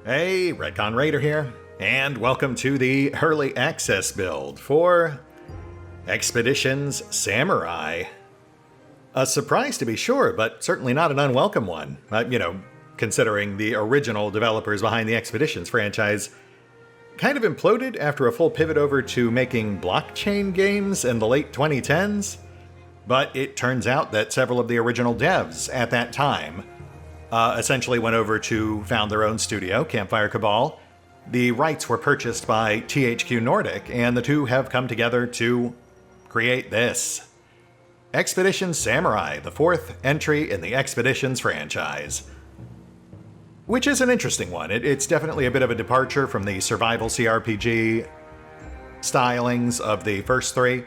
Hey, RetconRaider here, and welcome to the early access build for Expeditions Samurai. A surprise to be sure, but certainly not an unwelcome one. Considering the original developers behind the Expeditions franchise kind of imploded after a full pivot over to making blockchain games in the late 2010s. But it turns out that several of the original devs at that time essentially went over to found their own studio, Campfire Cabal. The rights were purchased by THQ Nordic, and the two have come together to create this. Expeditions Samurai, the fourth entry in the Expeditions franchise. Which is an interesting one. It's definitely a bit of a departure from the survival CRPG stylings of the first three.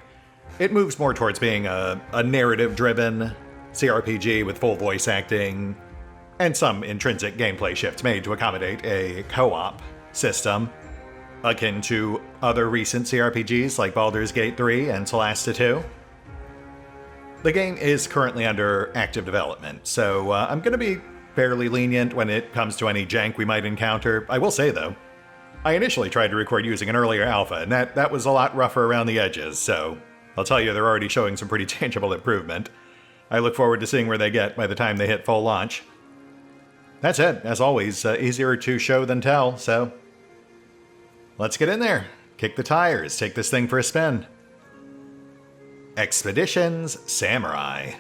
It moves more towards being a narrative-driven CRPG with full voice acting, and some intrinsic gameplay shifts made to accommodate a co-op system, akin to other recent CRPGs like Baldur's Gate 3 and Solasta 2. The game is currently under active development, so I'm going to be fairly lenient when it comes to any jank we might encounter. I will say, though, I initially tried to record using an earlier alpha, and that was a lot rougher around the edges, so I'll tell you they're already showing some pretty tangible improvement. I look forward to seeing where they get by the time they hit full launch. That said, as always, easier to show than tell, so let's get in there. Kick the tires, take this thing for a spin. Expeditions Samurai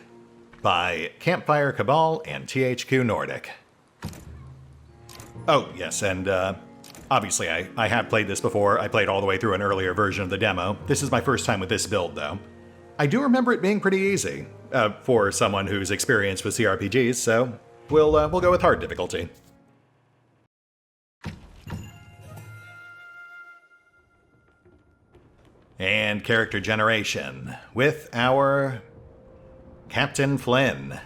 by Campfire Cabal and THQ Nordic. Oh, yes, and obviously I have played this before. I played all the way through an earlier version of the demo. This is my first time with this build, though. I do remember it being pretty easy for someone who's experienced with CRPGs, so we'll go with hard difficulty. And character generation with our Captain Flynn.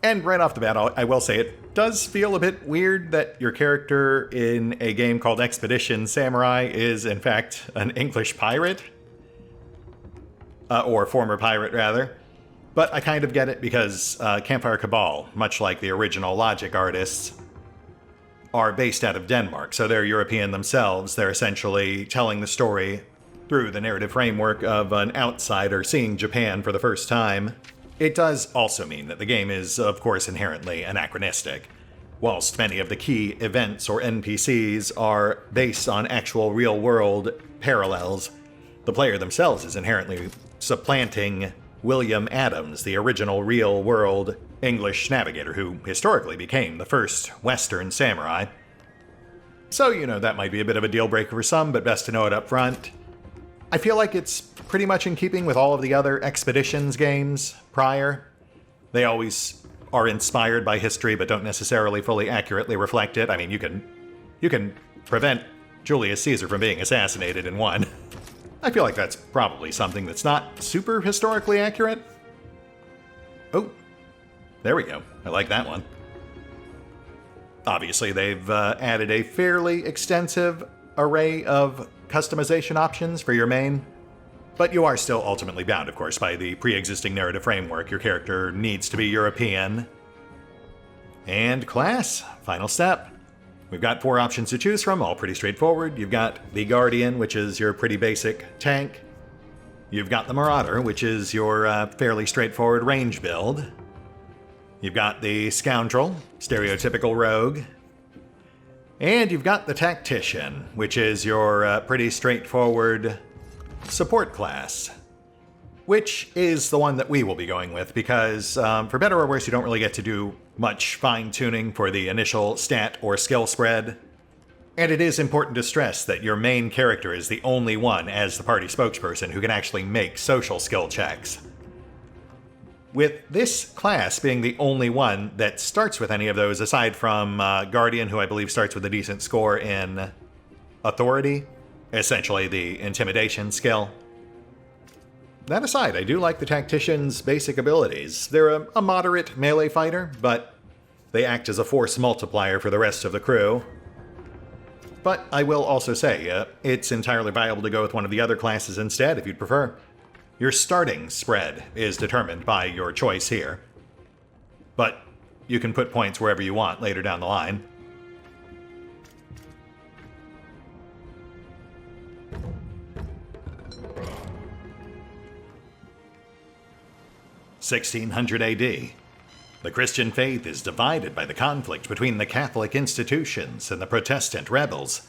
And right off the bat, I will say it does feel a bit weird that your character in a game called Expedition Samurai is, in fact, an English pirate. Or former pirate, rather. But I kind of get it because Campfire Cabal, much like the original Logic artists, are based out of Denmark, so they're European themselves. They're essentially telling the story through the narrative framework of an outsider seeing Japan for the first time. It does also mean that the game is, of course, inherently anachronistic. Whilst many of the key events or NPCs are based on actual real-world parallels, the player themselves is inherently supplanting William Adams, the original real-world English navigator who historically became the first Western samurai. So, that might be a bit of a deal-breaker for some, but best to know it up front. I feel like it's pretty much in keeping with all of the other Expeditions games prior. They always are inspired by history, but don't necessarily fully accurately reflect it. I mean, you can prevent Julius Caesar from being assassinated in one. I feel like that's probably something that's not super historically accurate. Oh, there we go. I like that one. Obviously, they've added a fairly extensive array of customization options for your main, but you are still ultimately bound, of course, by the pre-existing narrative framework. Your character needs to be European. And class, final step. We've got 4 options to choose from, all pretty straightforward. You've got the Guardian, which is your pretty basic tank. You've got the Marauder, which is your fairly straightforward range build. You've got the Scoundrel, stereotypical rogue. And you've got the Tactician, which is your pretty straightforward support class. Which is the one that we will be going with, because for better or worse, you don't really get to do much fine-tuning for the initial stat or skill spread. And it is important to stress that your main character is the only one, as the party spokesperson, who can actually make social skill checks. With this class being the only one that starts with any of those, aside from Guardian, who I believe starts with a decent score in Authority, essentially the intimidation skill. That aside, I do like the Tactician's basic abilities. They're a moderate melee fighter, but they act as a force multiplier for the rest of the crew. But I will also say, it's entirely viable to go with one of the other classes instead, if you'd prefer. Your starting spread is determined by your choice here, but you can put points wherever you want later down the line. 1600 AD. The Christian faith is divided by the conflict between the Catholic institutions and the Protestant rebels.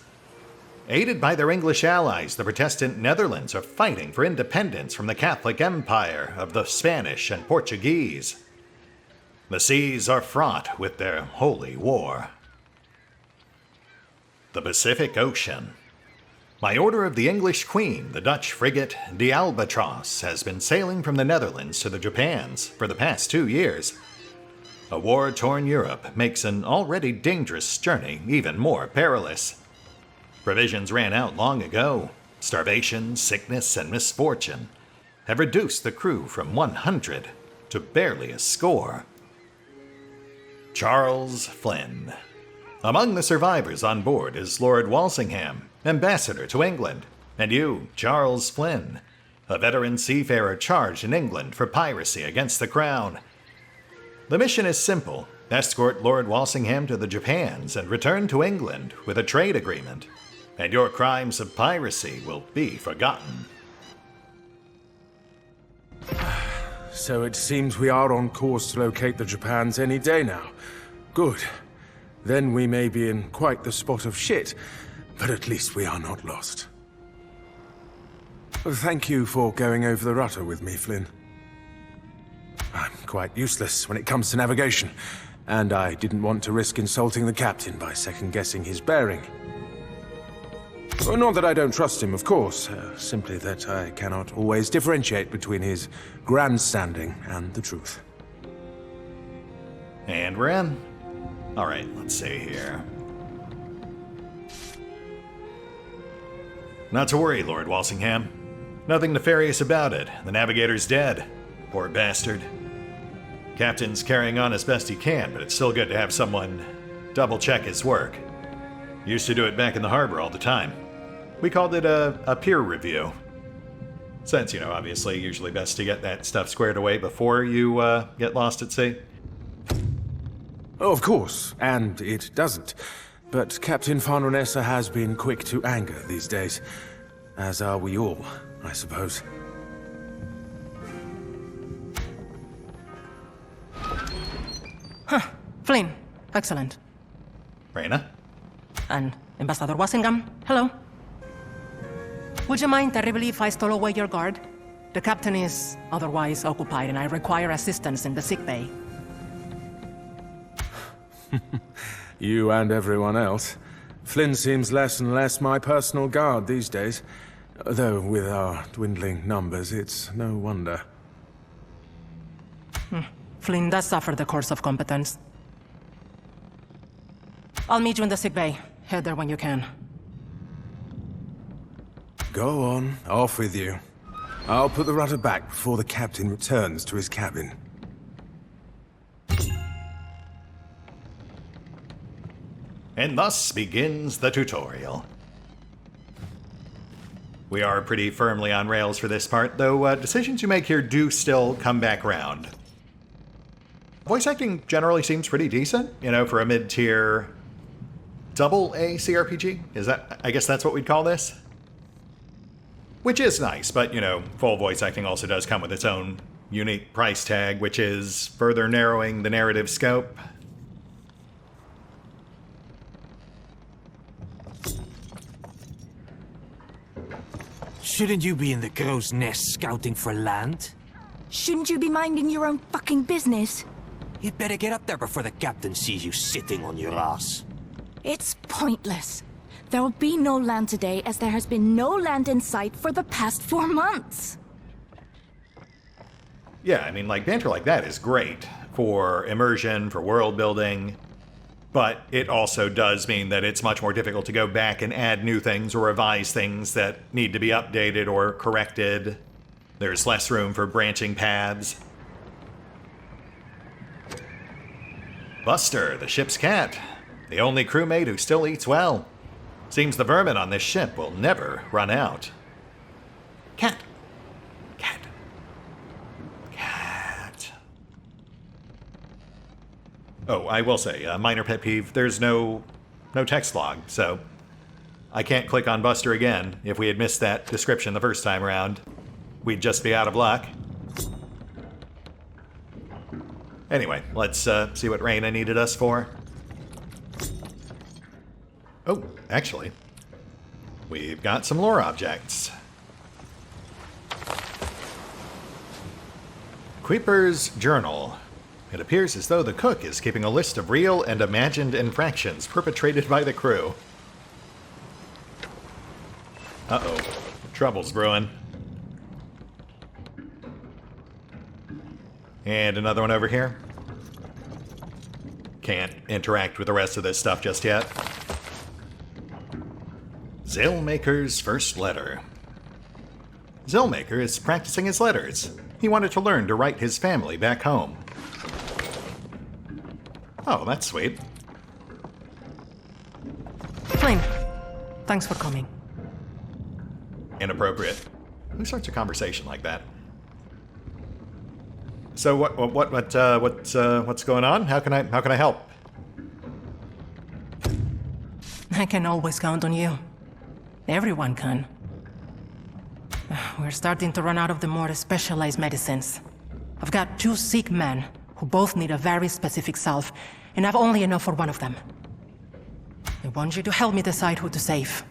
Aided by their English allies, the Protestant Netherlands are fighting for independence from the Catholic Empire of the Spanish and Portuguese. The seas are fraught with their holy war. The Pacific Ocean. By order of the English Queen, the Dutch frigate the Albatross has been sailing from the Netherlands to the Japans for the past 2 years. A war-torn Europe makes an already dangerous journey even more perilous. Provisions ran out long ago. Starvation, sickness, and misfortune have reduced the crew from 100 to barely a score. Charles Flynn. Among the survivors on board is Lord Walsingham, ambassador to England, and you, Charles Flynn, a veteran seafarer charged in England for piracy against the Crown. The mission is simple: escort Lord Walsingham to the Japans and return to England with a trade agreement, and your crimes of piracy will be forgotten. So it seems we are on course to locate the Japans any day now. Good. Then we may be in quite the spot of shit, but at least we are not lost. Thank you for going over the rudder with me, Flynn. I'm quite useless when it comes to navigation, and I didn't want to risk insulting the captain by second-guessing his bearing. Well, not that I don't trust him, of course, simply that I cannot always differentiate between his grandstanding and the truth. And we're in. All right, let's see here. Not to worry, Lord Walsingham. Nothing nefarious about it. The navigator's dead. Poor bastard. Captain's carrying on as best he can, but it's still good to have someone double-check his work. Used to do it back in the harbor all the time. We called it a peer review. Since, obviously, usually best to get that stuff squared away before you get lost at sea. Oh, of course, and it doesn't. But Captain Farnonessa has been quick to anger these days. As are we all, I suppose. Flynn, excellent. Reyna? And Ambassador Walsingham, hello. Would you mind terribly if I stole away your guard? The captain is otherwise occupied and I require assistance in the sickbay. You and everyone else. Flynn seems less and less my personal guard these days. Though with our dwindling numbers, it's no wonder. Flynn does suffer the curse of competence. I'll meet you in the sickbay. Head there when you can. Go on, off with you. I'll put the rudder back before the captain returns to his cabin. And thus begins the tutorial. We are pretty firmly on rails for this part, though decisions you make here do still come back round. Voice acting generally seems pretty decent, for a mid-tier double-A CRPG. I guess that's what we'd call this? Which is nice, but, full voice acting also does come with its own unique price tag, which is further narrowing the narrative scope. Shouldn't you be in the crow's nest scouting for land? Shouldn't you be minding your own fucking business? You'd better get up there before the captain sees you sitting on your ass. It's pointless. There will be no land today, as there has been no land in sight for the past 4 months. Yeah, banter like that is great for immersion, for world building, but it also does mean that it's much more difficult to go back and add new things or revise things that need to be updated or corrected. There's less room for branching paths. Buster, the ship's cat, the only crewmate who still eats well. Seems the vermin on this ship will never run out. Cat. Cat. Cat. Oh, I will say, a minor pet peeve, there's no text log, so I can't click on Buster again. If we had missed that description the first time around, we'd just be out of luck. Anyway, let's see what Reyna needed us for. Oh, actually, we've got some lore objects. Creeper's Journal. It appears as though the cook is keeping a list of real and imagined infractions perpetrated by the crew. Uh-oh. Trouble's brewing. And another one over here. Can't interact with the rest of this stuff just yet. Zellmaker's first letter. Zellmaker is practicing his letters. He wanted to learn to write his family back home. Oh, that's sweet. Blaine, thanks for coming. Inappropriate. Who starts a conversation like that? So what's going on? How can I help? I can always count on you. Everyone can. We're starting to run out of the more specialized medicines. I've got 2 sick men who both need a very specific salve, and I've only enough for one of them. I want you to help me decide who to save.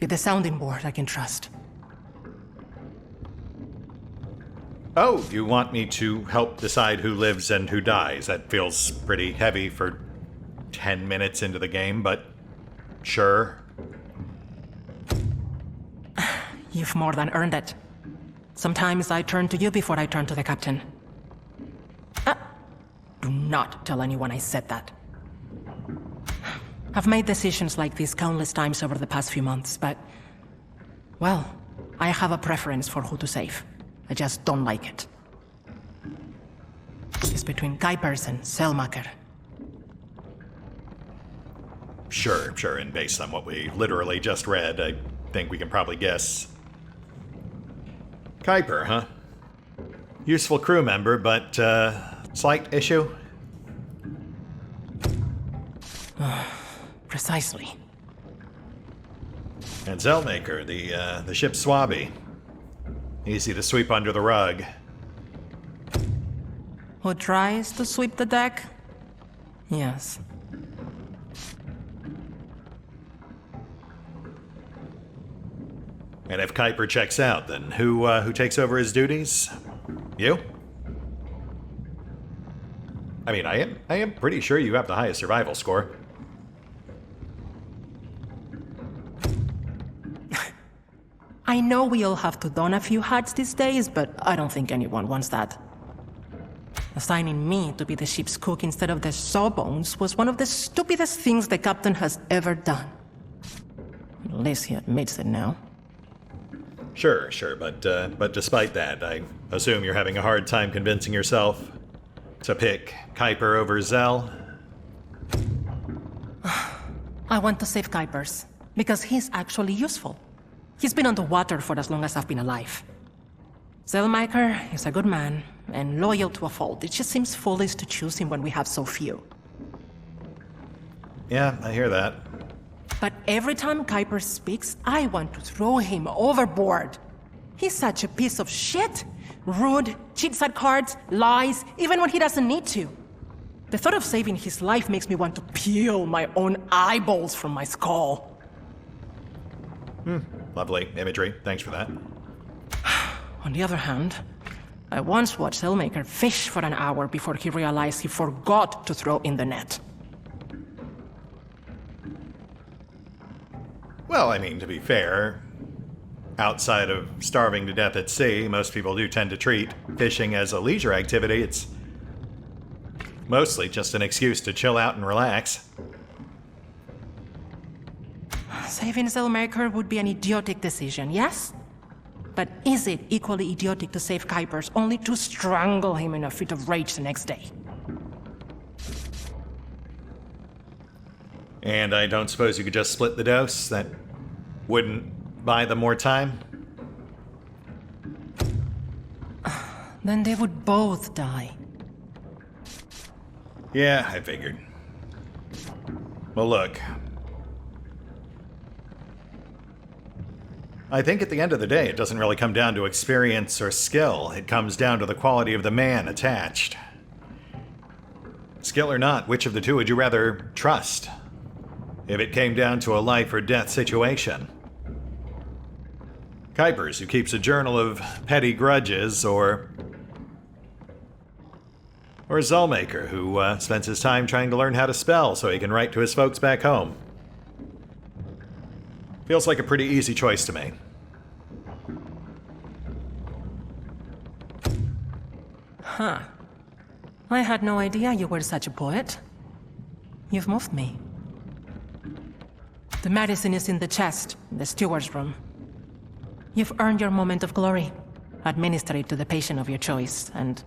With a sounding board I can trust. Oh, you want me to help decide who lives and who dies? That feels pretty heavy for 10 minutes into the game, but sure. You've more than earned it. Sometimes I turn to you before I turn to the captain. Do not tell anyone I said that. I've made decisions like this countless times over the past few months, but... well, I have a preference for who to save. I just don't like it. It's between Kuipers and Zellmaker. Sure, and based on what we literally just read, I think we can probably guess. Kuiper, huh? Useful crew member, but, slight issue? Precisely. And Zellmaker, the ship's swabby. Easy to sweep under the rug. Who tries to sweep the deck? Yes. And if Kuiper checks out, then who takes over his duties? You? I mean, I am pretty sure you have the highest survival score. I know we all have to don a few hats these days, but I don't think anyone wants that. Assigning me to be the ship's cook instead of the sawbones was one of the stupidest things the captain has ever done. At least he admits it now. Sure, but despite that, I assume you're having a hard time convincing yourself to pick Kuiper over Zell? I want to save Kuipers, because he's actually useful. He's been underwater for as long as I've been alive. Zellmaker is a good man, and loyal to a fault. It just seems foolish to choose him when we have so few. Yeah, I hear that. But every time Kuiper speaks, I want to throw him overboard. He's such a piece of shit. Rude, cheats at cards, lies, even when he doesn't need to. The thought of saving his life makes me want to peel my own eyeballs from my skull. Lovely imagery. Thanks for that. On the other hand, I once watched Zellmaker fish for an hour before he realized he forgot to throw in the net. Well, I mean, to be fair, outside of starving to death at sea, most people do tend to treat fishing as a leisure activity. It's mostly just an excuse to chill out and relax. Saving Zellmaker would be an idiotic decision, yes? But is it equally idiotic to save Kuipers only to strangle him in a fit of rage the next day? And I don't suppose you could just split the dose? That wouldn't buy them more time? Then they would both die. Yeah, I figured. Well, look. I think at the end of the day, it doesn't really come down to experience or skill. It comes down to the quality of the man attached. Skill or not, which of the two would you rather trust? If it came down to a life or death situation. Kuipers, who keeps a journal of petty grudges, or Zulmaker, who spends his time trying to learn how to spell so he can write to his folks back home. Feels like a pretty easy choice to me. Huh. I had no idea you were such a poet. You've moved me. The medicine is in the chest, in the steward's room. You've earned your moment of glory. Administer it to the patient of your choice, and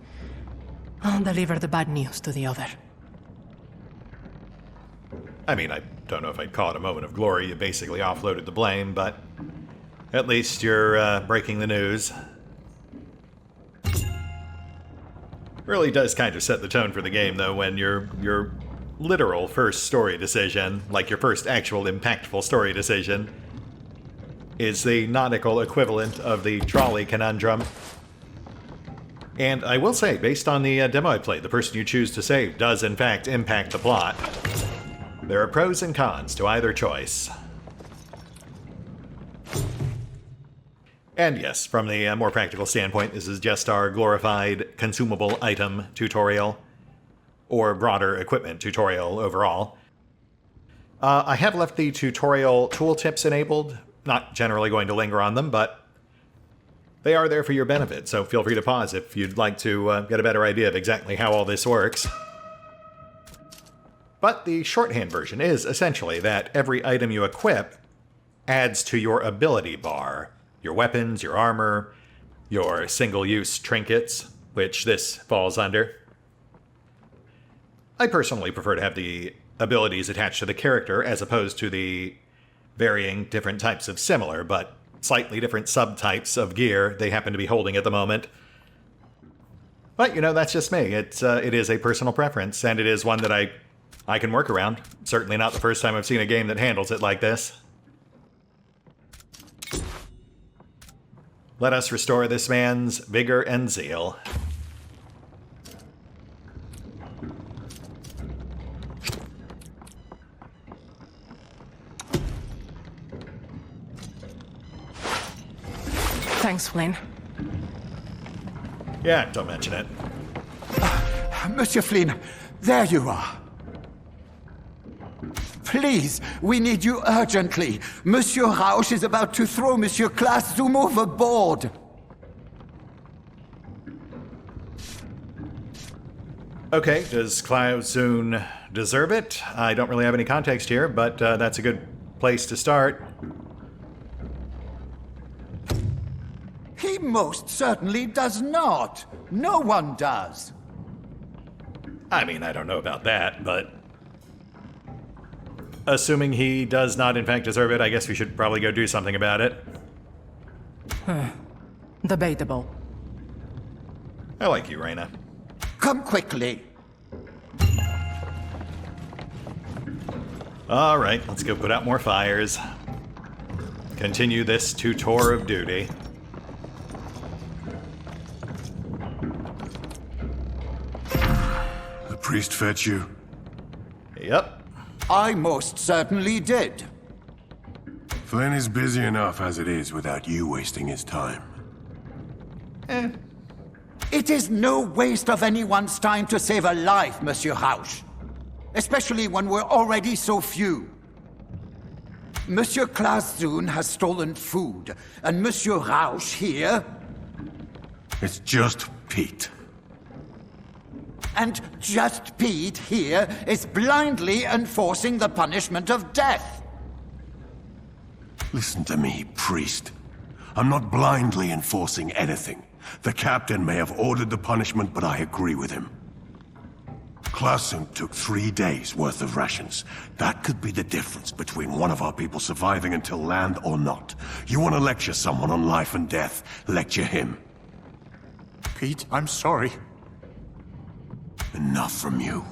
I'll deliver the bad news to the other. I mean, I don't know if I'd call it a moment of glory. You basically offloaded the blame, but at least you're breaking the news. Really does kind of set the tone for the game, though, when your literal first story decision, like your first actual impactful story decision, is the nautical equivalent of the trolley conundrum. And I will say, based on the demo I played, the person you choose to save does in fact impact the plot. There are pros and cons to either choice. And yes, from the more practical standpoint, this is just our glorified consumable item tutorial, or broader equipment tutorial overall. I have left the tutorial tooltips enabled, not generally going to linger on them, but they are there for your benefit, so feel free to pause if you'd like to get a better idea of exactly how all this works. But the shorthand version is essentially that every item you equip adds to your ability bar. Your weapons, your armor, your single-use trinkets, which this falls under. I personally prefer to have the abilities attached to the character as opposed to the varying different types of similar, but slightly different subtypes of gear they happen to be holding at the moment. But, you know, that's just me. It is a personal preference, and it is one that I can work around. Certainly not the first time I've seen a game that handles it like this. Let us restore this man's vigor and zeal. Thanks, Flynn. Yeah, don't mention it. Monsieur Flynn, there you are. Please, we need you urgently. Monsieur Rausch is about to throw Monsieur Klaas-Zoom overboard. Okay, does Klaus-Zoom deserve it? I don't really have any context here, but that's a good place to start. He most certainly does not. No one does. I mean, I don't know about that, but assuming he does not in fact deserve it, I guess we should probably go do something about it. Debatable. I like you, Reyna. Come quickly. All right, let's go put out more fires. Continue this tutor of duty. The priest fetch you? Yep. I most certainly did. Flynn is busy enough as it is without you wasting his time. It is no waste of anyone's time to save a life, Monsieur Rausch. Especially when we're already so few. Monsieur Klaas-Zoom has stolen food, and Monsieur Rausch here... It's just Pete. And just Pete here is blindly enforcing the punishment of death. Listen to me, priest. I'm not blindly enforcing anything. The captain may have ordered the punishment, but I agree with him. Klaas-Zoom took 3 days' worth of rations. That could be the difference between one of our people surviving until land or not. You want to lecture someone on life and death, lecture him. Pete, I'm sorry. Enough from you.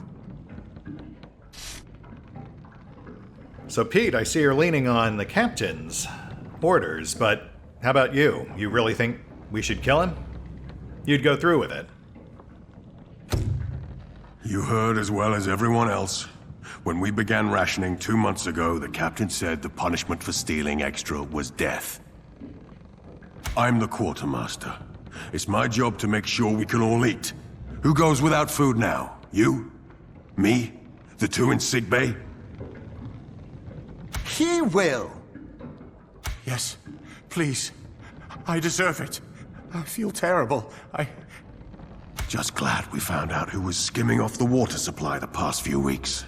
So Pete, I see you're leaning on the captain's orders, but how about you? You really think we should kill him? You'd go through with it. You heard as well as everyone else. When we began rationing 2 months ago, the captain said the punishment for stealing extra was death. I'm the quartermaster. It's my job to make sure we can all eat. Who goes without food now? You? Me? The two in sickbay? He will. Yes, please. I deserve it. I feel terrible. Just glad we found out who was skimming off the water supply the past few weeks.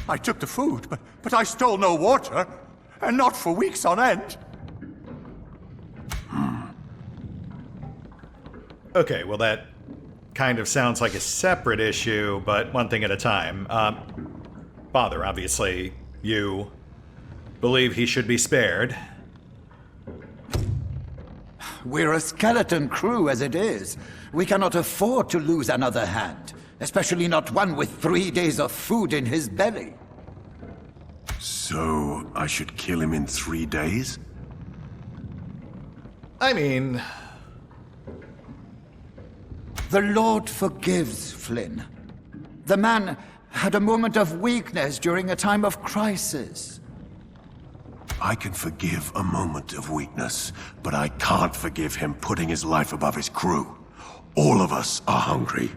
I took the food, but I stole no water. And not for weeks on end. Okay, well that kind of sounds like a separate issue, but one thing at a time. Father, obviously, you believe he should be spared. We're a skeleton crew as it is. We cannot afford to lose another hand, especially not one with 3 days of food in his belly. So, I should kill him in 3 days? I mean... The Lord forgives, Flynn. The man had a moment of weakness during a time of crisis. I can forgive a moment of weakness, but I can't forgive him putting his life above his crew. All of us are hungry.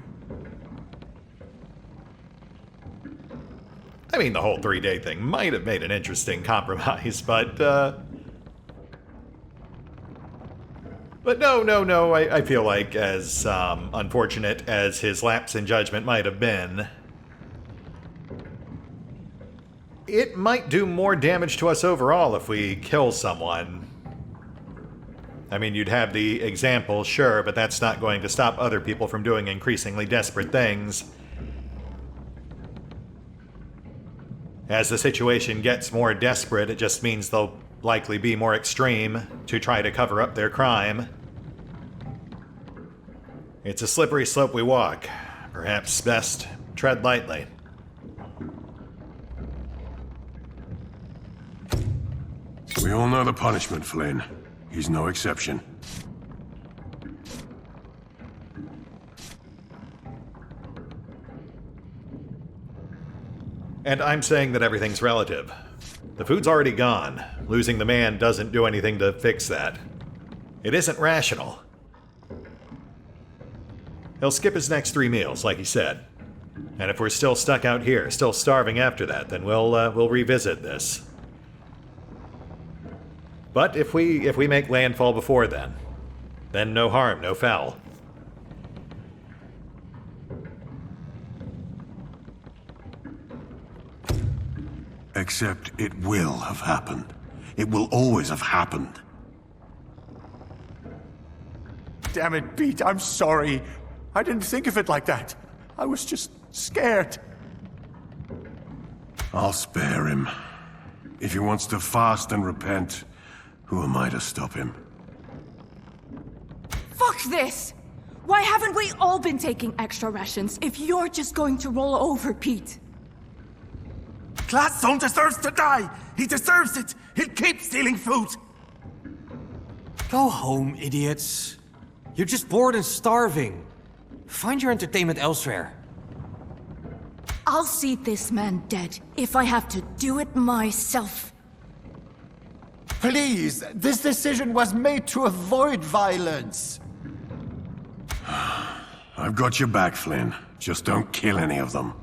I mean, the whole 3-day thing might have made an interesting compromise, but no, I feel like as unfortunate as his lapse in judgment might have been, it might do more damage to us overall if we kill someone. I mean, you'd have the example, sure, but that's not going to stop other people from doing increasingly desperate things. As the situation gets more desperate, it just means they'll likely be more extreme to try to cover up their crime. It's a slippery slope we walk. Perhaps best tread lightly. We all know the punishment, Flynn. He's no exception. And I'm saying that everything's relative. The food's already gone. Losing the man doesn't do anything to fix that. It isn't rational. He'll skip his next 3 meals, like he said. And if we're still stuck out here, still starving after that, then we'll revisit this. But if we make landfall before then no harm, no foul. Except it will have happened. It will always have happened. Damn it, Pete, I'm sorry. I didn't think of it like that. I was just scared. I'll spare him. If he wants to fast and repent, who am I to stop him? Fuck this! Why haven't we all been taking extra rations if you're just going to roll over, Pete? Klaaszoon deserves to die! He deserves it! He'll keep stealing food! Go home, idiots. You're just bored and starving. Find your entertainment elsewhere. I'll see this man dead if I have to do it myself. Please, this decision was made to avoid violence. I've got your back, Flynn. Just don't kill any of them.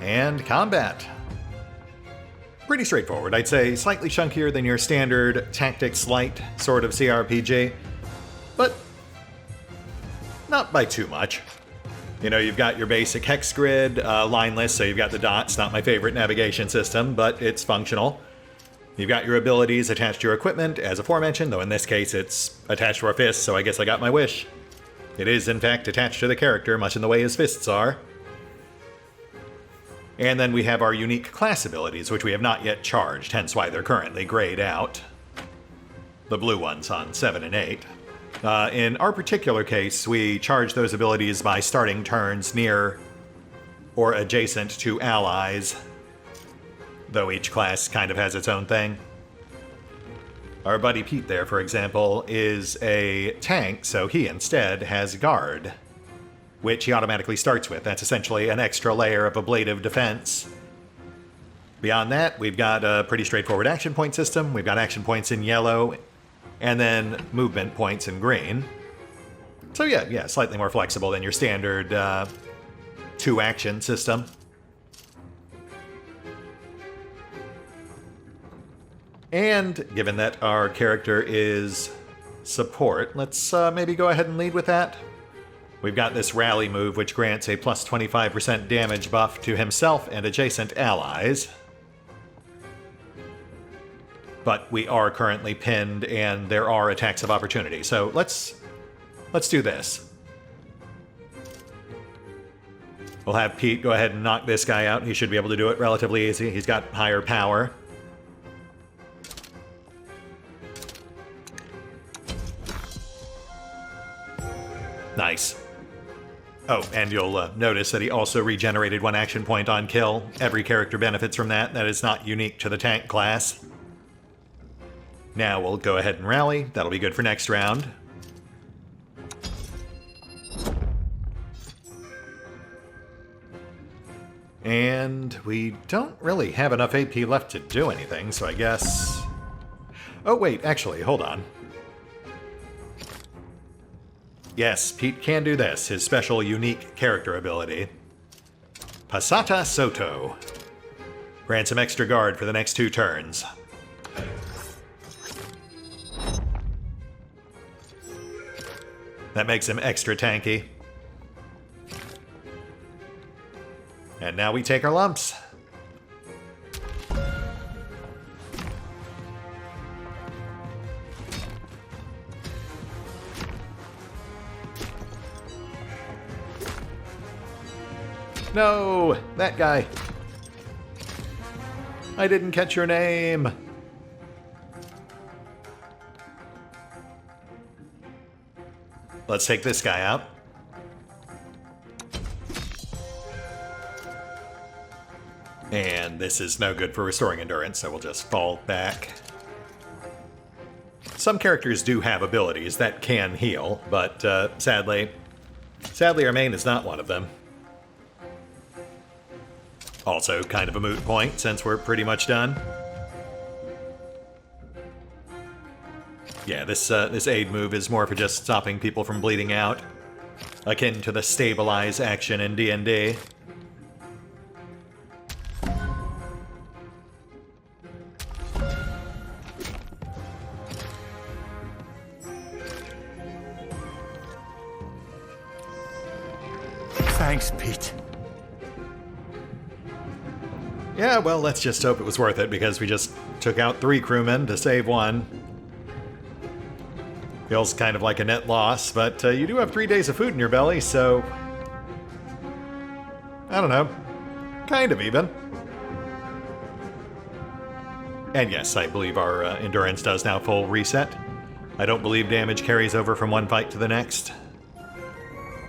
And combat. Pretty straightforward. I'd say slightly chunkier than your standard tactics light sort of CRPG, but not by too much. You know, you've got your basic hex grid, line list, so you've got the dots, not my favorite navigation system, but it's functional. You've got your abilities attached to your equipment, as aforementioned, though in this case it's attached to our fists, so I guess I got my wish. It is, in fact, attached to the character, much in the way his fists are. And then we have our unique class abilities, which we have not yet charged, hence why they're currently grayed out. The blue ones on 7 and 8. In our particular case, we charge those abilities by starting turns near or adjacent to allies, though each class kind of has its own thing. Our buddy Pete there, for example, is a tank, so he instead has guard, which he automatically starts with. That's essentially an extra layer of ablative defense. Beyond that, we've got a pretty straightforward action point system. We've got action points in yellow, and then movement points in green. So yeah, slightly more flexible than your standard 2-action system. And given that our character is support, let's maybe go ahead and lead with that. We've got this rally move, which grants a plus 25% damage buff to himself and adjacent allies. But we are currently pinned, and there are attacks of opportunity. So let's do this. We'll have Pete go ahead and knock this guy out. He should be able to do it relatively easy. He's got higher power. Nice. Oh, and you'll notice that he also regenerated 1 action point on kill. Every character benefits from that. That is not unique to the tank class. Now we'll go ahead and rally. That'll be good for next round. And we don't really have enough AP left to do anything, so I guess... Oh wait, actually, hold on. Yes, Pete can do this, his special unique character ability. Pasata Soto. Grants him extra guard for the next 2 turns. That makes him extra tanky. And now we take our lumps. No, that guy. I didn't catch your name. Let's take this guy out. And this is no good for restoring endurance, so we'll just fall back. Some characters do have abilities that can heal, but sadly our main is not one of them. Also kind of a moot point, since we're pretty much done. Yeah, this aid move is more for just stopping people from bleeding out, akin to the stabilize action in D&D. Thanks, Pete. Yeah, well, let's just hope it was worth it, because we just took out 3 crewmen to save 1. Feels kind of like a net loss, but you do have 3 days of food in your belly, so... I don't know. Kind of even. And yes, I believe our endurance does now full reset. I don't believe damage carries over from one fight to the next.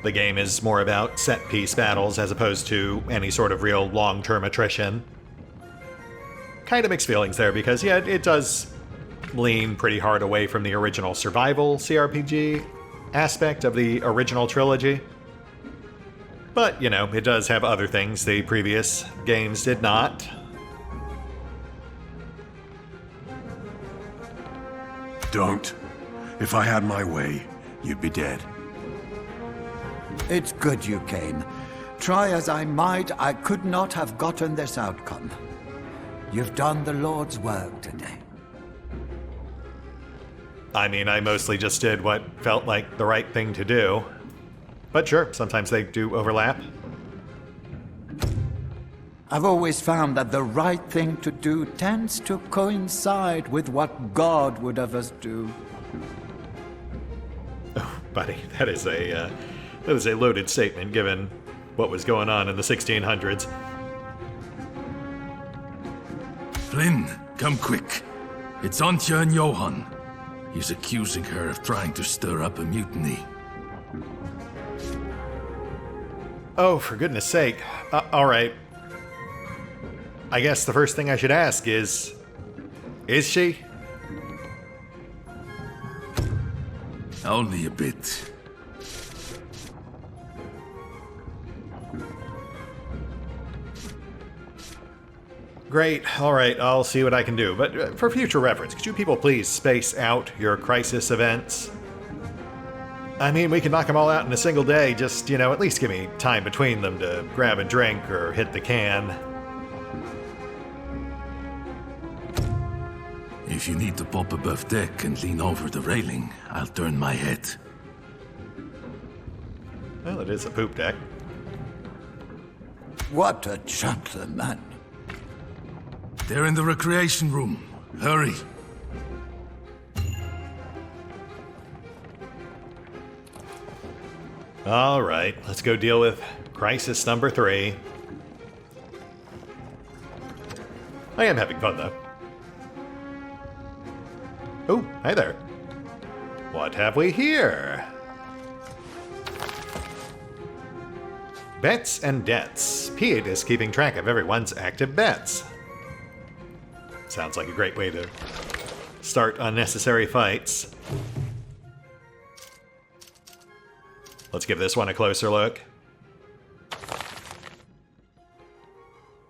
The game is more about set-piece battles as opposed to any sort of real long-term attrition. Kind of mixed feelings there, because yeah, it does lean pretty hard away from the original survival CRPG aspect of the original trilogy. But, you know, it does have other things the previous games did not. Don't. If I had my way, you'd be dead. It's good you came. Try as I might, I could not have gotten this outcome. You've done the Lord's work today. I mean, I mostly just did what felt like the right thing to do. But sure, sometimes they do overlap. I've always found that the right thing to do tends to coincide with what God would have us do. Oh, buddy, that is a loaded statement given what was going on in the 1600s. Flynn, come quick. It's Antje and Johan. He's accusing her of trying to stir up a mutiny. Oh, for goodness sake. All right. I guess the first thing I should ask is she? Only a bit. Great. All right, I'll see what I can do. But for future reference, could you people please space out your crisis events? I mean, we can knock them all out in a single day. Just, at least give me time between them to grab a drink or hit the can. If you need to pop above deck and lean over the railing, I'll turn my head. Well, it is a poop deck. What a gentleman. They're in the recreation room. Hurry. All right, let's go deal with crisis number 3. I am having fun, though. Oh, hi there. What have we here? Bets and debts. Pete is keeping track of everyone's active bets. Sounds like a great way to start unnecessary fights. Let's give this one a closer look.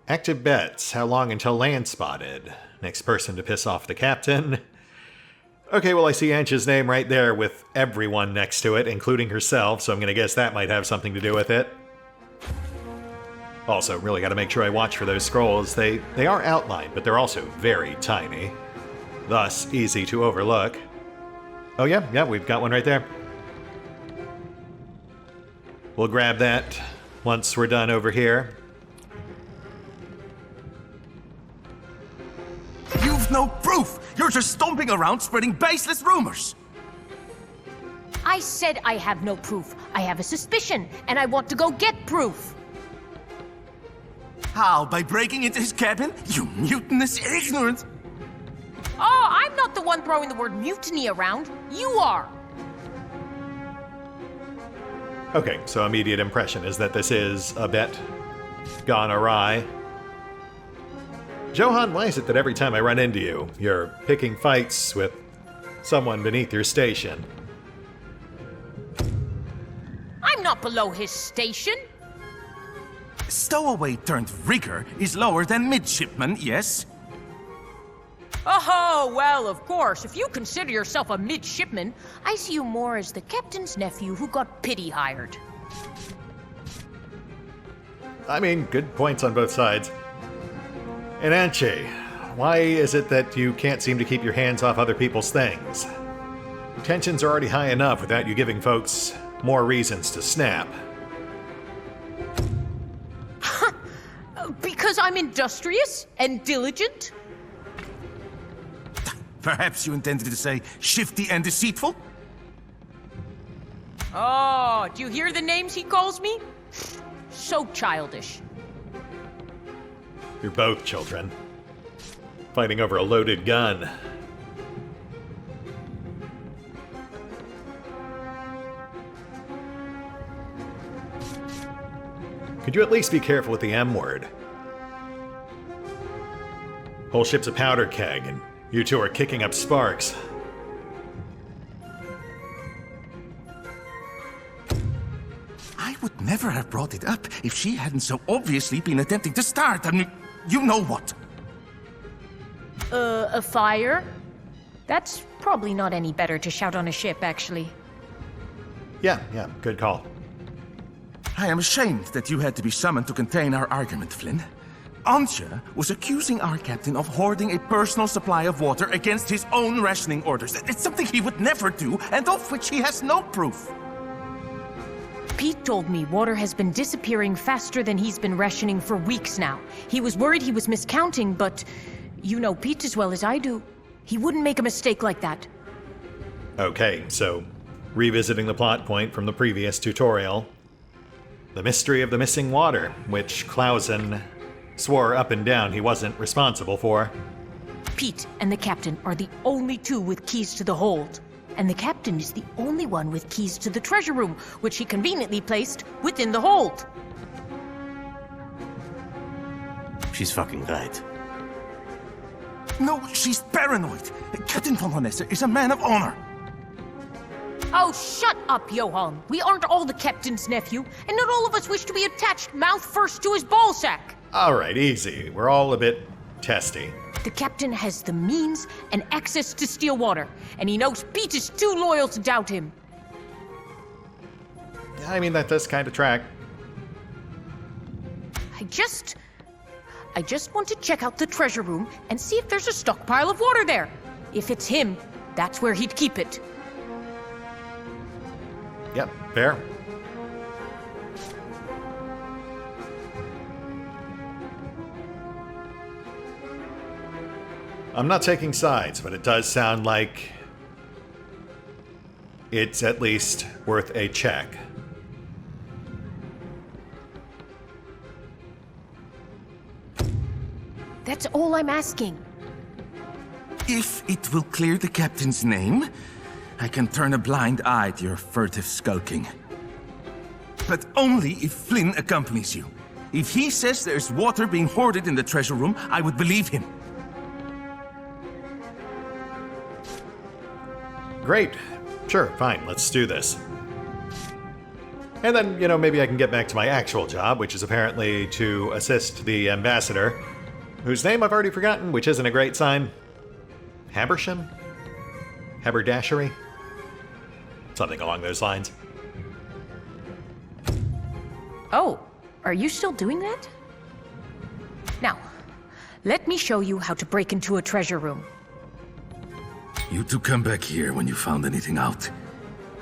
Active bets. How long until land spotted? Next person to piss off the captain. Okay, well, I see Ancha's name right there with everyone next to it, including herself, so I'm going to guess that might have something to do with it. Also, really got to make sure I watch for those scrolls. They are outlined, but they're also very tiny. Thus, easy to overlook. Oh yeah, we've got one right there. We'll grab that once we're done over here. You've no proof! You're just stomping around spreading baseless rumors! I said I have no proof. I have a suspicion, and I want to go get proof. How? By breaking into his cabin? You mutinous ignorant! Oh, I'm not the one throwing the word mutiny around. You are. Okay, so immediate impression is that this is a bet gone awry. Johan, why is it that every time I run into you, you're picking fights with someone beneath your station? I'm not below his station. Stowaway turned rigger is lower than midshipman, yes? Oh, well, of course. If you consider yourself a midshipman, I see you more as the captain's nephew who got pity hired. I mean, good points on both sides. And Anche, why is it that you can't seem to keep your hands off other people's things? Tensions are already high enough without you giving folks more reasons to snap. Because I'm industrious and diligent? Perhaps you intended to say shifty and deceitful? Oh, do you hear the names he calls me? So childish. You're both children. Fighting over a loaded gun. Could you at least be careful with the M word? Whole ship's a powder keg, and you two are kicking up sparks. I would never have brought it up if she hadn't so obviously been attempting to start. I mean, you know what? A fire? That's probably not any better to shout on a ship, actually. Yeah, good call. I am ashamed that you had to be summoned to contain our argument, Flynn. Antje was accusing our captain of hoarding a personal supply of water against his own rationing orders. It's something he would never do, and of which he has no proof. Pete told me water has been disappearing faster than he's been rationing for weeks now. He was worried he was miscounting, but you know Pete as well as I do. He wouldn't make a mistake like that. Okay, so revisiting the plot point from the previous tutorial. The mystery of the missing water, which Clausen swore up and down he wasn't responsible for. Pete and the captain are the only two with keys to the hold. And the captain is the only one with keys to the treasure room, which he conveniently placed within the hold. She's fucking right. No, she's paranoid. Captain von Honesse is a man of honor. Oh, shut up, Johann. We aren't all the captain's nephew, and not all of us wish to be attached mouth first to his ballsack. All right, easy. We're all a bit testy. The captain has the means and access to steal water, and he knows Pete is too loyal to doubt him. I mean, that does kind of track. I just want to check out the treasure room and see if there's a stockpile of water there. If it's him, that's where he'd keep it. Yep, fair. I'm not taking sides, but it does sound like it's at least worth a check. That's all I'm asking. If it will clear the captain's name, I can turn a blind eye to your furtive skulking. But only if Flynn accompanies you. If he says there's water being hoarded in the treasure room, I would believe him. Great. Sure, fine, let's do this. And then, you know, maybe I can get back to my actual job, which is apparently to assist the ambassador, whose name I've already forgotten, which isn't a great sign. Habersham? Haberdashery? Something along those lines. Oh, are you still doing that? Now, let me show you how to break into a treasure room. You two come back here when you found anything out.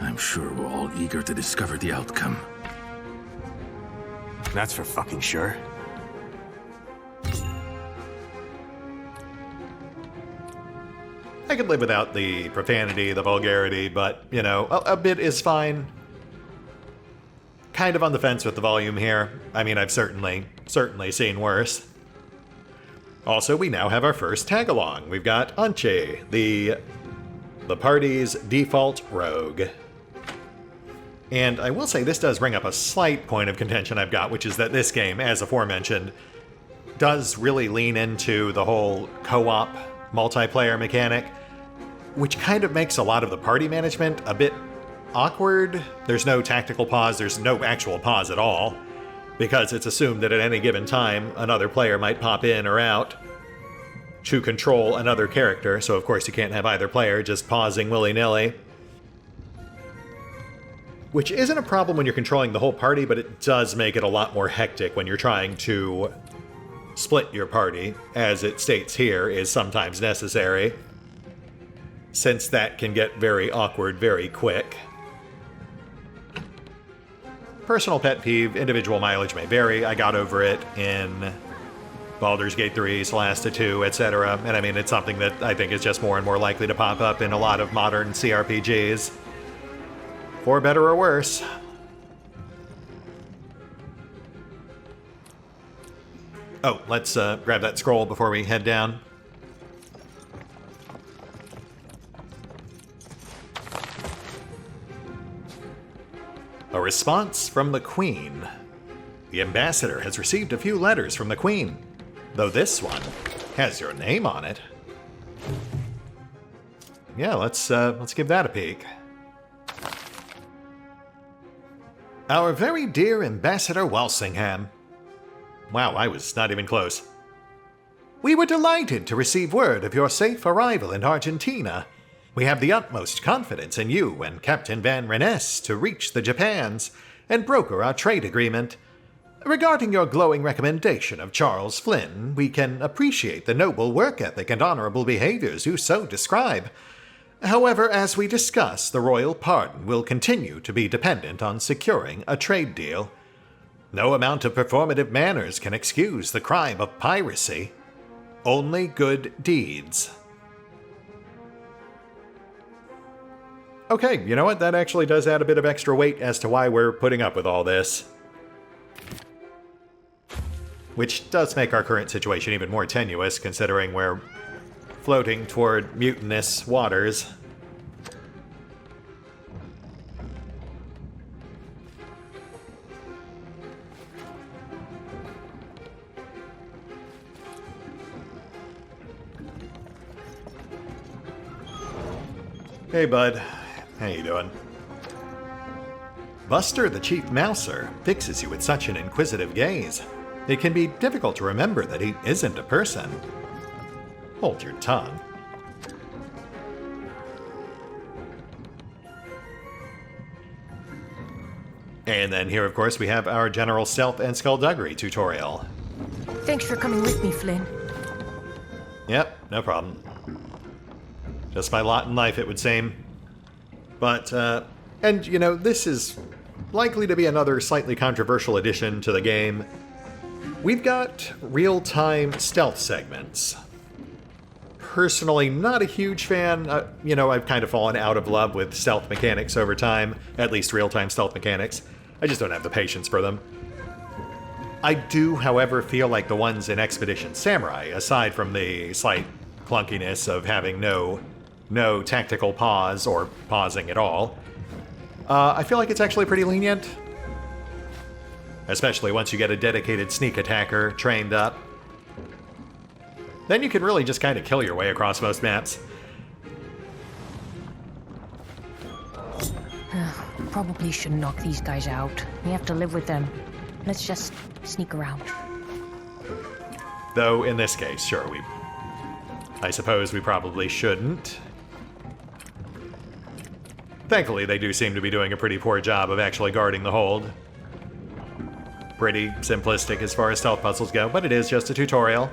I'm sure we're all eager to discover the outcome. That's for fucking sure. I could live without the profanity, the vulgarity, but, you know, a bit is fine. Kind of on the fence with the volume here. I mean, I've certainly seen worse. Also, we now have our first tag-along. We've got Anche, the party's default rogue. And I will say this does bring up a slight point of contention I've got, which is that this game, as aforementioned, does really lean into the whole co-op multiplayer mechanic, which kind of makes a lot of the party management a bit awkward. There's no tactical pause, there's no actual pause at all, because it's assumed that at any given time, another player might pop in or out to control another character, so of course you can't have either player just pausing willy-nilly. Which isn't a problem when you're controlling the whole party, but it does make it a lot more hectic when you're trying to split your party, as it states here is sometimes necessary, since that can get very awkward very quick. Personal pet peeve, individual mileage may vary. I got over it in Baldur's Gate 3, Celeste 2, etc. And I mean, it's something that I think is just more and more likely to pop up in a lot of modern CRPGs. For better or worse. Oh, let's grab that scroll before we head down. A response from the Queen. The ambassador has received a few letters from the Queen, though this one has your name on it. Yeah, let's give that a peek. Our very dear Ambassador Walsingham. Wow, I was not even close. We were delighted to receive word of your safe arrival in Argentina. We have the utmost confidence in you and Captain Van Rennes to reach the Japans and broker our trade agreement. Regarding your glowing recommendation of Charles Flynn, we can appreciate the noble work ethic and honorable behaviors you so describe. However, as we discuss, the royal pardon will continue to be dependent on securing a trade deal. No amount of performative manners can excuse the crime of piracy. Only good deeds. Okay, you know what? That actually does add a bit of extra weight as to why we're putting up with all this. Which does make our current situation even more tenuous, considering we're floating toward mutinous waters. Hey, bud. How you doing? Buster the Chief Mouser fixes you with such an inquisitive gaze. It can be difficult to remember that he isn't a person. Hold your tongue. And then here, of course, we have our general stealth and skullduggery tutorial. Thanks for coming with me, Flynn. Yep, no problem. Just my lot in life, it would seem. But, and you know, this is likely to be another slightly controversial addition to the game. We've got real-time stealth segments. Personally, not a huge fan. You know, I've kind of fallen out of love with stealth mechanics over time, at least real-time stealth mechanics. I just don't have the patience for them. I do, however, feel like the ones in Expedition Samurai, aside from the slight clunkiness of having no tactical pause or pausing at all, I feel like it's actually pretty lenient. Especially once you get a dedicated sneak attacker trained up. Then you can really just kind of kill your way across most maps. Probably should knock these guys out. We have to live with them. Let's just sneak around. Though, in this case, sure, I suppose we probably shouldn't. Thankfully, they do seem to be doing a pretty poor job of actually guarding the hold. Pretty simplistic as far as stealth puzzles go, but it is just a tutorial.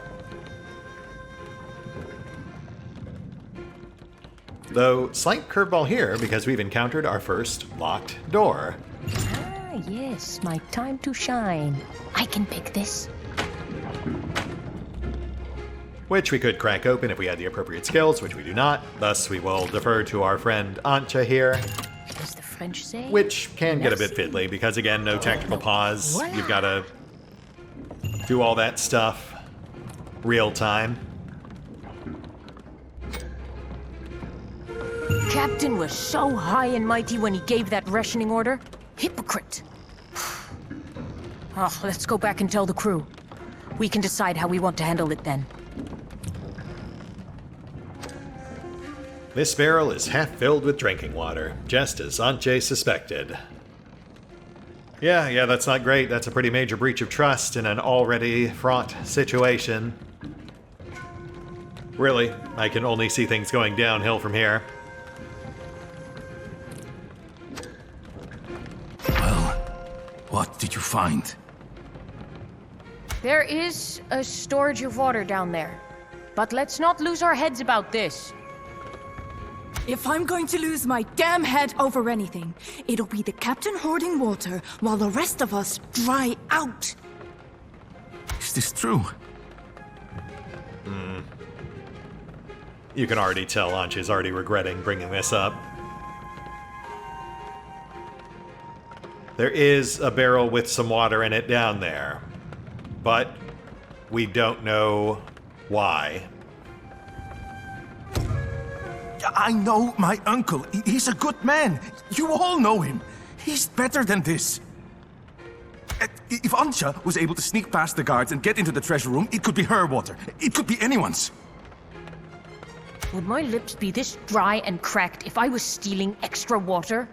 Though, slight curveball here because we've encountered our first locked door. Ah, yes, my time to shine. I can pick this. Which we could crack open if we had the appropriate skills, which we do not. Thus, we will defer to our friend Antje here. As the French say. Which can get a bit fiddly because, again, no tactical pause. Voila. You've got to do all that stuff real time. Captain was so high and mighty when he gave that rationing order. Hypocrite. Oh, let's go back and tell the crew. We can decide how we want to handle it then. This barrel is half filled with drinking water, just as Antje suspected. Yeah, that's not great. That's a pretty major breach of trust in an already fraught situation. Really, I can only see things going downhill from here. Well, what did you find? There is a storage of water down there. But let's not lose our heads about this. If I'm going to lose my damn head over anything, it'll be the captain hoarding water while the rest of us dry out. Is this true? You can already tell Antje's already regretting bringing this up. There is a barrel with some water in it down there, but we don't know why. I know my uncle. He's a good man. You all know him. He's better than this. If Antje was able to sneak past the guards and get into the treasure room, it could be her water. It could be anyone's. Would my lips be this dry and cracked if I was stealing extra water?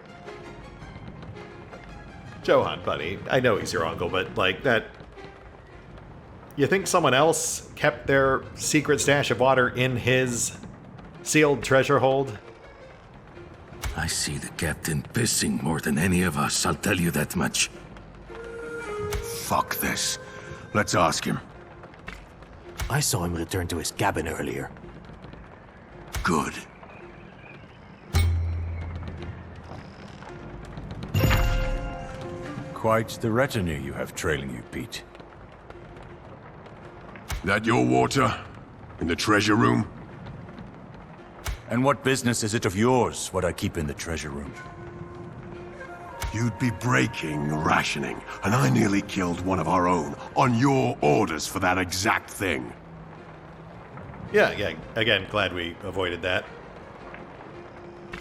Johan, buddy, I know he's your uncle, but like that... You think someone else kept their secret stash of water in his sealed treasure hold? I see the captain pissing more than any of us, I'll tell you that much. Fuck this. Let's ask him. I saw him return to his cabin earlier. Good. Quite the retinue you have trailing you, Pete. That your water? In the treasure room? And what business is it of yours what I keep in the treasure room? You'd be breaking rationing, and I nearly killed one of our own on your orders for that exact thing. Yeah, again, glad we avoided that.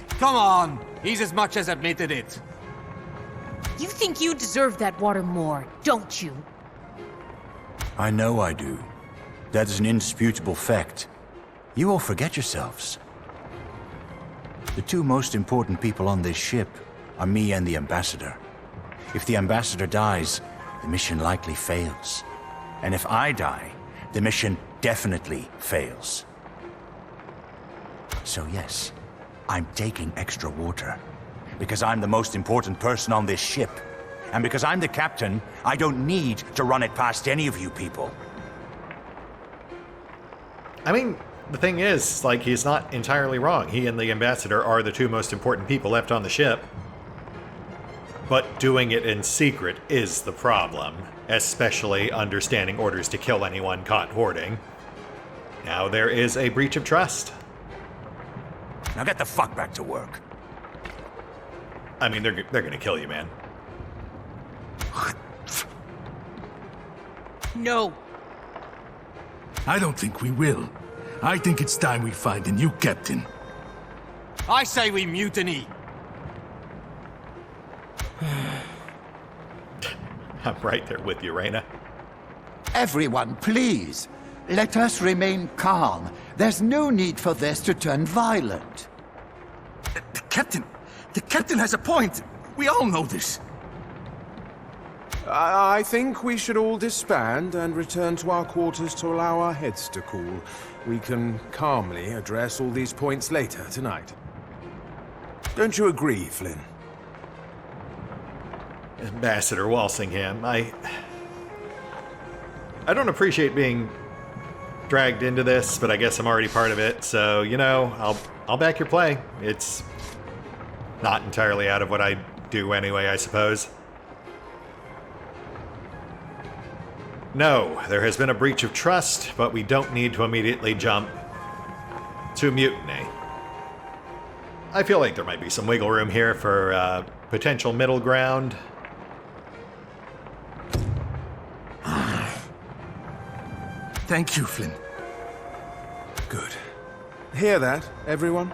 Come on! He's as much as admitted it. You think you deserve that water more, don't you? I know I do. That is an indisputable fact. You all forget yourselves. The two most important people on this ship are me and the ambassador. If the ambassador dies, the mission likely fails. And if I die, the mission definitely fails. So yes, I'm taking extra water. Because I'm the most important person on this ship. And because I'm the captain, I don't need to run it past any of you people. I mean, the thing is, like, he's not entirely wrong. He and the ambassador are the two most important people left on the ship. But doing it in secret is the problem, especially understanding orders to kill anyone caught hoarding. Now there is a breach of trust. Now get the fuck back to work. I mean, they're gonna kill you, man. No. I don't think we will. I think it's time we find a new captain. I say we mutiny. I'm right there with you, Reyna. Everyone, please. Let us remain calm. There's no need for this to turn violent. The captain has a point. We all know this. I think we should all disband and return to our quarters to allow our heads to cool. We can calmly address all these points later tonight. Don't you agree, Flynn? Ambassador Walsingham, I don't appreciate being dragged into this, but I guess I'm already part of it, so, you know, I'll back your play. It's not entirely out of what I do anyway, I suppose. No, there has been a breach of trust, but we don't need to immediately jump to mutiny. I feel like there might be some wiggle room here for potential middle ground. Thank you, Flynn. Good. Hear that, everyone?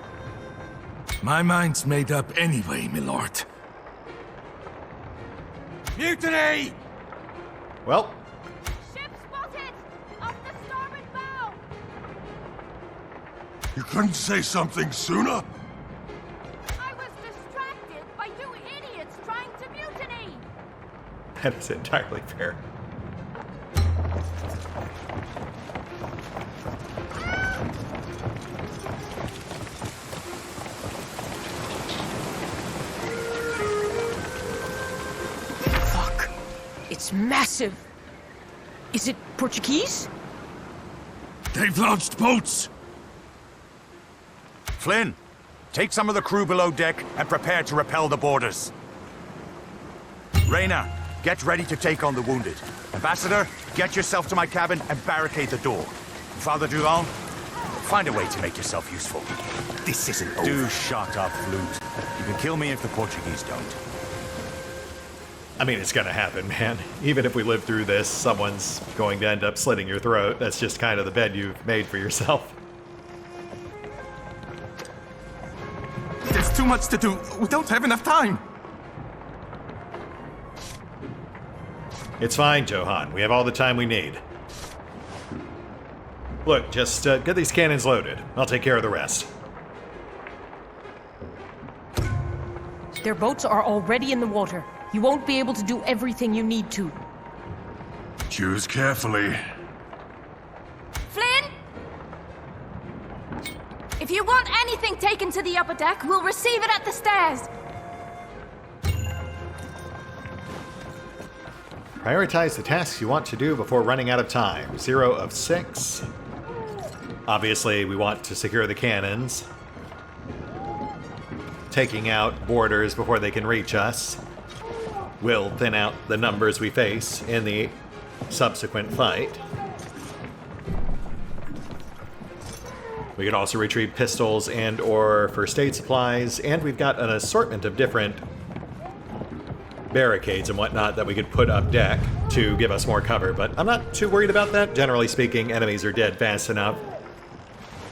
My mind's made up anyway, milord. Mutiny! Well, Ship spotted! Off the starboard bow! You couldn't say something sooner? I was distracted by two idiots trying to mutiny! that is entirely fair. Fuck. It's massive. Is it Portuguese? They've launched boats! Flynn, take some of the crew below deck and prepare to repel the boarders. Reyna, get ready to take on the wounded. Ambassador, get yourself to my cabin and barricade the door. Father Durand, find a way to make yourself useful. This isn't over. Do shut up, Flute. You can kill me if the Portuguese don't. I mean, it's gonna happen, man. Even if we live through this, someone's going to end up slitting your throat. That's just kind of the bed you've made for yourself. There's too much to do. We don't have enough time. It's fine, Johan. We have all the time we need. Look, just get these cannons loaded. I'll take care of the rest. Their boats are already in the water. You won't be able to do everything you need to. Choose carefully. Flynn? If you want anything taken to the upper deck, we'll receive it at the stairs. Prioritize the tasks you want to do before running out of time. 0 of 6. Obviously, we want to secure the cannons. Taking out boarders before they can reach us will thin out the numbers we face in the subsequent fight. We can also retrieve pistols and or first aid supplies, and we've got an assortment of different barricades and whatnot that we could put up deck to give us more cover, but I'm not too worried about that. Generally speaking, enemies are dead fast enough.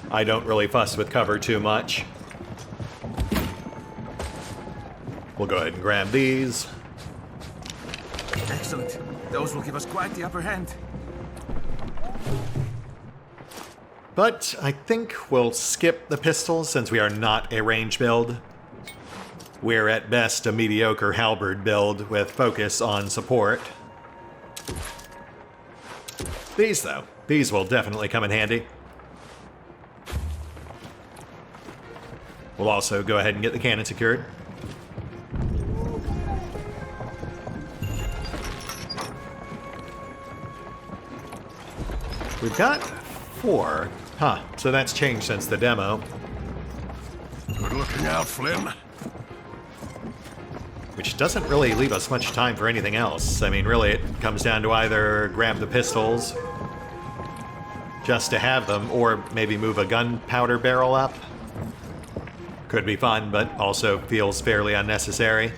I don't really fuss with cover too much. We'll go ahead and grab these. Excellent. Those will give us quite the upper hand. But I think we'll skip the pistols since we are not a range build. We're at best a mediocre halberd build with focus on support. These, though. These will definitely come in handy. We'll also go ahead and get the cannon secured. We've got 4. Huh, so that's changed since the demo. Good looking out, Flynn. Which doesn't really leave us much time for anything else. I mean, really, it comes down to either grab the pistols, just to have them, or maybe move a gunpowder barrel up. Could be fun, but also feels fairly unnecessary.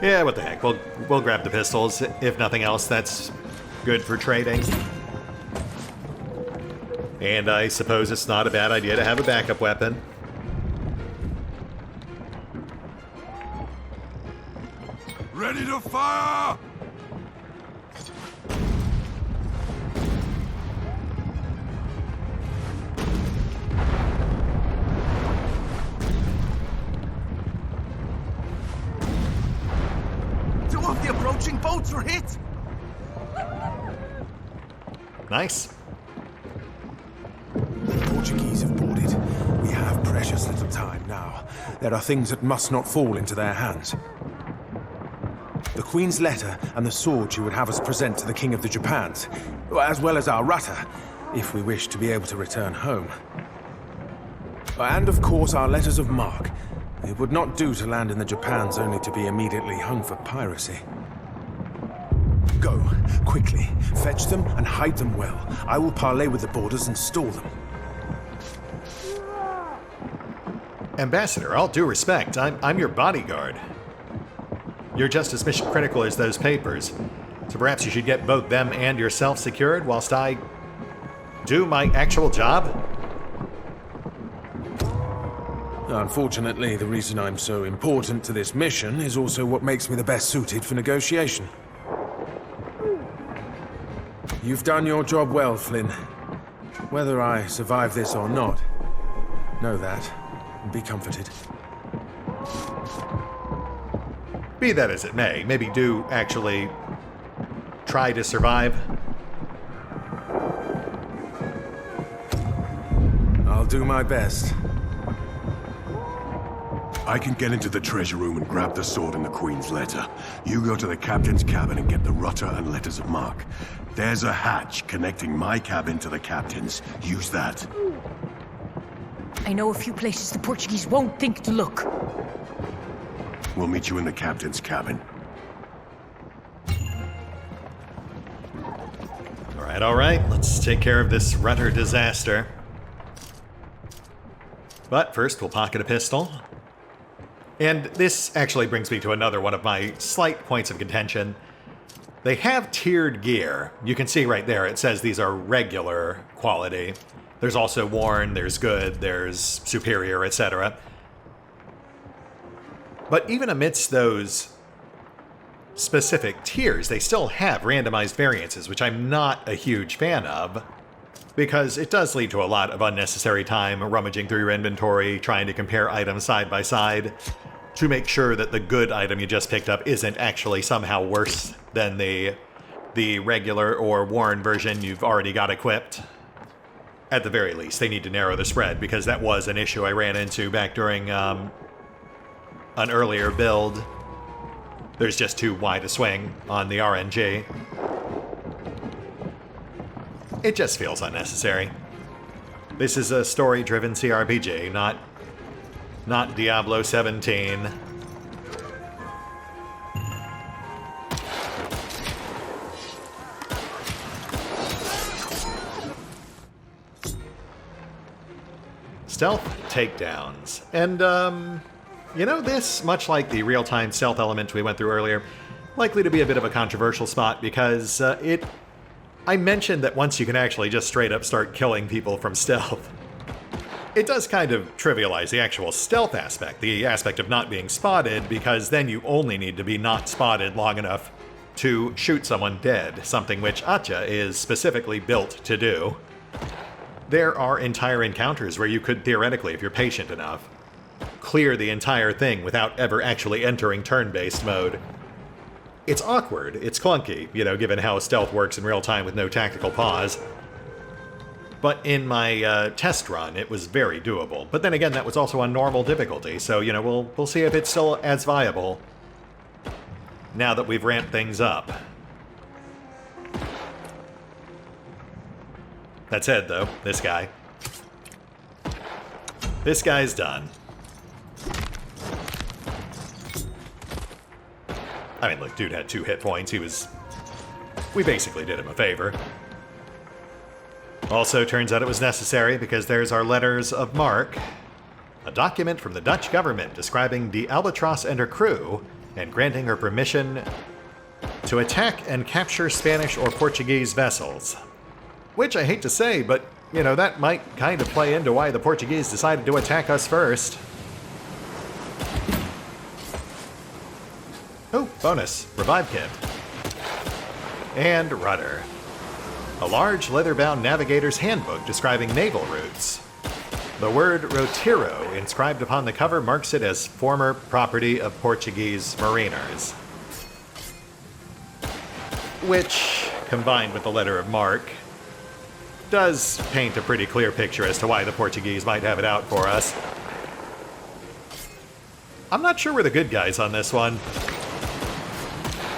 Yeah, what the heck, we'll grab the pistols. If nothing else, that's good for trading. And I suppose it's not a bad idea to have a backup weapon. Ready to fire! Two of the approaching boats were hit! Nice. The Portuguese have boarded. We have precious little time now. There are things that must not fall into their hands. The Queen's letter and the sword she would have us present to the King of the Japans, as well as our rudder, if we wish to be able to return home. And of course our letters of marque. It would not do to land in the Japans only to be immediately hung for piracy. Go, quickly, fetch them and hide them well. I will parley with the boarders and stall them. Ambassador, all due respect, I'm your bodyguard. You're just as mission critical as those papers, so perhaps you should get both them and yourself secured whilst I do my actual job? Unfortunately, the reason I'm so important to this mission is also what makes me the best suited for negotiation. You've done your job well, Flynn. Whether I survive this or not, know that, and be comforted. Be that as it may, maybe do actually try to survive. I'll do my best. I can get into the treasure room and grab the sword and the Queen's letter. You go to the captain's cabin and get the rudder and letters of marque. There's a hatch connecting my cabin to the captain's. Use that. I know a few places the Portuguese won't think to look. We'll meet you in the captain's cabin. All right, let's take care of this rudder disaster. But first, we'll pocket a pistol. And this actually brings me to another one of my slight points of contention. They have tiered gear. You can see right there, it says these are regular quality. There's also worn, there's good, there's superior, etc. But even amidst those specific tiers, they still have randomized variances, which I'm not a huge fan of, because it does lead to a lot of unnecessary time rummaging through your inventory, trying to compare items side by side, to make sure that the good item you just picked up isn't actually somehow worse than the regular or worn version you've already got equipped. At the very least, they need to narrow the spread, because that was an issue I ran into back during an earlier build. There's just too wide a swing on the RNG. It just feels unnecessary. This is a story-driven CRPG, not Diablo 17. Stealth takedowns. And, you know, this, much like the real-time stealth element we went through earlier, likely to be a bit of a controversial spot because I mentioned that once you can actually just straight up start killing people from stealth, it does kind of trivialize the actual stealth aspect, the aspect of not being spotted, because then you only need to be not spotted long enough to shoot someone dead, something which Atya is specifically built to do. There are entire encounters where you could theoretically, if you're patient enough, clear the entire thing without ever actually entering turn-based mode. It's awkward, it's clunky, given how stealth works in real time with no tactical pause. But in my test run, it was very doable. But then again, that was also on normal difficulty, so, we'll see if it's still as viable now that we've ramped things up. That said, though, this guy's done. I mean, look, dude had 2 hit points. We basically did him a favor. Also, turns out it was necessary because there's our letters of marque, a document from the Dutch government describing the Albatross and her crew and granting her permission to attack and capture Spanish or Portuguese vessels. Which I hate to say, but, that might kind of play into why the Portuguese decided to attack us first. Oh, bonus. Revive kit. And rudder. A large leather-bound navigator's handbook describing naval routes. The word Roteiro inscribed upon the cover marks it as former property of Portuguese mariners. Which, combined with the letter of marque, does paint a pretty clear picture as to why the Portuguese might have it out for us. I'm not sure we're the good guys on this one.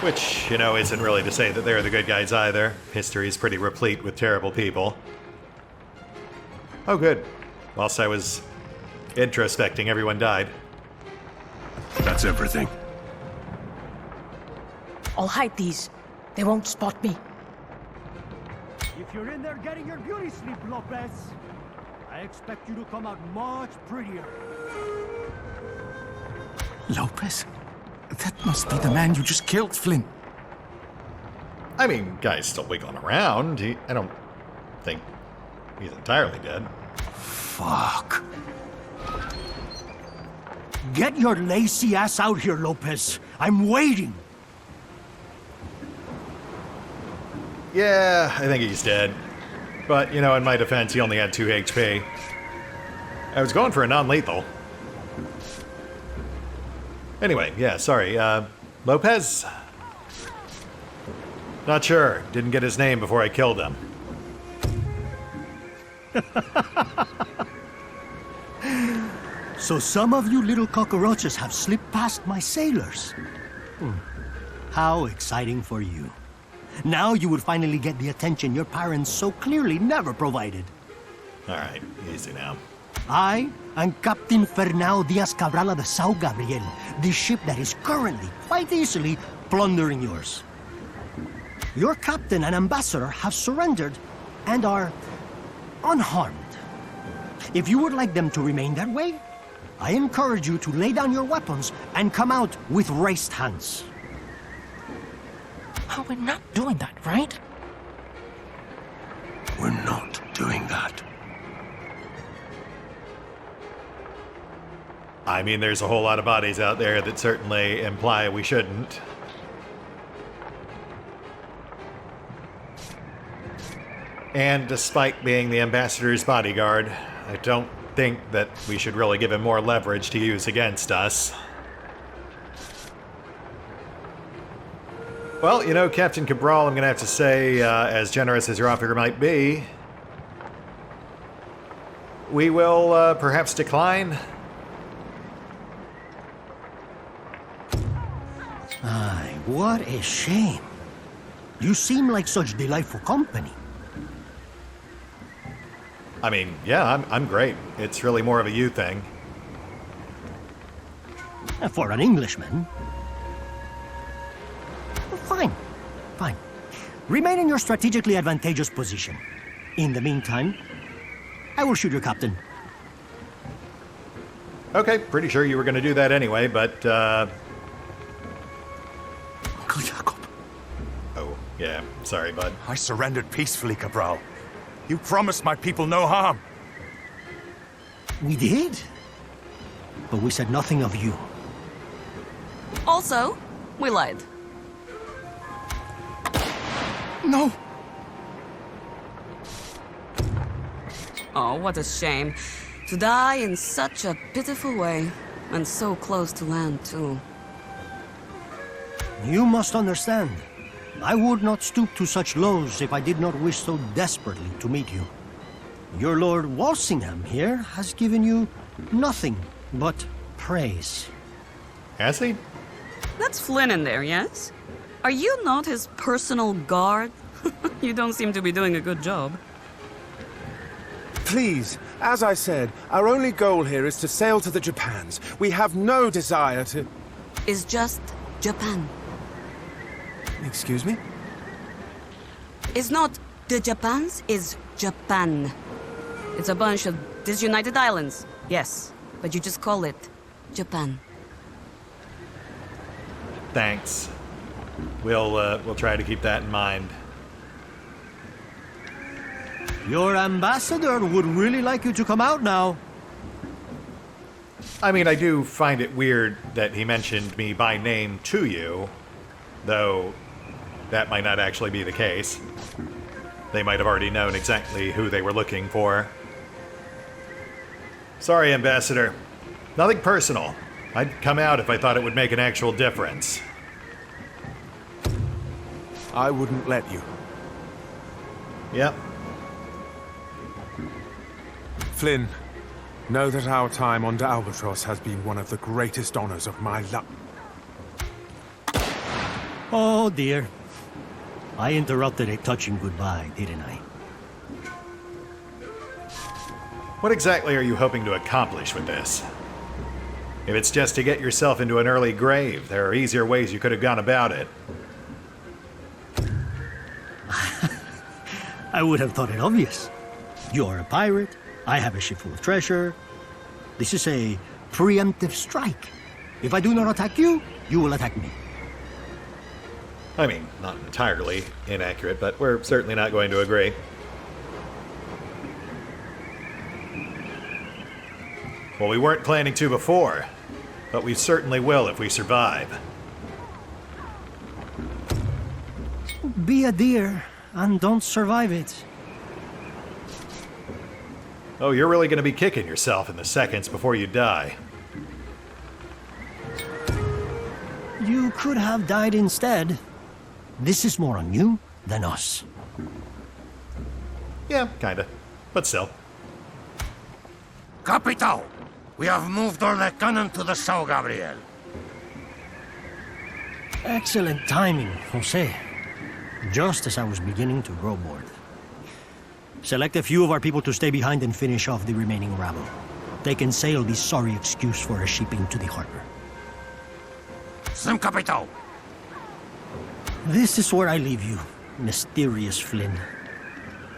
Which, isn't really to say that they're the good guys either. History's pretty replete with terrible people. Oh, good. Whilst I was introspecting, everyone died. That's everything. I'll hide these. They won't spot me. If you're in there getting your beauty sleep, Lopez, I expect you to come out much prettier. Lopez? That must be the man you just killed, Flynn. I mean, guy's still wiggling around. I don't think he's entirely dead. Fuck. Get your lazy ass out here, Lopez. I'm waiting. Yeah, I think he's dead. But, in my defense, he only had 2 HP. I was going for a non-lethal. Anyway, yeah, sorry. Lopez? Not sure. Didn't get his name before I killed him. So some of you little cockroaches have slipped past my sailors. How exciting for you. Now you will finally get the attention your parents so clearly never provided. All right, easy now. I am Captain Fernão Diaz Cabral de São Gabriel, the ship that is currently, quite easily, plundering yours. Your captain and ambassador have surrendered and are unharmed. If you would like them to remain that way, I encourage you to lay down your weapons and come out with raised hands. Oh, we're not doing that, right? We're not doing that. I mean, there's a whole lot of bodies out there that certainly imply we shouldn't. And despite being the ambassador's bodyguard, I don't think that we should really give him more leverage to use against us. Well, Captain Cabral, I'm gonna have to say, as generous as your offer might be, we will perhaps decline. Aye, what a shame. You seem like such delightful company. I mean, yeah, I'm great. It's really more of a you thing. For an Englishman. Fine, fine. Remain in your strategically advantageous position. In the meantime, I will shoot your captain. Okay, pretty sure you were gonna do that anyway, but, Uncle Jacob. Oh, yeah, sorry, bud. I surrendered peacefully, Cabral. You promised my people no harm. We did. But we said nothing of you. Also, we lied. No! Oh, what a shame. To die in such a pitiful way. And so close to land, too. You must understand. I would not stoop to such lows if I did not wish so desperately to meet you. Your Lord Walsingham here has given you nothing but praise. Has he? That's Flynn in there, yes? Are you not his personal guard? You don't seem to be doing a good job. Please, as I said, our only goal here is to sail to the Japans. We have no desire to... Is just Japan. Excuse me? It's not the Japans, it's Japan. It's a bunch of disunited islands, yes, but you just call it Japan. Thanks. We'll try to keep that in mind. Your ambassador would really like you to come out now. I mean, I do find it weird that he mentioned me by name to you, though that might not actually be the case. They might have already known exactly who they were looking for. Sorry, Ambassador. Nothing personal. I'd come out if I thought it would make an actual difference. I wouldn't let you. Yep. Flynn, know that our time on the Albatross has been one of the greatest honors of my life. Oh dear. I interrupted a touching goodbye, didn't I? What exactly are you hoping to accomplish with this? If it's just to get yourself into an early grave, there are easier ways you could have gone about it. I would have thought it obvious. You are a pirate, I have a ship full of treasure. This is a preemptive strike. If I do not attack you, you will attack me. I mean, not entirely inaccurate, but we're certainly not going to agree. Well, we weren't planning to before, but we certainly will if we survive. Be a dear and don't survive it. Oh, you're really going to be kicking yourself in the seconds before you die. You could have died instead. This is more on you than us. Yeah, kinda. But still. Capitão! We have moved all the cannon to the São Gabriel. Excellent timing, Jose. Just as I was beginning to grow bored. Select a few of our people to stay behind and finish off the remaining rabble. They can sail the sorry excuse for a shipping to the harbor. Sim, Capitão! This is where I leave you, mysterious Flynn.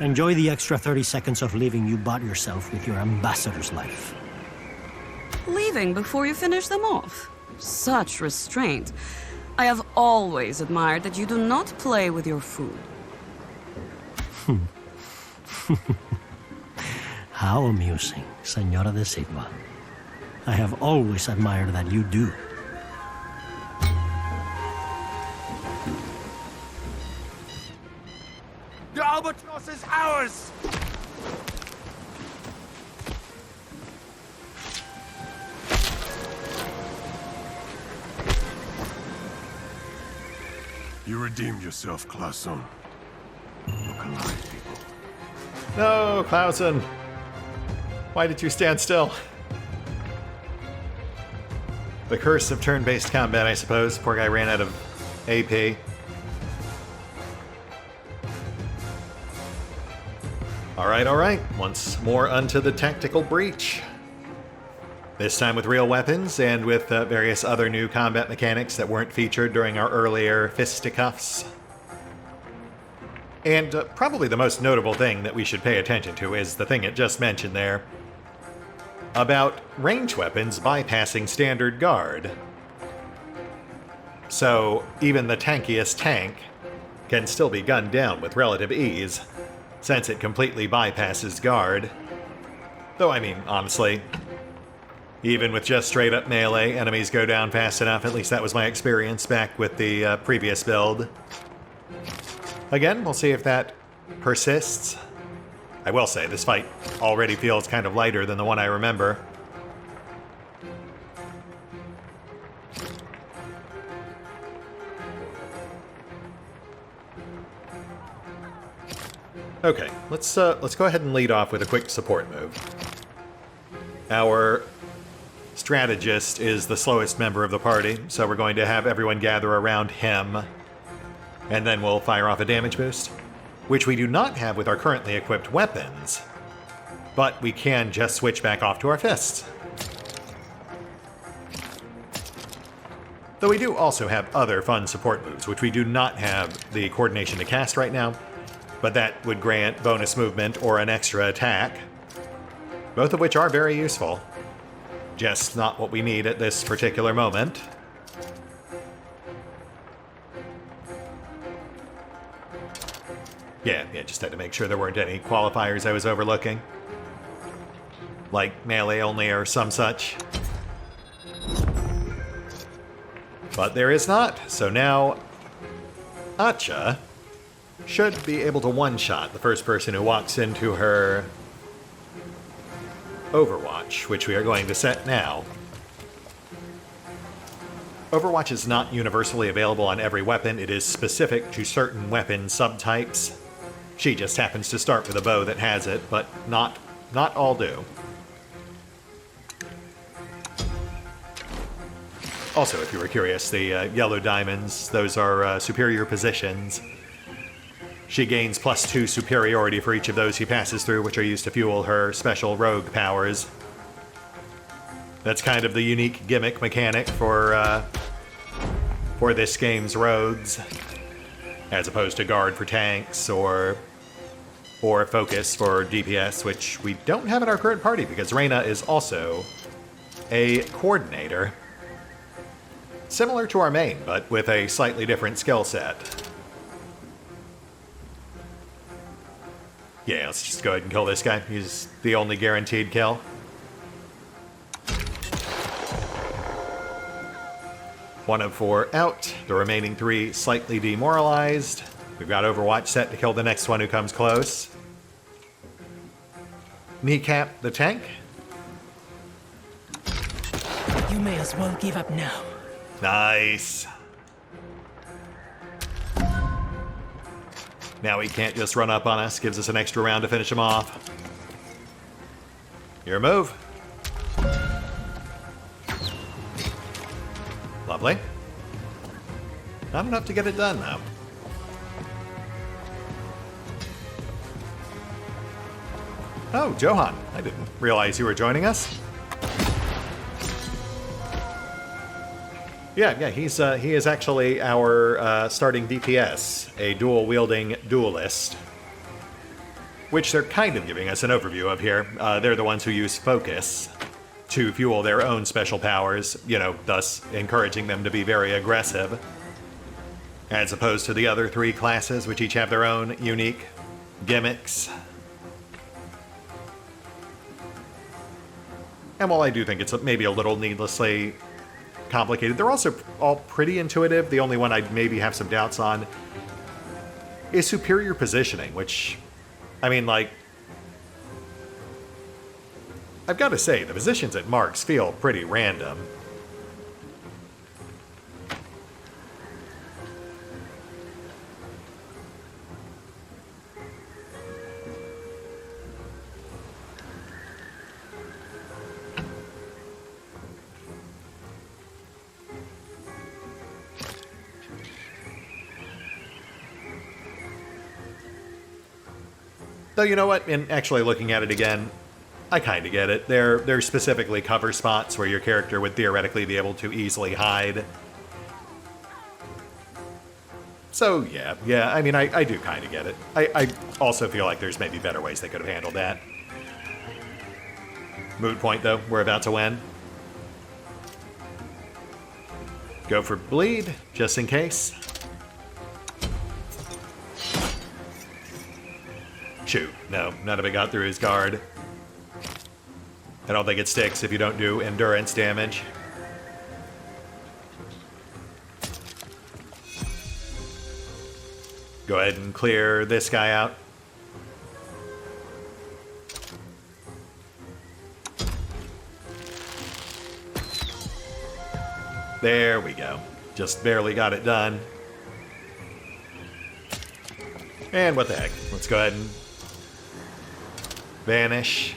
Enjoy the extra 30 seconds of living you bought yourself with your ambassador's life. Leaving before you finish them off. Such restraint. I have always admired that you do not play with your food. How amusing, Senora de Silva. I have always admired that you do. The Albatross is ours! You redeemed yourself, Clausen. Look alive, people. No, Clausen. Why did you stand still? The curse of turn-based combat, I suppose. Poor guy ran out of AP. All right. Once more unto the tactical breach. This time with real weapons and with various other new combat mechanics that weren't featured during our earlier fisticuffs. And probably the most notable thing that we should pay attention to is the thing it just mentioned there. About range weapons bypassing standard guard. So even the tankiest tank can still be gunned down with relative ease, since it completely bypasses guard. Though, I mean, honestly, even with just straight-up melee, enemies go down fast enough. At least that was my experience back with the previous build. Again, we'll see if that persists. I will say, this fight already feels kind of lighter than the one I remember. Okay, let's go ahead and lead off with a quick support move. Our strategist is the slowest member of the party, so we're going to have everyone gather around him, and then we'll fire off a damage boost, which we do not have with our currently equipped weapons, but we can just switch back off to our fists. Though we do also have other fun support moves, which we do not have the coordination to cast right now, but that would grant bonus movement or an extra attack, both of which are very useful. Just not what we need at this particular moment. Yeah, just had to make sure there weren't any qualifiers I was overlooking. Like melee only or some such. But there is not, so now Acha should be able to one-shot the first person who walks into her Overwatch, which we are going to set now. Overwatch is not universally available on every weapon. It is specific to certain weapon subtypes. She just happens to start with a bow that has it, but not all do. Also, if you were curious, the yellow diamonds, those are superior positions. She gains +2 superiority for each of those she passes through, which are used to fuel her special rogue powers. That's kind of the unique gimmick mechanic for this game's rogues, as opposed to guard for tanks or focus for DPS, which we don't have in our current party because Reyna is also a coordinator. Similar to our main, but with a slightly different skill set. Yeah, let's just go ahead and kill this guy. He's the only guaranteed kill. One of 4 out. The remaining 3 slightly demoralized. We've got Overwatch set to kill the next one who comes close. Kneecap the tank. You may as well give up now. Nice. Now he can't just run up on us, gives us an extra round to finish him off. Your move. Lovely. Not enough to get it done, though. Oh, Johan. I didn't realize you were joining us. Yeah, he is actually our starting DPS, a dual-wielding duelist, which they're kind of giving us an overview of here. They're the ones who use focus to fuel their own special powers, thus encouraging them to be very aggressive, as opposed to the other 3 classes, which each have their own unique gimmicks. And while I do think it's maybe a little needlessly complicated, they're also all pretty intuitive. The only one I'd maybe have some doubts on is superior positioning, which, I've got to say, the positions at marques feel pretty random. Though, you know what? In actually looking at it again, I kind of get it. They're specifically cover spots where your character would theoretically be able to easily hide. So, yeah, I do kind of get it. I also feel like there's maybe better ways they could have handled that. Moot point, though. We're about to win. Go for bleed, just in case. Shoot, no, none of it got through his guard. I don't think it sticks if you don't do endurance damage. Go ahead and clear this guy out. There we go. Just barely got it done. And what the heck? Let's go ahead and vanish.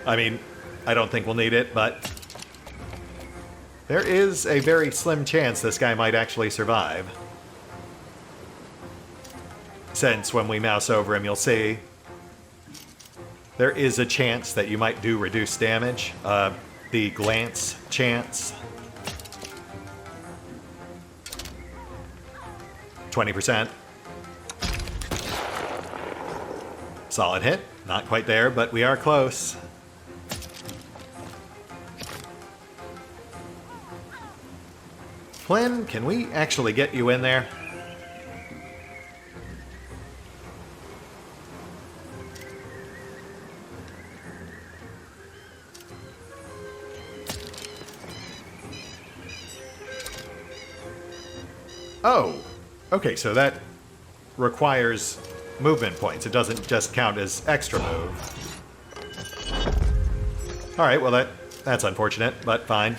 I mean, I don't think we'll need it, but there is a very slim chance this guy might actually survive. Since when we mouse over him, you'll see there is a chance that you might do reduced damage. The glance chance. 20%. Solid hit. Not quite there, but we are close. Flynn, can we actually get you in there? Oh, okay, so that requires movement points. It doesn't just count as extra move. All right, well that's unfortunate, but fine.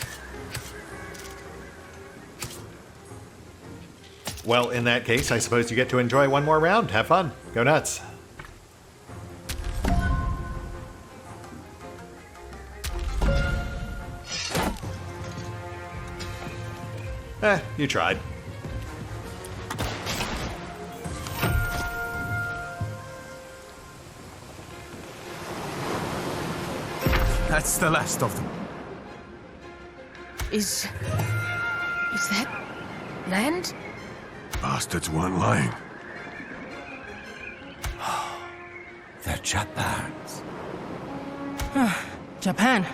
Well, in that case, I suppose you get to enjoy one more round. Have fun. Go nuts. You tried. That's the last of them. Is that land? Bastards weren't lying. The Japans. Japan,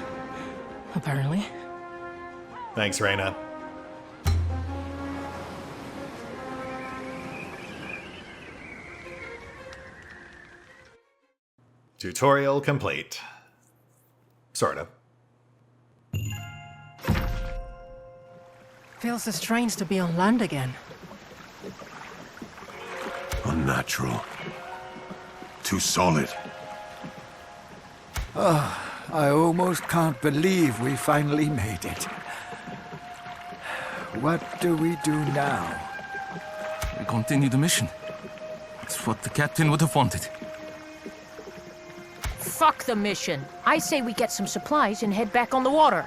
apparently. Thanks, Reyna. Tutorial complete. Sort of. Feels strange to be on land again. Unnatural. Too solid. I almost can't believe we finally made it. What do we do now? We continue the mission. It's what the captain would have wanted. Fuck the mission. I say we get some supplies and head back on the water.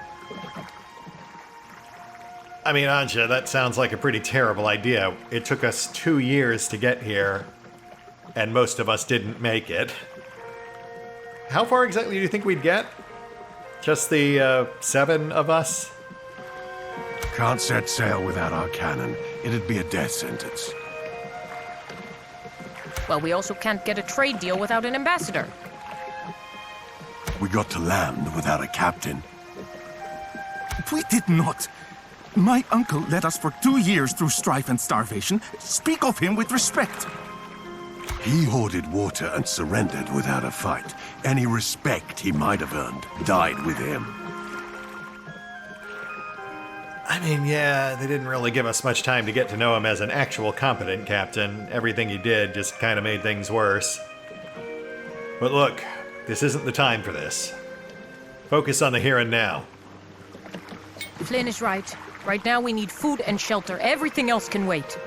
I mean, Anja, that sounds like a pretty terrible idea. It took us 2 years to get here, and most of us didn't make it. How far exactly do you think we'd get? Just the 7 of us? Can't set sail without our cannon. It'd be a death sentence. Well, we also can't get a trade deal without an ambassador. We got to land without a captain. We did not. My uncle led us for 2 years through strife and starvation. Speak of him with respect. He hoarded water and surrendered without a fight. Any respect he might have earned died with him. I mean, yeah, they didn't really give us much time to get to know him as an actual competent captain. Everything he did just kind of made things worse. But look, this isn't the time for this. Focus on the here and now. Flynn is right. Right now we need food and shelter. Everything else can wait.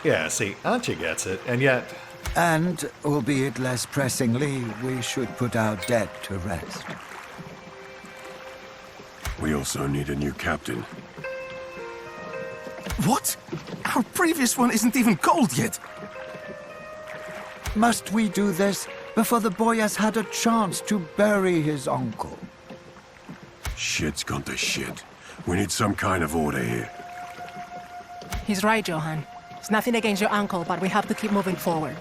Yeah, see, Anja gets it, and yet... And, albeit less pressingly, we should put our debt to rest. We also need a new captain. What? Our previous one isn't even cold yet. Must we do this before the boy has had a chance to bury his uncle? Shit's gone to shit. We need some kind of order here. He's right, Johan. It's nothing against your uncle, but we have to keep moving forward.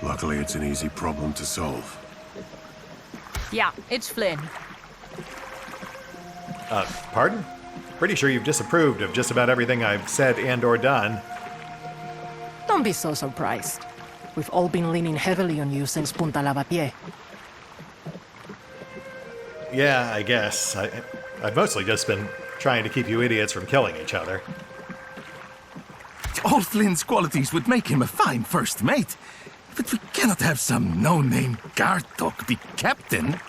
Luckily, it's an easy problem to solve. Yeah, it's Flynn. Pardon? Pretty sure you've disapproved of just about everything I've said and or done. Don't be so surprised. We've all been leaning heavily on you since Punta Lavapié. Yeah, I guess. I've mostly just been trying to keep you idiots from killing each other. All Flynn's qualities would make him a fine first mate. But we cannot have some no-name Gartok be captain.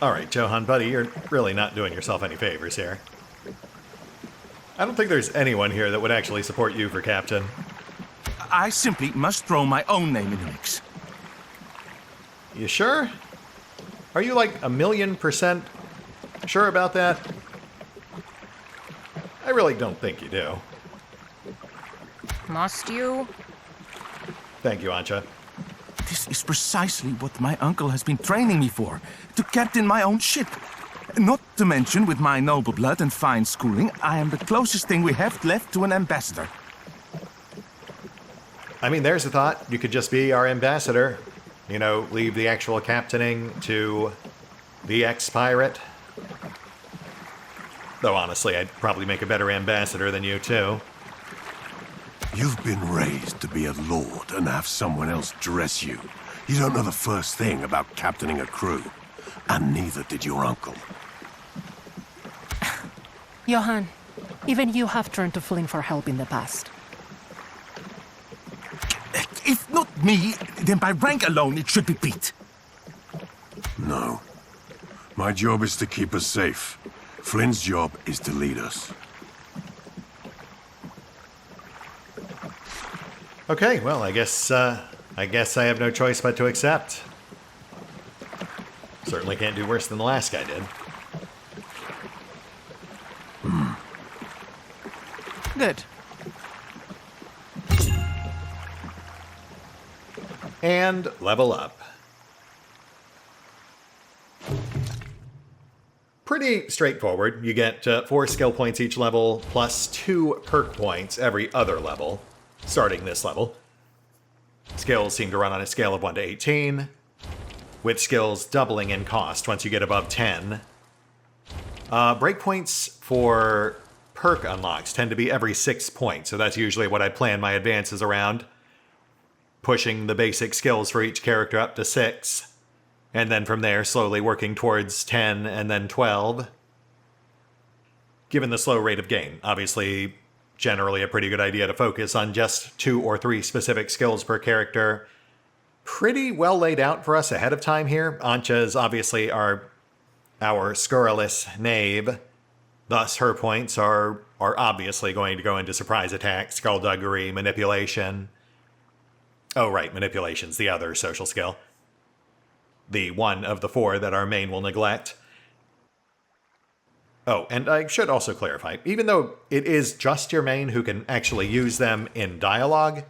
All right, Johan, buddy, you're really not doing yourself any favors here. I don't think there's anyone here that would actually support you for captain. I simply must throw my own name in the mix. You sure? Are you like 1,000,000% sure about that? I really don't think you do. Must you? Thank you, Ancha. This is precisely what my uncle has been training me for, to captain my own ship. Not to mention, with my noble blood and fine schooling, I am the closest thing we have left to an ambassador. I mean, there's a thought. You could just be our ambassador. You know, leave the actual captaining to the ex-pirate. Though honestly, I'd probably make a better ambassador than you, too. You've been raised to be a lord and have someone else dress you. You don't know the first thing about captaining a crew. And neither did your uncle. Johan, even you have turned to Flynn for help in the past. If not me, then by rank alone it should be Pete. No. My job is to keep us safe. Flynn's job is to lead us. Okay, well, I guess I have no choice but to accept. Certainly can't do worse than the last guy did. Good. And level up. Pretty straightforward. You get 4 skill points each level, plus 2 perk points every other level, starting this level. Skills seem to run on a scale of 1 to 18, with skills doubling in cost once you get above 10. Breakpoints for perk unlocks tend to be every 6 points, so that's usually what I plan my advances around. Pushing the basic skills for each character up to 6, and then from there slowly working towards 10 and then 12. Given the slow rate of gain, obviously generally a pretty good idea to focus on just 2 or 3 specific skills per character. Pretty well laid out for us ahead of time here. Ancha is obviously our scurrilous knave. Thus, her points are obviously going to go into surprise attack, skullduggery, manipulation. Oh, right, manipulation's the other social skill. The one of the 4 that our main will neglect. Oh, and I should also clarify, even though it is just your main who can actually use them in dialogue,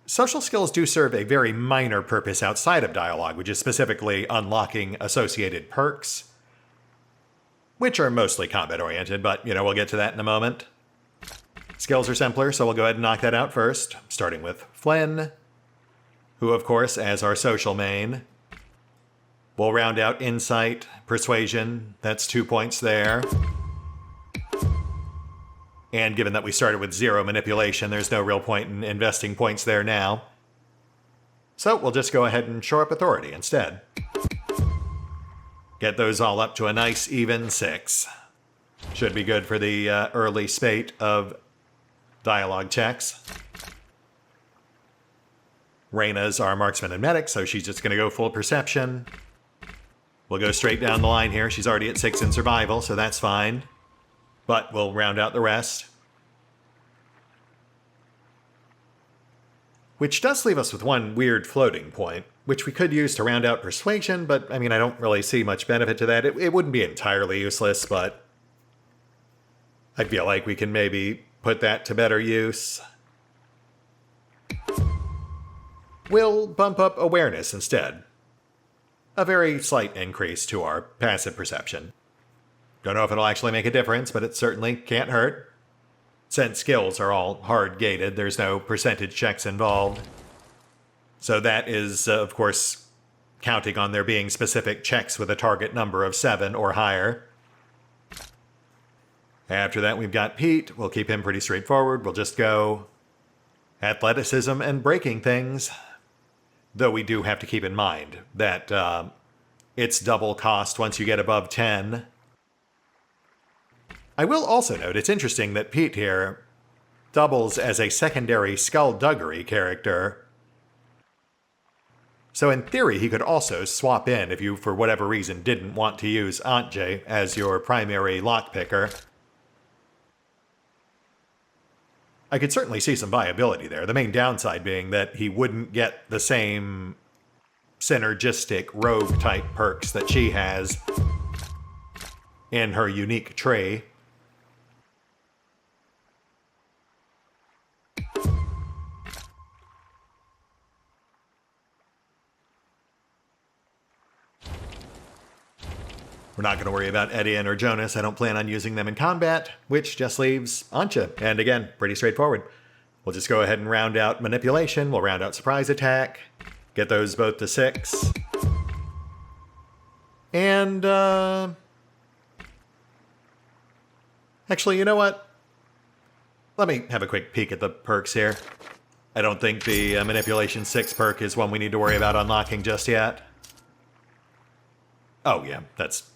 social skills do serve a very minor purpose outside of dialogue, which is specifically unlocking associated perks, which are mostly combat-oriented, but, you know, we'll get to that in a moment. Skills are simpler, so we'll go ahead and knock that out first, starting with Flynn, who, of course, as our social main, will round out Insight, Persuasion, that's 2 points there. And given that we started with 0 manipulation, there's no real point in investing points there now. So we'll just go ahead and shore up Authority instead. Get those all up to a nice even 6. Should be good for the early spate of dialogue checks. Reyna's our marksman and medic, so she's just going to go full perception. We'll go straight down the line here. She's already at 6 in survival, so that's fine. But we'll round out the rest. Which does leave us with one weird floating point, which we could use to round out Persuasion, but I mean, I don't really see much benefit to that. It wouldn't be entirely useless, but I feel like we can maybe put that to better use. We'll bump up Awareness instead. A very slight increase to our passive perception. Don't know if it'll actually make a difference, but it certainly can't hurt. Since skills are all hard-gated, there's no percentage checks involved. So that is, of course, counting on there being specific checks with a target number of 7 or higher. After that, we've got Pete. We'll keep him pretty straightforward. We'll just go athleticism and breaking things. Though we do have to keep in mind that it's double cost once you get above 10. I will also note it's interesting that Pete here doubles as a secondary skullduggery character So in theory, he could also swap in if you, for whatever reason, didn't want to use Antje as your primary lockpicker. I could certainly see some viability there, the main downside being that he wouldn't get the same synergistic rogue-type perks that she has in her unique tree. We're not going to worry about Edian or Jonas. I don't plan on using them in combat, which just leaves Antje. And again, pretty straightforward. We'll just go ahead and round out manipulation. We'll round out surprise attack. Get those both to 6. And, actually, you know what? Let me have a quick peek at the perks here. I don't think the manipulation 6 perk is one we need to worry about unlocking just yet. Oh yeah, that's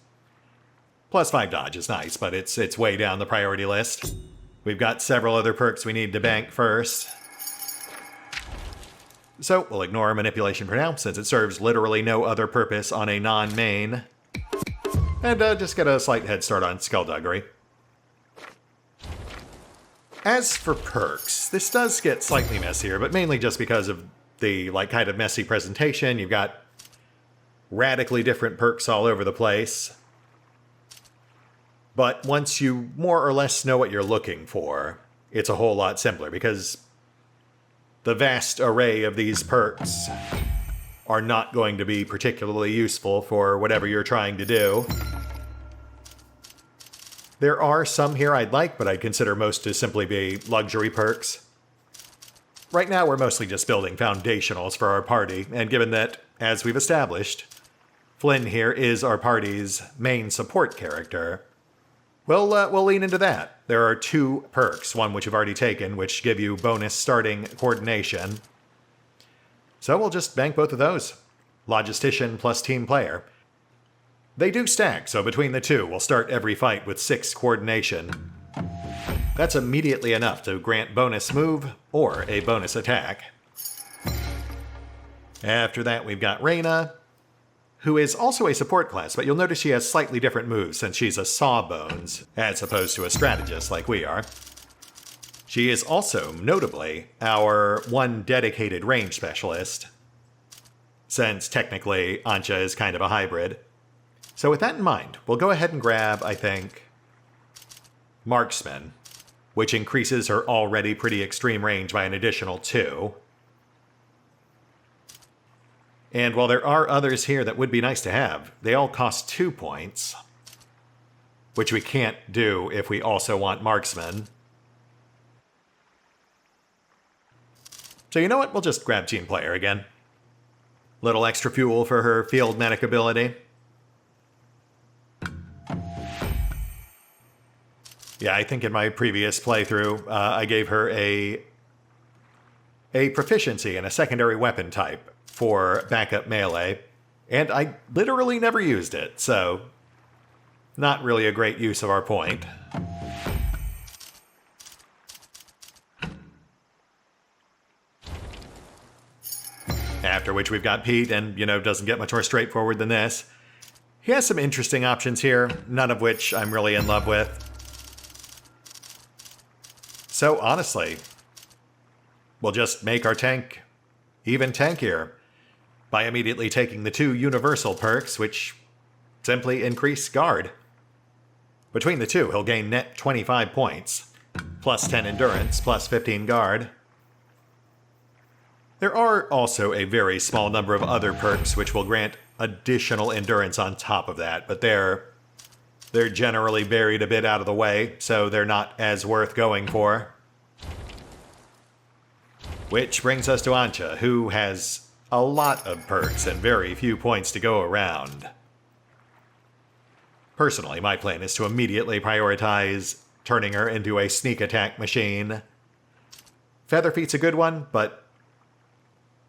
+5 dodge is nice, but it's way down the priority list. We've got several other perks we need to bank first. So we'll ignore manipulation for now, since it serves literally no other purpose on a non-main. And just get a slight head start on Skullduggery. As for perks, this does get slightly messier, but mainly just because of the kind of messy presentation. You've got radically different perks all over the place. But once you more or less know what you're looking for, it's a whole lot simpler, because the vast array of these perks are not going to be particularly useful for whatever you're trying to do. There are some here I'd like, but I'd consider most to simply be luxury perks. Right now we're mostly just building foundationals for our party, and given that, as we've established, Flynn here is our party's main support character, we'll lean into that. There are 2 perks, one which you've already taken, which give you bonus starting coordination. So we'll just bank both of those. Logistician plus team player. They do stack, so between the 2, we'll start every fight with 6 coordination. That's immediately enough to grant bonus move or a bonus attack. After that, we've got Reyna, who is also a support class, but you'll notice she has slightly different moves since she's a Sawbones, as opposed to a strategist like we are. She is also, notably, our one dedicated range specialist, since technically Antje is kind of a hybrid. So with that in mind, we'll go ahead and grab, I think, Marksman, which increases her already pretty extreme range by an additional 2. And while there are others here that would be nice to have, they all cost 2 points, which we can't do if we also want Marksman. So you know what? We'll just grab Team Player again. Little extra fuel for her field medic ability. Yeah, I think in my previous playthrough, I gave her a proficiency in a secondary weapon type for backup melee, and I literally never used it, so not really a great use of our point. After which we've got Pete, and, doesn't get much more straightforward than this. He has some interesting options here, none of which I'm really in love with. So honestly, we'll just make our tank even tankier by immediately taking the 2 universal perks, which simply increase guard. Between the 2, he'll gain net 25 points, plus 10 endurance, plus 15 guard. There are also a very small number of other perks which will grant additional endurance on top of that, but they're generally buried a bit out of the way, so they're not as worth going for. Which brings us to Antje, who has a lot of perks and very few points to go around. Personally, my plan is to immediately prioritize turning her into a sneak attack machine. Featherfeet's a good one, but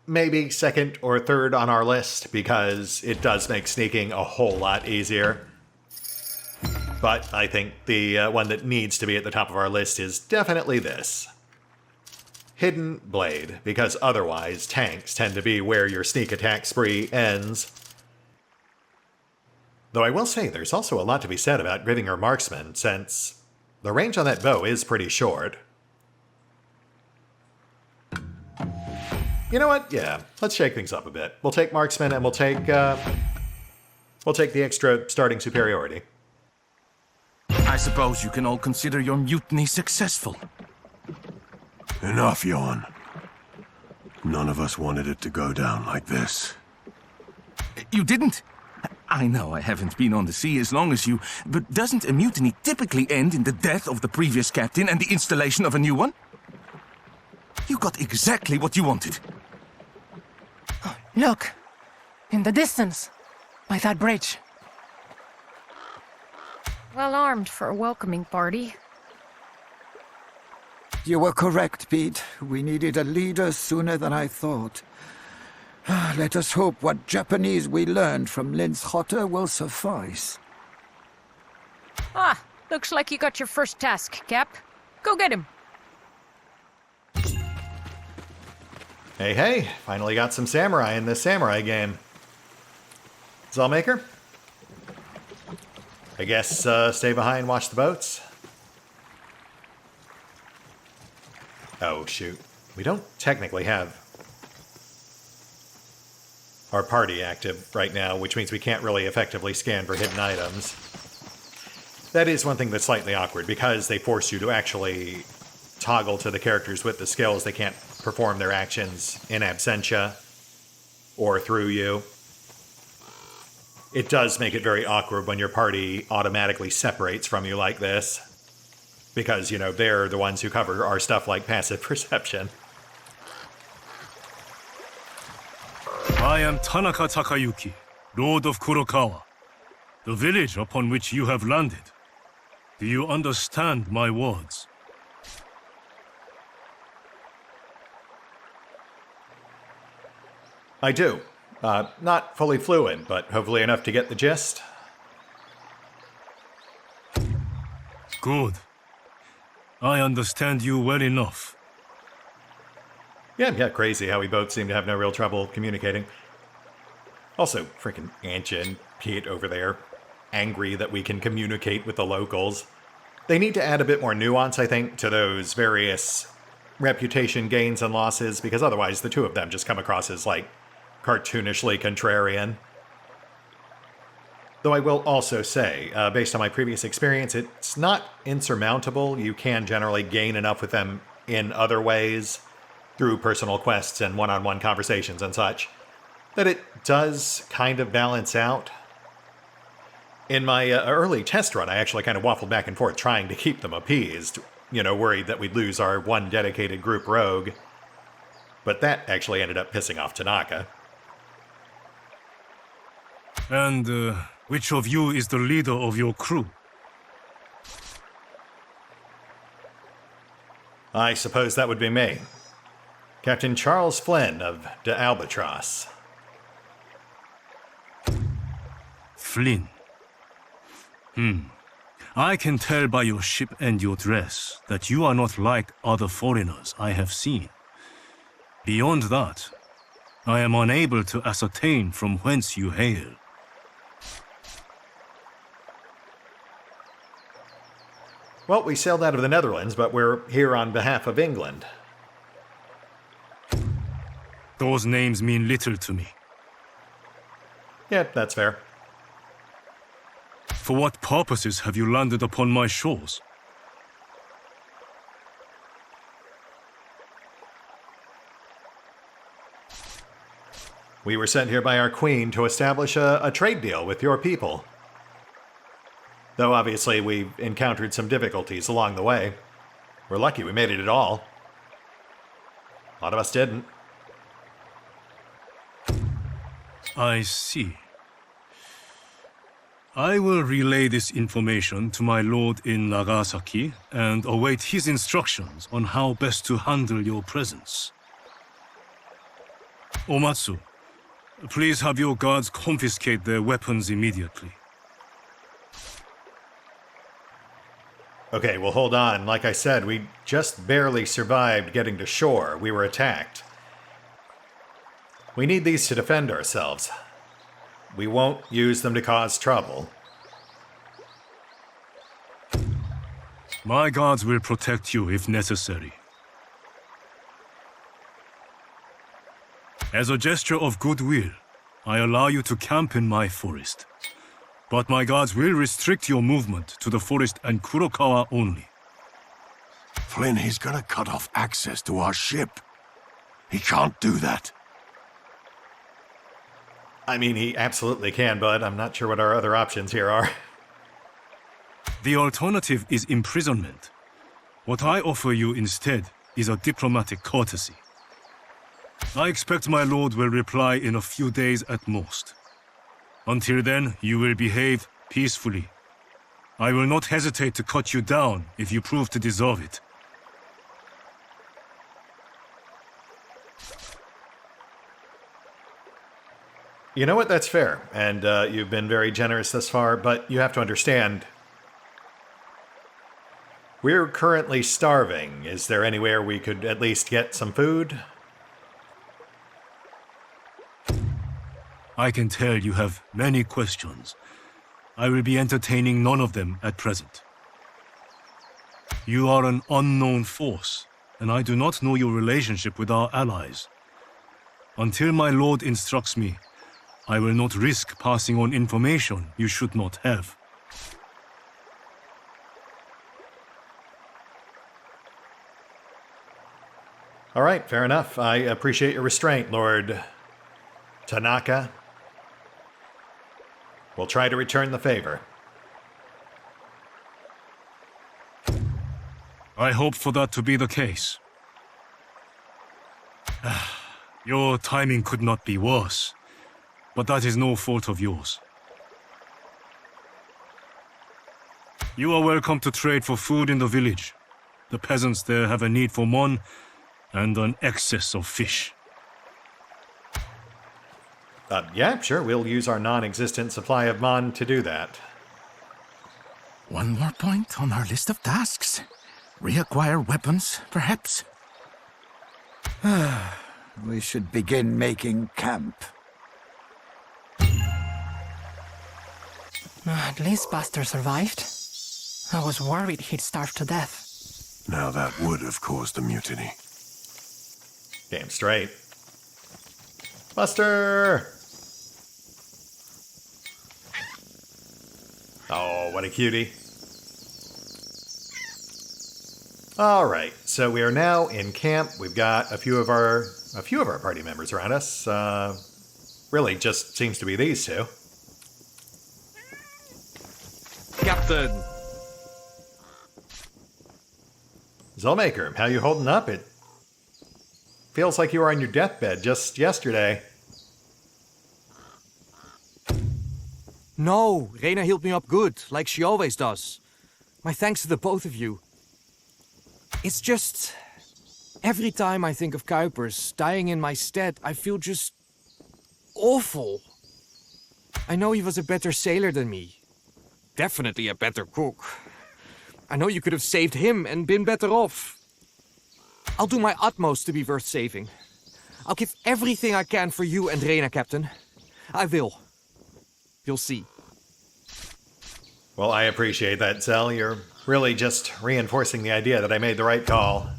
maybe second or third on our list, because it does make sneaking a whole lot easier. But I think the one that needs to be at the top of our list is definitely this. hidden blade, because otherwise tanks tend to be where your sneak attack spree ends. Though I will say there's also a lot to be said about giving her marksman, since the range on that bow is pretty short. You know what? Yeah, let's shake things up a bit. We'll take marksman and we'll take the extra starting superiority. I suppose you can all consider your mutiny successful. Enough, Johan. None of us wanted it to go down like this. You didn't? I know I haven't been on the sea as long as you, but doesn't a mutiny typically end in the death of the previous captain and the installation of a new one? You got exactly what you wanted. Look! In the distance! By that bridge. Well armed for a welcoming party. You were correct, Pete. We needed a leader sooner than I thought. Let us hope what Japanese we learned from Linschotter will suffice. Ah, looks like you got your first task, Cap. Go get him. Hey, finally got some samurai in this samurai game. Zalmaker? I guess stay behind, watch the boats. Oh, shoot. We don't technically have our party active right now, which means we can't really effectively scan for hidden items. That is one thing that's slightly awkward, because they force you to actually toggle to the characters with the skills. They can't perform their actions in absentia or through you. It does make it very awkward when your party automatically separates from you like this, because, you know, they're the ones who cover our stuff like passive perception. I am Tanaka Takayuki, Lord of Kurokawa, the village upon which you have landed. Do you understand my words? I do. Not fully fluent, but hopefully enough to get the gist. Good. I understand you well enough. Yeah, crazy how we both seem to have no real trouble communicating. Also, freaking Antje and Pete over there, angry that we can communicate with the locals. They need to add a bit more nuance, I think, to those various reputation gains and losses, because otherwise the two of them just come across as, like, cartoonishly contrarian. Though I will also say, based on my previous experience, it's not insurmountable. You can generally gain enough with them in other ways, through personal quests and one-on-one conversations and such, that it does kind of balance out. In my early test run, I actually kind of waffled back and forth trying to keep them appeased, you know, worried that we'd lose our one dedicated group rogue. But that actually ended up pissing off Tanaka. And which of you is the leader of your crew? I suppose that would be me. Captain Charles Flynn of de Albatross. Flynn. I can tell by your ship and your dress that you are not like other foreigners I have seen. Beyond that, I am unable to ascertain from whence you hail. Well, we sailed out of the Netherlands, but we're here on behalf of England. Those names mean little to me. Yeah, that's fair. For what purposes have you landed upon my shores? We were sent here by our queen to establish a trade deal with your people. Though obviously we encountered some difficulties along the way. We're lucky we made it at all. A lot of us didn't. I see. I will relay this information to my lord in Nagasaki and await his instructions on how best to handle your presence. Omatsu, please have your guards confiscate their weapons immediately. Okay, well, hold on. Like I said, we just barely survived getting to shore. We were attacked. We need these to defend ourselves. We won't use them to cause trouble. My guards will protect you if necessary. As a gesture of goodwill, I allow you to camp in my forest. But my guards will restrict your movement to the forest and Kurokawa only. Flynn, he's gonna cut off access to our ship. He can't do that. I mean, he absolutely can, but I'm not sure what our other options here are. The alternative is imprisonment. What I offer you instead is a diplomatic courtesy. I expect my lord will reply in a few days at most. Until then, you will behave peacefully. I will not hesitate to cut you down if you prove to deserve it. You know what? That's fair. And you've been very generous thus far, but you have to understand, we're currently starving. Is there anywhere we could at least get some food? I can tell you have many questions. I will be entertaining none of them at present. You are an unknown force, and I do not know your relationship with our allies. Until my lord instructs me, I will not risk passing on information you should not have. All right, fair enough. I appreciate your restraint, Lord Tanaka. We'll try to return the favor. I hope for that to be the case. Your timing could not be worse, but that is no fault of yours. You are welcome to trade for food in the village. The peasants there have a need for mon and an excess of fish. Yeah, sure. We'll use our non-existent supply of mon to do that. One more point on our list of tasks. Reacquire weapons, perhaps? We should begin making camp. At least Buster survived. I was worried he'd starve to death. Now that would have caused a mutiny. Damn straight. Buster! Oh, what a cutie. All right, so we are now in camp. We've got a few of our party members around us. Really just seems to be these two. Captain! Zolmaker, how you holding up? It feels like you were on your deathbed just yesterday. No, Reyna healed me up good, like she always does. My thanks to the both of you. It's just, every time I think of Kuipers dying in my stead, I feel just awful. I know he was a better sailor than me. Definitely a better cook. I know you could have saved him and been better off. I'll do my utmost to be worth saving. I'll give everything I can for you and Reyna, Captain. I will. You'll see. Well, I appreciate that, Zell. You're really just reinforcing the idea that I made the right call.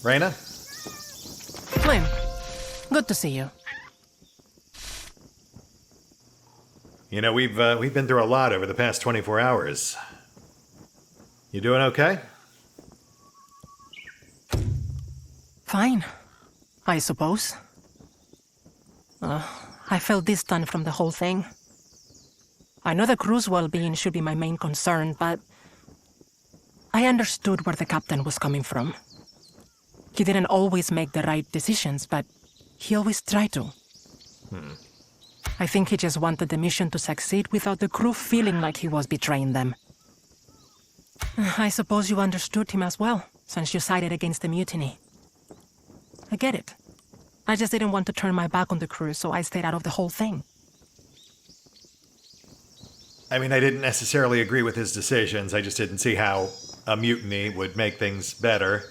Reyna? Flynn, good to see you. You know, we've been through a lot over the past 24 hours. You doing okay? Fine, I suppose. I felt distant from the whole thing. I know the crew's well-being should be my main concern, but I understood where the captain was coming from. He didn't always make the right decisions, but he always tried to. I think he just wanted the mission to succeed without the crew feeling like he was betraying them. I suppose you understood him as well, since you sided against the mutiny. I get it. I just didn't want to turn my back on the crew, so I stayed out of the whole thing. I mean, I didn't necessarily agree with his decisions. I just didn't see how a mutiny would make things better.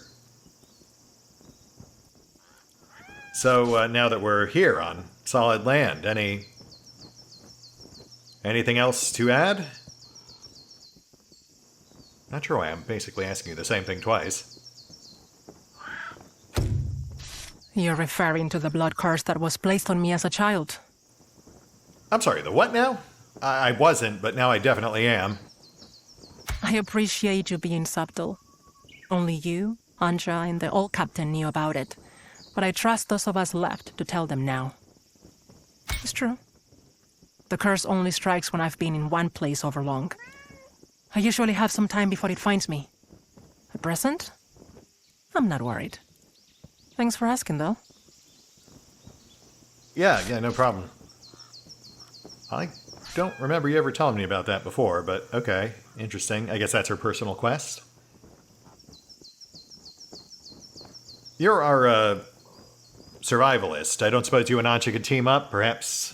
So, now that we're here on solid land, anything else to add? Not sure why I'm basically asking you the same thing twice. You're referring to the blood curse that was placed on me as a child. I'm sorry, the what now? I wasn't, but now I definitely am. I appreciate you being subtle. Only you, Anja, and the old captain knew about it. But I trust those of us left to tell them now. It's true. The curse only strikes when I've been in one place over long. I usually have some time before it finds me. At present, I'm not worried. Thanks for asking, though. Yeah, no problem. I don't remember you ever telling me about that before, but okay, interesting. I guess that's her personal quest. You're our, survivalist. I don't suppose you and Anja could team up, perhaps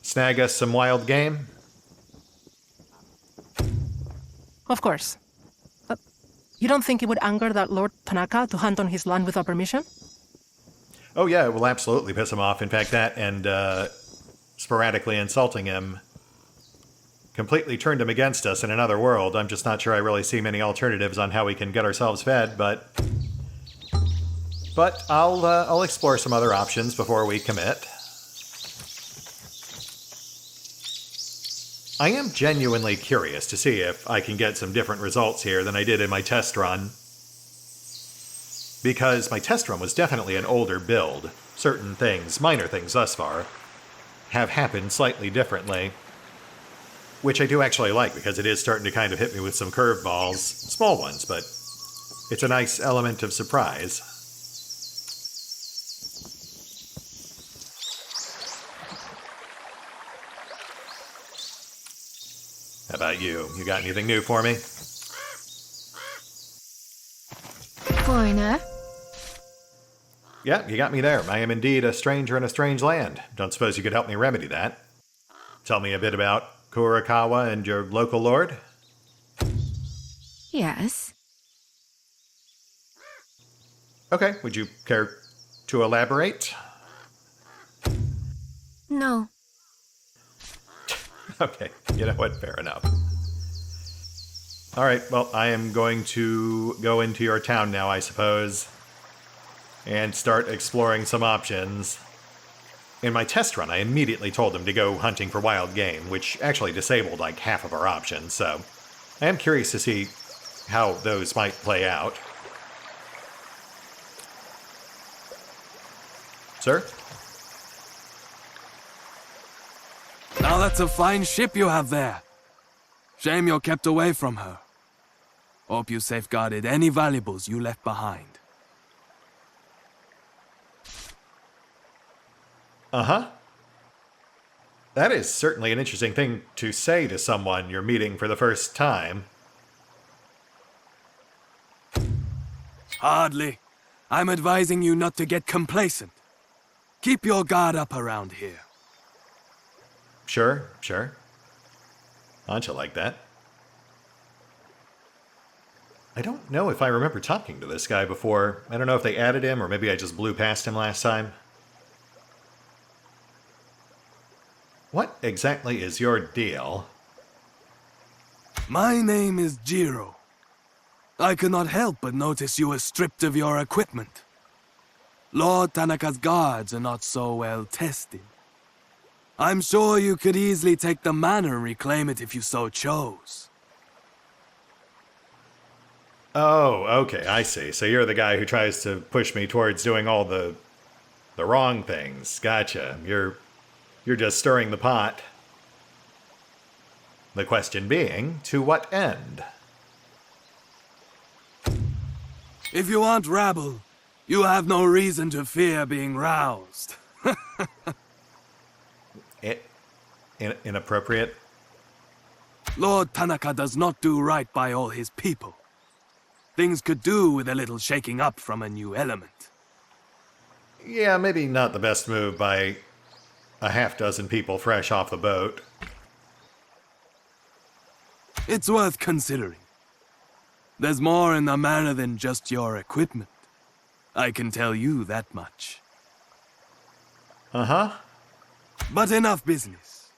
snag us some wild game? Of course. You don't think it would anger that Lord Tanaka to hunt on his land without permission? Oh yeah, it will absolutely piss him off. In fact, that and sporadically insulting him completely turned him against us in another world. I'm just not sure I really see many alternatives on how we can get ourselves fed, but I'll explore some other options before we commit. I am genuinely curious to see if I can get some different results here than I did in my test run. Because my test run was definitely an older build. Certain things, minor things thus far, have happened slightly differently. Which I do actually like, because it is starting to kind of hit me with some curveballs. Small ones, but it's a nice element of surprise. How about you? You got anything new for me? Foreigner? Yeah, you got me there. I am indeed a stranger in a strange land. Don't suppose you could help me remedy that? Tell me a bit about Kurakawa and your local lord? Yes. Okay, would you care to elaborate? No. Okay, you know what? Fair enough. Alright, well, I am going to go into your town now, I suppose, and start exploring some options. In my test run, I immediately told them to go hunting for wild game, which actually disabled like half of our options, so I am curious to see how those might play out. Sir? Now that's a fine ship you have there. Shame you're kept away from her. Hope you safeguarded any valuables you left behind. Uh-huh. That is certainly an interesting thing to say to someone you're meeting for the first time. Hardly. I'm advising you not to get complacent. Keep your guard up around here. Sure. Anja like that. I don't know if I remember talking to this guy before. I don't know if they added him or maybe I just blew past him last time. What exactly is your deal? My name is Jiro. I could not help but notice you were stripped of your equipment. Lord Tanaka's guards are not so well tested. I'm sure you could easily take the manor and reclaim it if you so chose. Oh, okay, I see. So you're the guy who tries to push me towards doing all the wrong things. Gotcha. You're just stirring the pot. The question being, to what end? If you aren't rabble, you have no reason to fear being roused. Inappropriate? Lord Tanaka does not do right by all his people. Things could do with a little shaking up from a new element. Yeah, maybe not the best move by a half dozen people fresh off the boat. It's worth considering. There's more in the manor than just your equipment. I can tell you that much. Uh-huh. But enough business.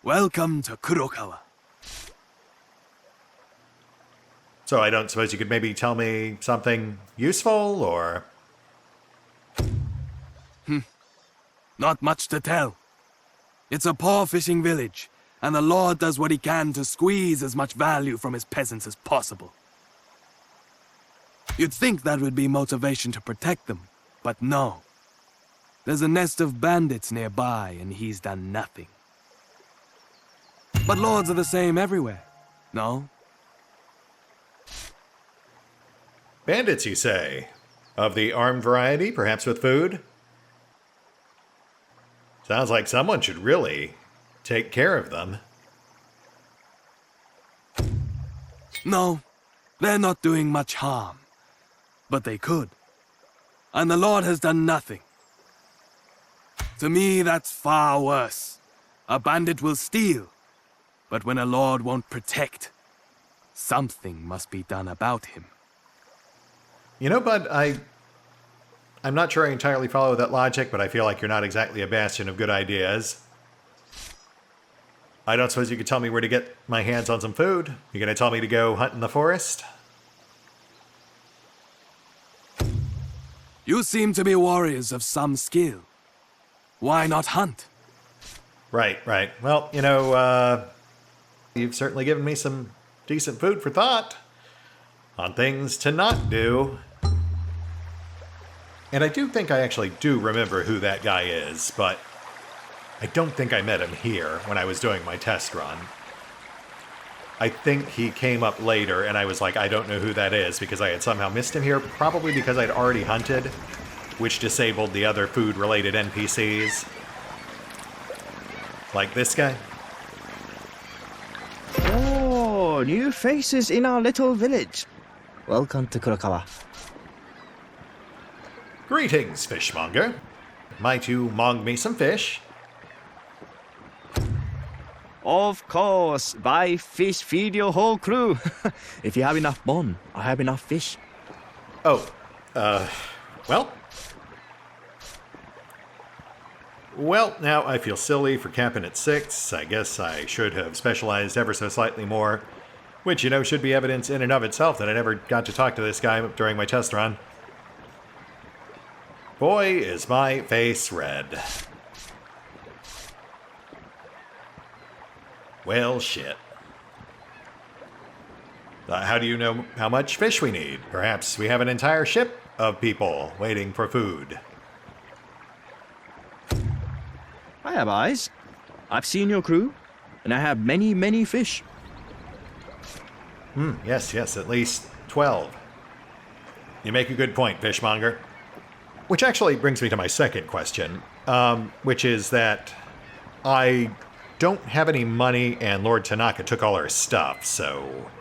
Welcome to Kurokawa. So I don't suppose you could maybe tell me something useful, or... Not much to tell. It's a poor fishing village, and the Lord does what he can to squeeze as much value from his peasants as possible. You'd think that would be motivation to protect them, but no. There's a nest of bandits nearby, and he's done nothing. But lords are the same everywhere, no? Bandits, you say? Of the armed variety, perhaps with food? Sounds like someone should really take care of them. No, they're not doing much harm. But they could. And the Lord has done nothing. To me, that's far worse. A bandit will steal, but when a Lord won't protect, something must be done about him. You know, Bud, I'm not sure I entirely follow that logic, but I feel like you're not exactly a bastion of good ideas. I don't suppose you could tell me where to get my hands on some food? You gonna tell me to go hunt in the forest? You seem to be warriors of some skill. Why not hunt? Right. Well, you know, you've certainly given me some decent food for thought on things to not do. And I do think I actually do remember who that guy is, but I don't think I met him here when I was doing my test run. I think he came up later, and I was like, I don't know who that is, because I had somehow missed him here, probably because I'd already hunted, which disabled the other food-related NPCs. Like this guy. Oh, new faces in our little village. Welcome to Kurokawa. Greetings, fishmonger. Might you mong me some fish? Of course, buy fish, feed your whole crew. If you have enough bone, I have enough fish. Oh, well, now I feel silly for capping at 6. I guess I should have specialized ever so slightly more, which, you know, should be evidence in and of itself that I never got to talk to this guy during my test run. Boy, is my face red. Well, shit. How do you know how much fish we need? Perhaps we have an entire ship of people waiting for food. I have eyes. I've seen your crew, and I have many, many fish. Yes, at least 12. You make a good point, fishmonger. Which actually brings me to my second question, which is that I don't have any money and Lord Tanaka took all our stuff, so...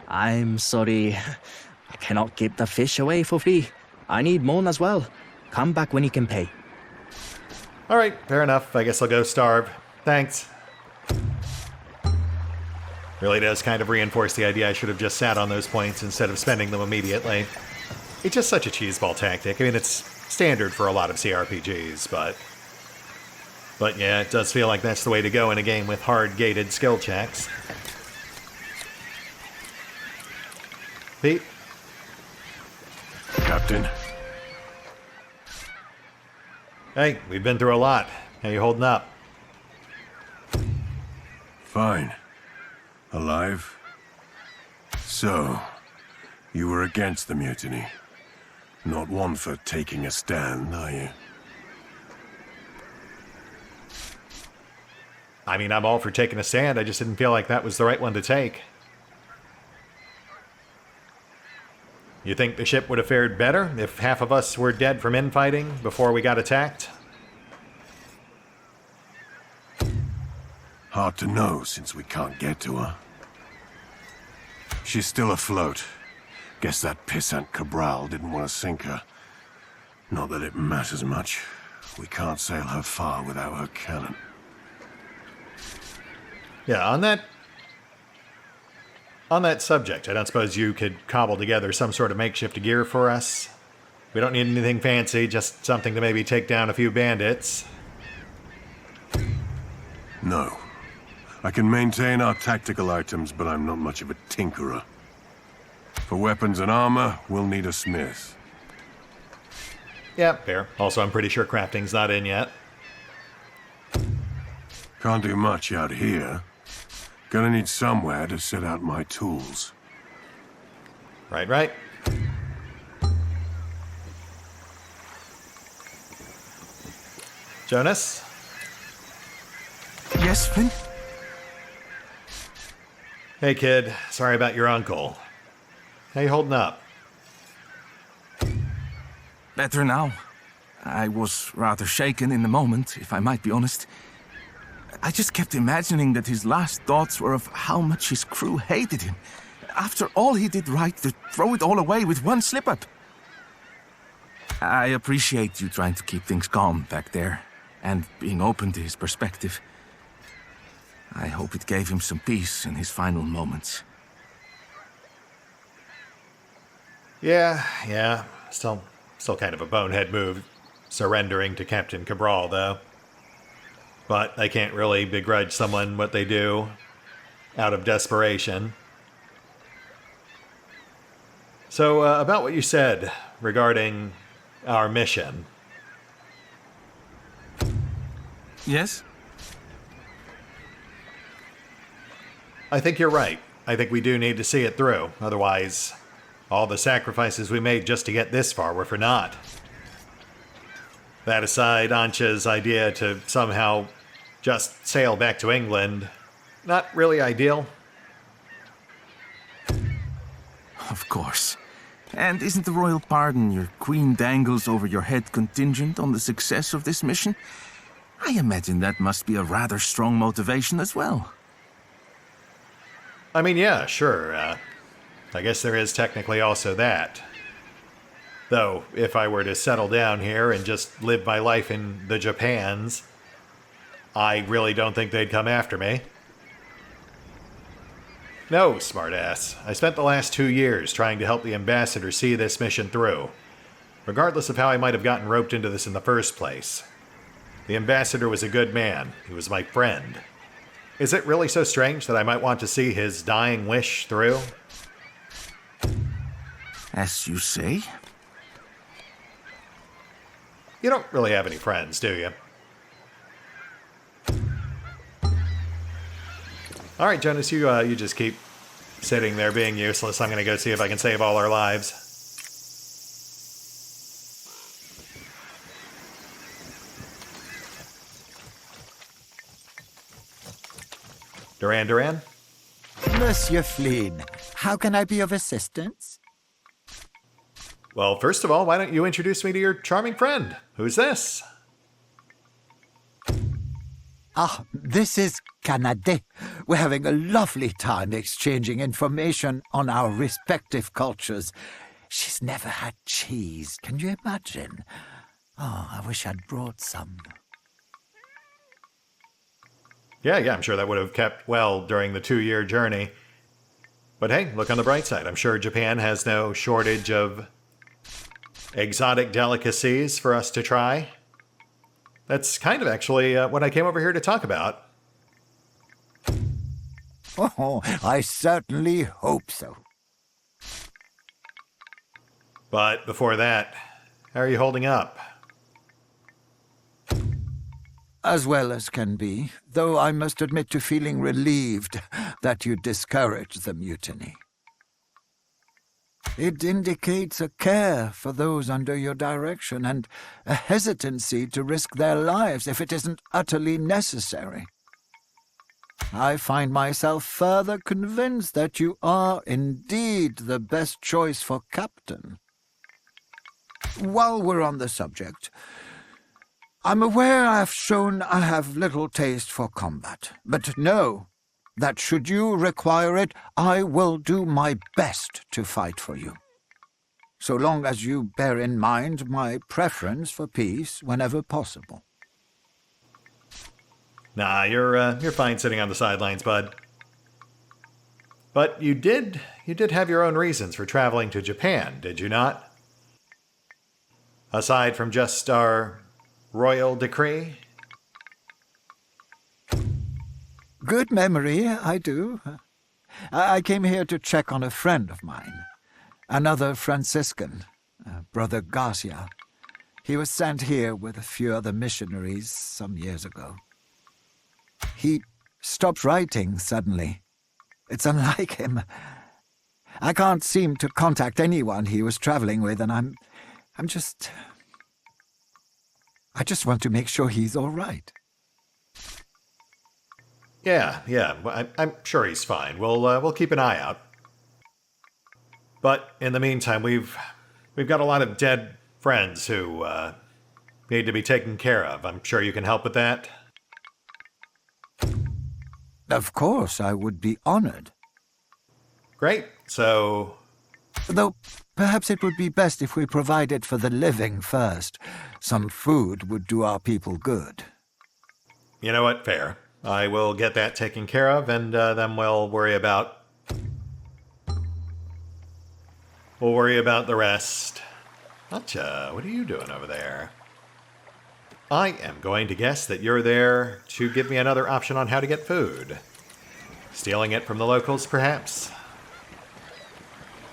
I'm sorry. I cannot keep the fish away for free. I need more as well. Come back when you can pay. Alright, fair enough. I guess I'll go starve. Thanks. Really does kind of reinforce the idea I should have just sat on those points instead of spending them immediately. It's just such a cheeseball tactic. I mean, it's standard for a lot of CRPGs, but yeah, it does feel like that's the way to go in a game with hard-gated skill checks. Pete? Captain? Hey, we've been through a lot. How you holding up? Fine. Alive? So, you were against the mutiny. Not one for taking a stand, are you? I mean, I'm all for taking a stand. I just didn't feel like that was the right one to take. You think the ship would have fared better if half of us were dead from infighting before we got attacked? Hard to know since we can't get to her. She's still afloat. Guess that pissant Cabral didn't want to sink her. Not that it matters much. We can't sail her far without her cannon. Yeah, on that On that subject, I don't suppose you could cobble together some sort of makeshift gear for us? We don't need anything fancy, just something to maybe take down a few bandits. No. I can maintain our tactical items, but I'm not much of a tinkerer. For weapons and armor, we'll need a smith. Yeah, fair. Also, I'm pretty sure crafting's not in yet. Can't do much out here. Gonna need somewhere to set out my tools. Right. Jonas? Yes, Flynn? Hey, kid. Sorry about your uncle. How you holding up? Better now. I was rather shaken in the moment, if I might be honest. I just kept imagining that his last thoughts were of how much his crew hated him. After all he did right, to throw it all away with one slip-up. I appreciate you trying to keep things calm back there, and being open to his perspective. I hope it gave him some peace in his final moments. Yeah. Still kind of a bonehead move, surrendering to Captain Cabral, though. But I can't really begrudge someone what they do out of desperation. So, about what you said regarding our mission. Yes? I think you're right. I think we do need to see it through. Otherwise, all the sacrifices we made just to get this far were for naught. That aside, Ancha's idea to somehow just sail back to England, not really ideal. Of course. And isn't the royal pardon your queen dangles over your head contingent on the success of this mission? I imagine that must be a rather strong motivation as well. I mean, yeah, sure. I guess there is technically also that. Though, if I were to settle down here and just live my life in the Japans, I really don't think they'd come after me. No, smartass. I spent the last 2 years trying to help the ambassador see this mission through, regardless of how I might have gotten roped into this in the first place. The ambassador was a good man. He was my friend. Is it really so strange that I might want to see his dying wish through? As you say. You don't really have any friends, do you? All right, Jonas, you just keep sitting there being useless. I'm going to go see if I can save all our lives. Duran? Monsieur Flynn, how can I be of assistance? Well, first of all, why don't you introduce me to your charming friend? Who's this? This is Canada. We're having a lovely time exchanging information on our respective cultures. She's never had cheese. Can you imagine? Oh, I wish I'd brought some. Yeah, I'm sure that would have kept well during the 2-year journey. But hey, look on the bright side. I'm sure Japan has no shortage of exotic delicacies for us to try. That's kind of actually what I came over here to talk about. Oh, I certainly hope so. But before that, how are you holding up? As well as can be, though I must admit to feeling relieved that you discouraged the mutiny. It indicates a care for those under your direction and a hesitancy to risk their lives if it isn't utterly necessary. I find myself further convinced that you are indeed the best choice for captain. While we're on the subject, I'm aware I've shown I have little taste for combat, but know that should you require it, I will do my best to fight for you. So long as you bear in mind my preference for peace whenever possible. Nah, you're fine sitting on the sidelines, bud. But you did have your own reasons for traveling to Japan, did you not? Aside from just our royal decree? Good memory, I do. I came here to check on a friend of mine. Another Franciscan, Brother Garcia. He was sent here with a few other missionaries some years ago. He stopped writing suddenly. It's unlike him. I can't seem to contact anyone he was traveling with, and I just want to make sure he's all right. Yeah. I'm sure he's fine. We'll keep an eye out. But in the meantime, we've got a lot of dead friends who need to be taken care of. I'm sure you can help with that. Of course, I would be honored. Great. So... Though, perhaps it would be best if we provided for the living first. Some food would do our people good. You know what? Fair. I will get that taken care of, and then we'll worry about the rest. Gotcha. What are you doing over there? I am going to guess that you're there to give me another option on how to get food. Stealing it from the locals, perhaps?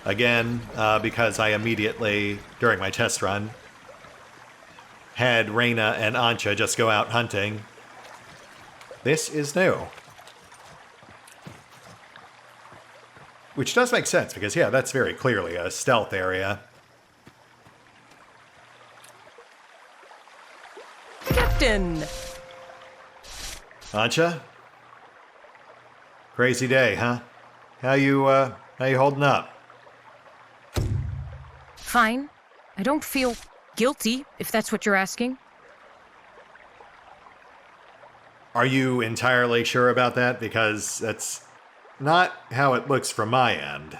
Again, because I immediately, during my test run, had Reyna and Ancha just go out hunting. This is new. Which does make sense, because yeah, that's very clearly a stealth area. Captain! Ancha? Crazy day, huh? How you holding up? Fine. I don't feel guilty, if that's what you're asking. Are you entirely sure about that? Because that's not how it looks from my end.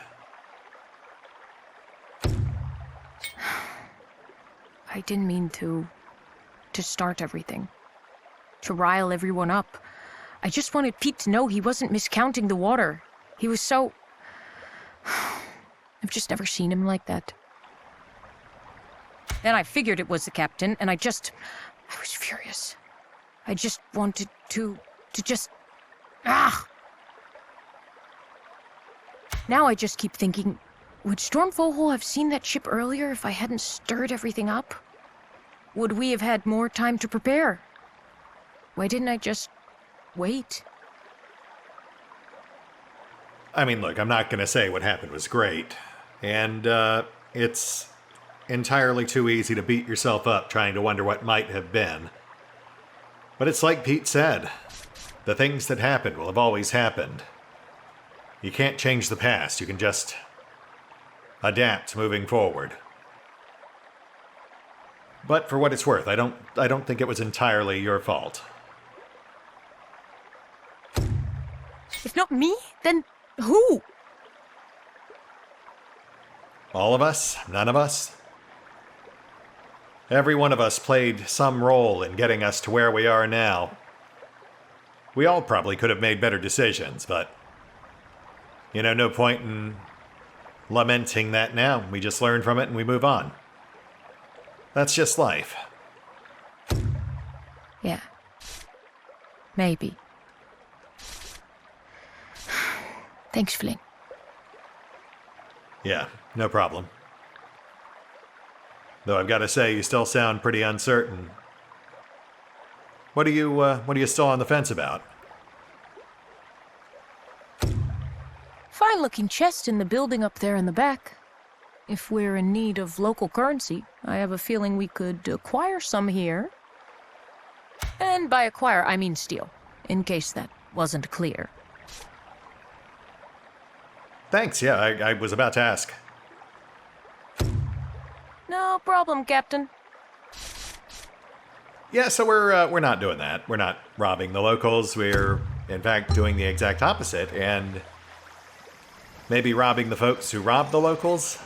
I didn't mean to start everything. To rile everyone up. I just wanted Pete to know he wasn't miscounting the water. He was so... I've just never seen him like that. Then I figured it was the captain, and I was furious. I just wanted to just... Now I just keep thinking, would Stormfohol have seen that ship earlier if I hadn't stirred everything up? Would we have had more time to prepare? Why didn't I just wait? I mean, look, I'm not going to say what happened was great. And it's entirely too easy to beat yourself up trying to wonder what might have been. But it's like Pete said, the things that happened will have always happened. You can't change the past, you can just adapt moving forward. But for what it's worth, I don't think it was entirely your fault. If not me, then who? All of us? None of us? Every one of us played some role in getting us to where we are now. We all probably could have made better decisions, but... no point in lamenting that now. We just learn from it and we move on. That's just life. Yeah. Maybe. Thanks, Flynn. Yeah, no problem. Though I've got to say, you still sound pretty uncertain. What are you still on the fence about? Fine-looking chest in the building up there in the back. If we're in need of local currency, I have a feeling we could acquire some here. And by acquire, I mean steal, in case that wasn't clear. Thanks, yeah, I was about to ask. No problem, Captain. Yeah, so we're not doing that. We're not robbing the locals. We're, in fact, doing the exact opposite, and maybe robbing the folks who rob the locals.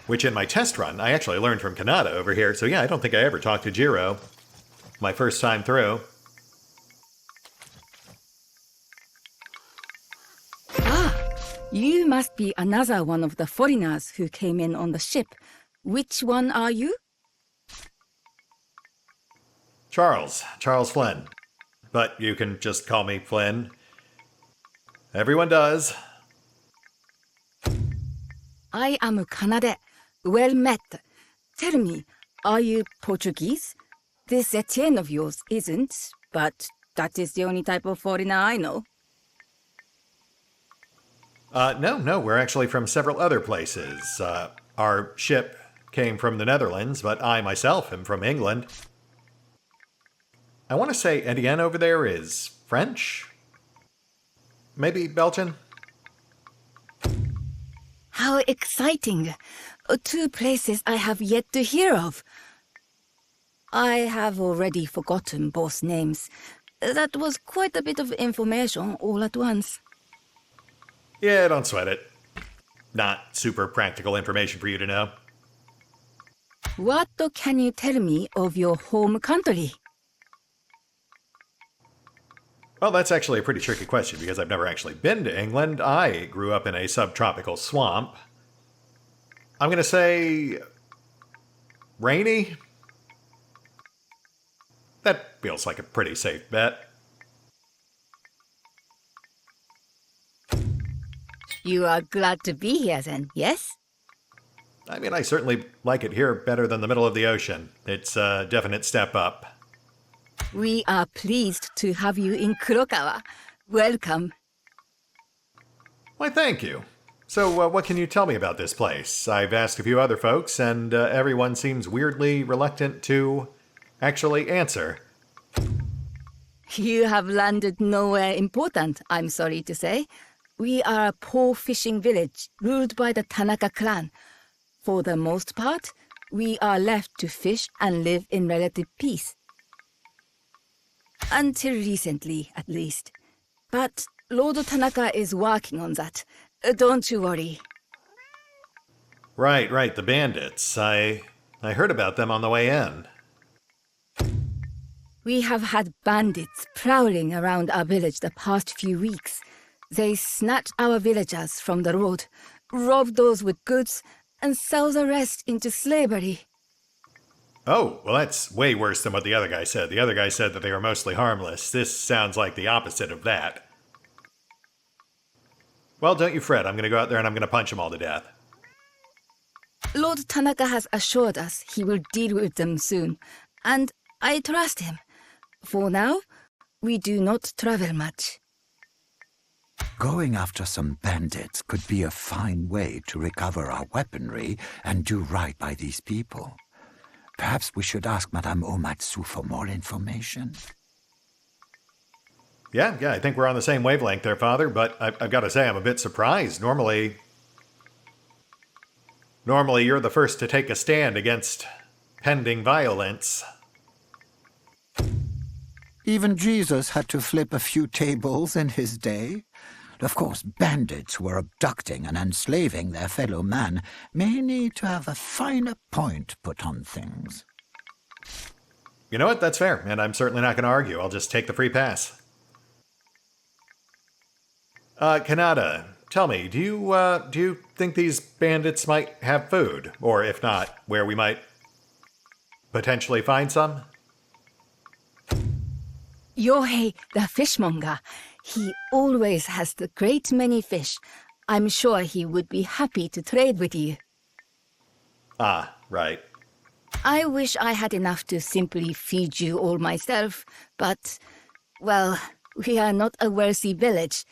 Which in my test run, I actually learned from Kanata over here, so yeah, I don't think I ever talked to Jiro. My first time through. You must be another one of the foreigners who came in on the ship. Which one are you? Charles Flynn. But you can just call me Flynn. Everyone does. I am Kanade. Well met. Tell me, are you Portuguese? This Etienne of yours isn't, but that is the only type of foreigner I know. No, we're actually from several other places. Our ship came from the Netherlands, but I myself am from England. I want to say Etienne over there is French? Maybe Belgian? How exciting! 2 places I have yet to hear of. I have already forgotten both names. That was quite a bit of information all at once. Yeah, don't sweat it. Not super practical information for you to know. What can you tell me of your home country? Well, that's actually a pretty tricky question because I've never actually been to England. I grew up in a subtropical swamp. I'm going to say rainy. That feels like a pretty safe bet. You are glad to be here then, yes? I mean, I certainly like it here better than the middle of the ocean. It's a definite step up. We are pleased to have you in Kurokawa. Welcome. Why, thank you. So, what can you tell me about this place? I've asked a few other folks, and everyone seems weirdly reluctant to actually answer. You have landed nowhere important, I'm sorry to say. We are a poor fishing village ruled by the Tanaka clan. For the most part, we are left to fish and live in relative peace. Until recently, at least. But Lord Tanaka is working on that. Don't you worry. Right, the bandits. I heard about them on the way in. We have had bandits prowling around our village the past few weeks. They snatch our villagers from the road, rob those with goods, and sell the rest into slavery. Oh, well, that's way worse than what the other guy said. The other guy said that they were mostly harmless. This sounds like the opposite of that. Well, don't you fret. I'm going to go out there and I'm going to punch them all to death. Lord Tanaka has assured us he will deal with them soon, and I trust him. For now, we do not travel much. Going after some bandits could be a fine way to recover our weaponry and do right by these people. Perhaps we should ask Madame Omatsu for more information. Yeah, I think we're on the same wavelength there, Father, but I've got to say I'm a bit surprised. Normally you're the first to take a stand against pending violence. Even Jesus had to flip a few tables in his day. Of course, bandits who are abducting and enslaving their fellow man may need to have a finer point put on things. You know what? That's fair, and I'm certainly not going to argue. I'll just take the free pass. Kanada, tell me, do you think these bandits might have food? Or if not, where we might potentially find some? Yohei, the fishmonger, he always has the great many fish. I'm sure he would be happy to trade with you. Ah, right. I wish I had enough to simply feed you all myself, but, well, we are not a wealthy village.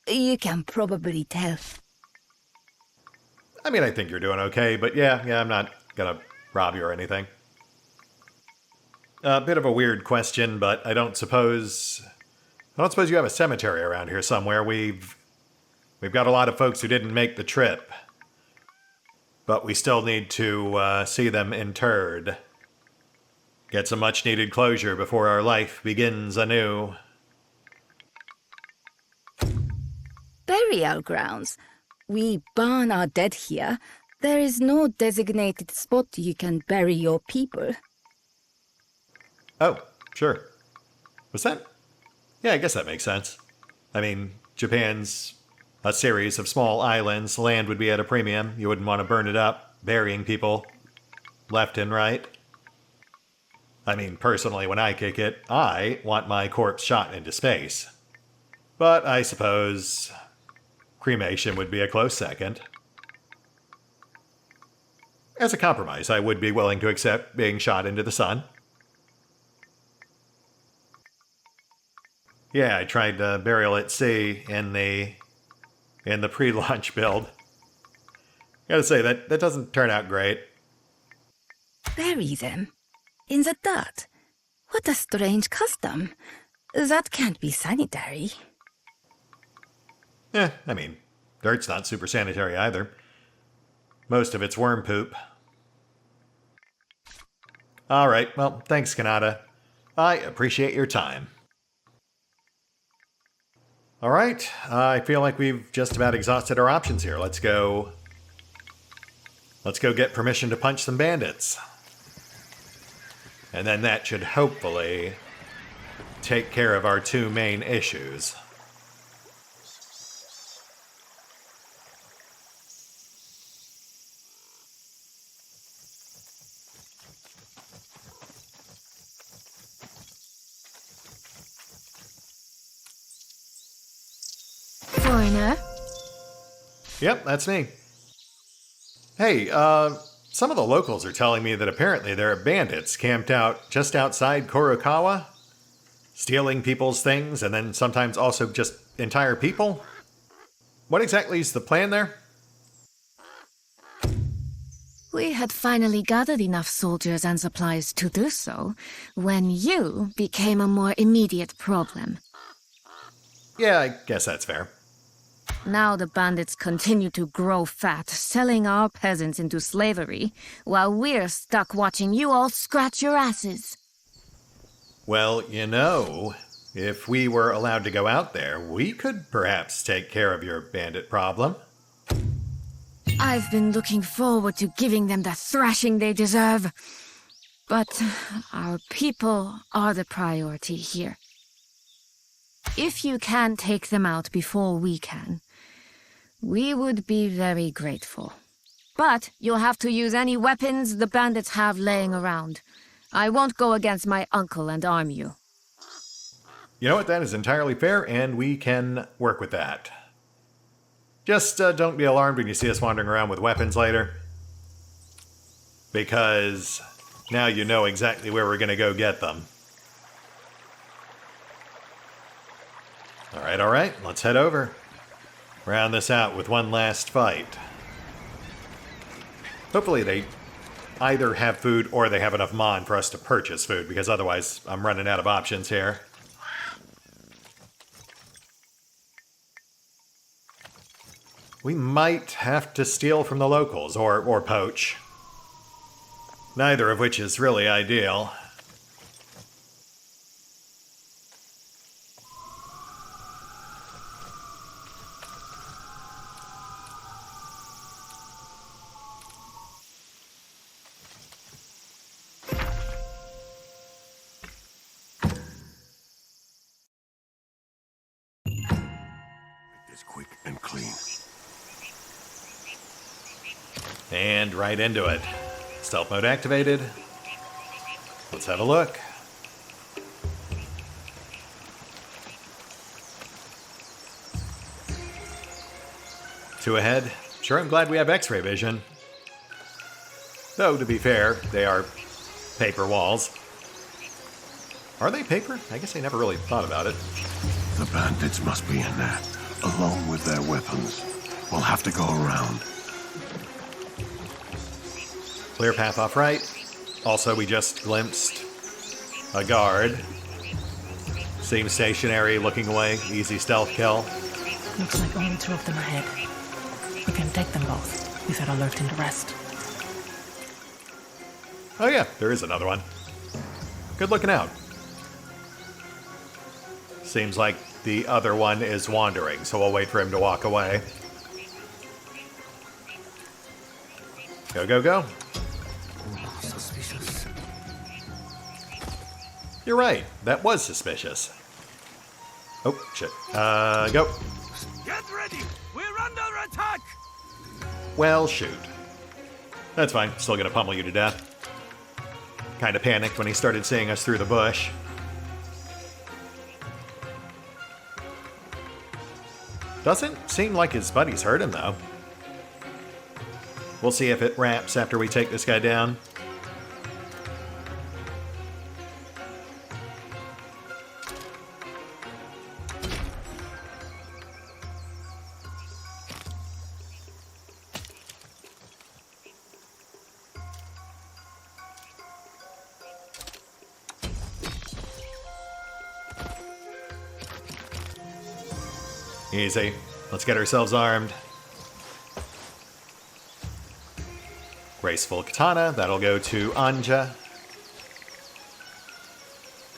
You can probably tell. I mean, I think you're doing okay, but yeah, I'm not gonna rob you or anything. A bit of a weird question, but I don't suppose you have a cemetery around here somewhere. We've got a lot of folks who didn't make the trip, but we still need to see them interred. Get some much-needed closure before our life begins anew. Burial grounds. We burn our dead here. There is no designated spot you can bury your people. Oh, sure. Was that? Yeah, I guess that makes sense. I mean, Japan's a series of small islands. Land would be at a premium. You wouldn't want to burn it up, burying people left and right. I mean, personally, when I kick it, I want my corpse shot into space. But I suppose cremation would be a close second. As a compromise, I would be willing to accept being shot into the sun. Yeah, I tried burial at sea in the pre-launch build. Gotta say, that doesn't turn out great. Bury them? In the dirt? What a strange custom. That can't be sanitary. I mean, dirt's not super sanitary either. Most of it's worm poop. Alright, well, thanks, Kanata. I appreciate your time. Alright, I feel like we've just about exhausted our options here. Let's go get permission to punch some bandits. And then that should hopefully take care of our two main issues. Foreigner? Yep, that's me. Hey, some of the locals are telling me that apparently there are bandits camped out just outside Kurokawa, stealing people's things, and then sometimes also just entire people. What exactly is the plan there? We had finally gathered enough soldiers and supplies to do so, when you became a more immediate problem. Yeah, I guess that's fair. Now the bandits continue to grow fat, selling our peasants into slavery, while we're stuck watching you all scratch your asses. Well, you know, if we were allowed to go out there, we could perhaps take care of your bandit problem. I've been looking forward to giving them the thrashing they deserve. But our people are the priority here. If you can take them out before we can, we would be very grateful. But you'll have to use any weapons the bandits have laying around. I won't go against my uncle and arm you. You know what, that is entirely fair, and we can work with that. Just don't be alarmed when you see us wandering around with weapons later. Because now you know exactly where we're going to go get them. Alright, let's head over. Round this out with one last fight. Hopefully they either have food or they have enough mon for us to purchase food, because otherwise I'm running out of options here. We might have to steal from the locals, or poach. Neither of which is really ideal. Quick and clean. And right into it. Stealth mode activated. Let's have a look. Two ahead. Sure, I'm glad we have X-ray vision. Though, to be fair, they are paper walls. Are they paper? I guess I never really thought about it. The bandits must be in there, along with their weapons. We'll have to go around. Clear path off right. Also, we just glimpsed a guard. Seems stationary, looking away. Easy stealth kill. Looks like only two of them ahead. We can take them both, without alerting the rest. Oh yeah, there is another one. Good looking out. Seems like the other one is wandering, so we'll wait for him to walk away. Go, go, go. Suspicious. You're right, that was suspicious. Oh, shit. Go. Get ready! We're under attack! Well, shoot. That's fine. Still gonna pummel you to death. Kinda panicked when he started seeing us through the bush. Doesn't seem like his buddies hurt him, though. We'll see if it wraps after we take this guy down. Easy. Let's get ourselves armed. Graceful Katana, that'll go to Anja.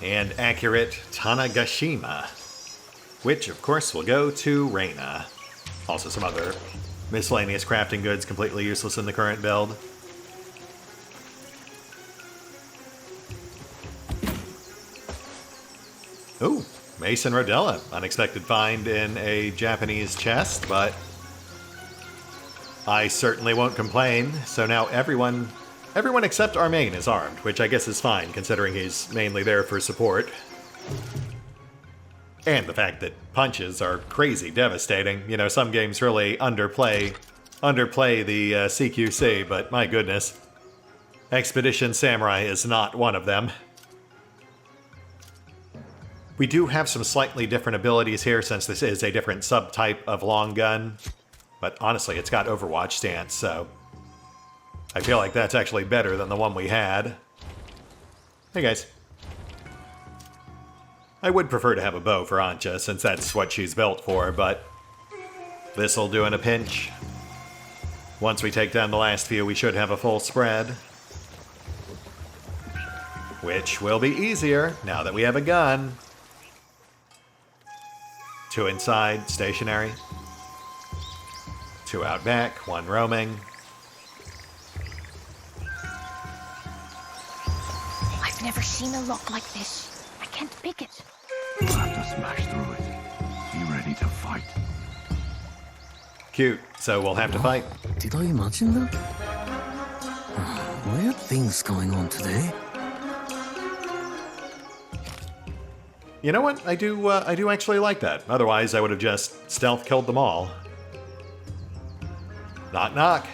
And Accurate Tanagashima, which of course will go to Reyna. Also some other miscellaneous crafting goods completely useless in the current build. Ooh, Mason Rodella. Unexpected find in a Japanese chest, but I certainly won't complain. So now everyone except our main is armed, which I guess is fine considering he's mainly there for support. And the fact that punches are crazy devastating. You know, some games really underplay the CQC, but my goodness. Expedition Samurai is not one of them. We do have some slightly different abilities here since this is a different subtype of long gun. But honestly, it's got Overwatch stance, so I feel like that's actually better than the one we had. Hey guys. I would prefer to have a bow for Anja since that's what she's built for, but this'll do in a pinch. Once we take down the last few, we should have a full spread. Which will be easier now that we have a gun. 2 inside, stationary. 2 out back, 1 roaming. I've never seen a lock like this. I can't pick it. We'll have to smash through it. Be ready to fight. Cute, so we'll have to fight. Did I imagine that? Weird things going on today. You know what? I do actually like that. Otherwise, I would have just stealth killed them all. Knock, knock.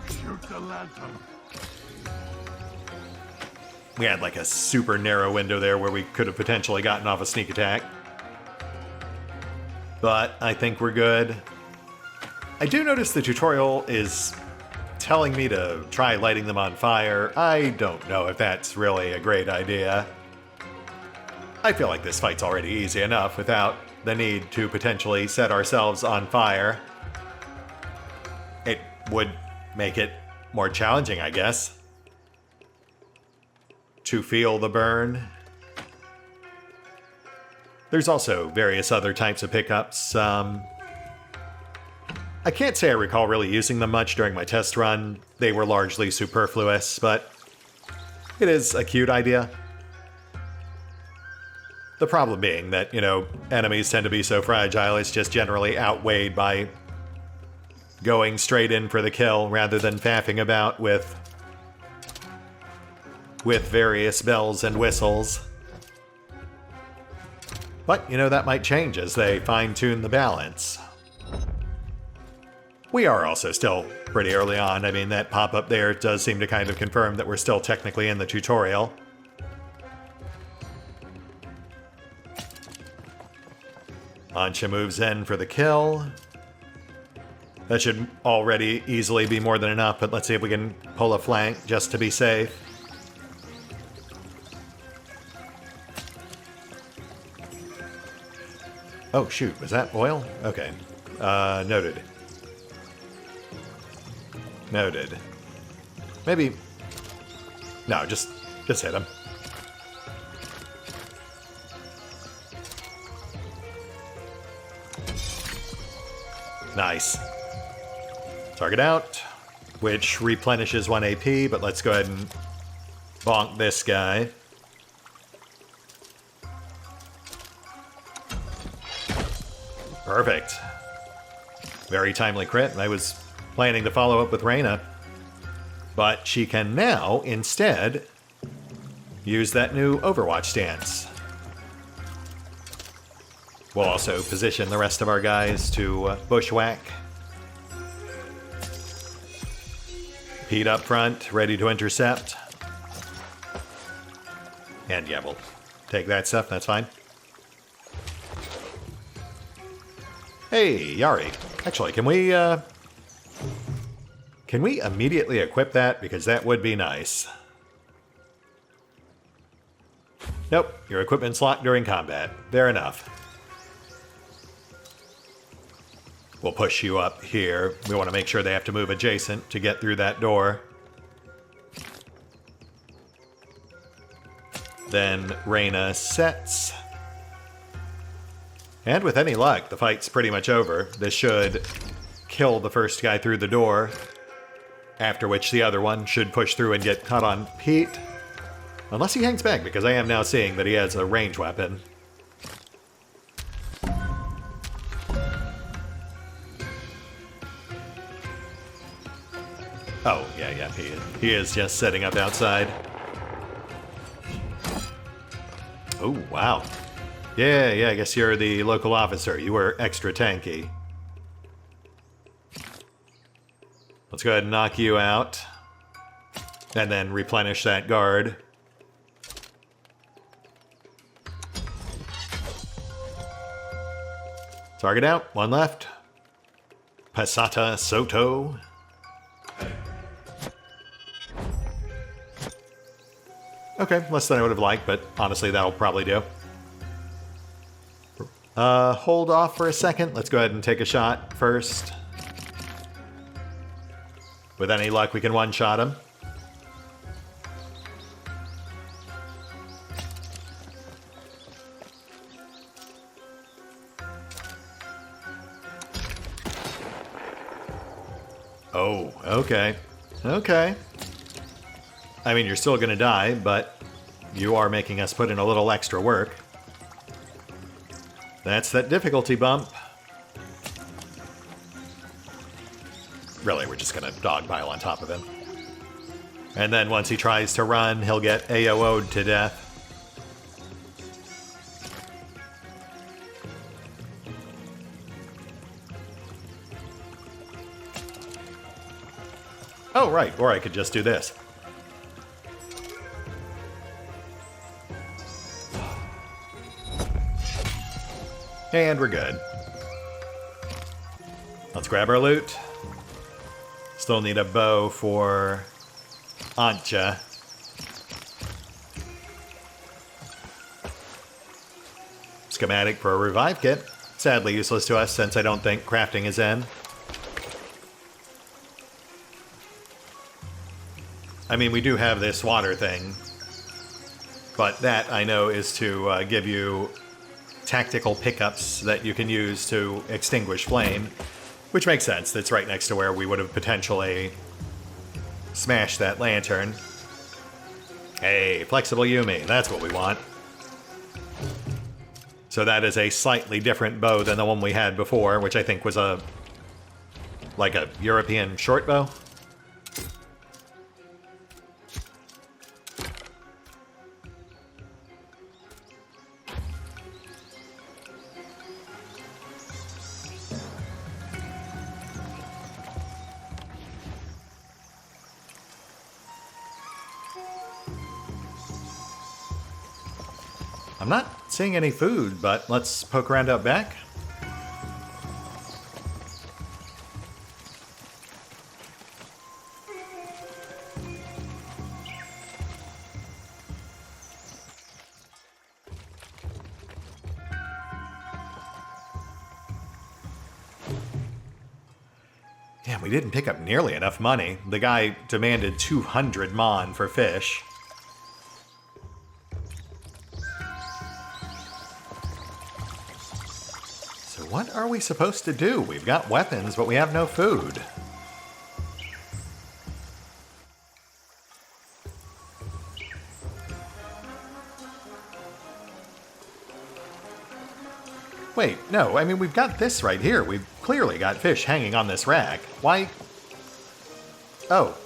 Shoot the lantern. We had like a super narrow window there where we could have potentially gotten off a sneak attack. But I think we're good. I do notice the tutorial is telling me to try lighting them on fire. I don't know if that's really a great idea. I feel like this fight's already easy enough without the need to potentially set ourselves on fire. It would make it more challenging, I guess, to feel the burn. There's also various other types of pickups. I can't say I recall really using them much during my test run. They were largely superfluous, but it is a cute idea. The problem being that, you know, enemies tend to be so fragile, it's just generally outweighed by going straight in for the kill rather than faffing about with various bells and whistles. But, you know, that might change as they fine-tune the balance. We are also still pretty early on. I mean, that pop-up there does seem to kind of confirm that we're still technically in the tutorial. Anja moves in for the kill. That should already easily be more than enough, but let's see if we can pull a flank just to be safe. Oh shoot, was that oil? Okay. Noted. Noted. Maybe... No, just hit him. Nice. Target out, which replenishes 1 AP, but let's go ahead and bonk this guy. Perfect. Very timely crit. I was planning to follow up with Reyna. But she can now, instead, use that new Overwatch stance. We'll also position the rest of our guys to bushwhack. Pete up front, ready to intercept. And yeah, we'll take that stuff, that's fine. Hey, Yari. Actually, can we immediately equip that? Because that would be nice. Nope, your equipment's locked during combat. Fair enough. We'll push you up here. We want to make sure they have to move adjacent to get through that door. Then Reyna sets. And with any luck, the fight's pretty much over. This should kill the first guy through the door, after which the other one should push through and get caught on Pete. Unless he hangs back, because I am now seeing that he has a range weapon. Oh, yeah, he is just setting up outside. Oh, wow. Yeah, I guess you're the local officer. You were extra tanky. Let's go ahead and knock you out. And then replenish that guard. Target out. One left. Pasata Soto. Okay, less than I would have liked, but honestly, that'll probably do. Hold off for a second. Let's go ahead and take a shot first. With any luck, we can one-shot him. Oh, okay. Okay. I mean, you're still gonna die, but you are making us put in a little extra work. That's that difficulty bump. Really, we're just gonna dogpile on top of him. And then once he tries to run, he'll get AOO'd to death. Oh, right, or I could just do this. And we're good. Let's grab our loot. Still need a bow for Antja. Schematic for a revive kit. Sadly useless to us since I don't think crafting is in. I mean, we do have this water thing, but that I know is to give you tactical pickups that you can use to extinguish flame, which makes sense. That's right next to where we would have potentially smashed that lantern. Hey, flexible Yumi, that's what we want. So that is a slightly different bow than the one we had before, which I think was like a European short bow. I'm not seeing any food, but let's poke around out back. Damn, we didn't pick up nearly enough money. The guy demanded 200 mon for fish. What are we supposed to do? We've got weapons, but we have no food. Wait, no, I mean, we've got this right here. We've clearly got fish hanging on this rack. Why? Oh.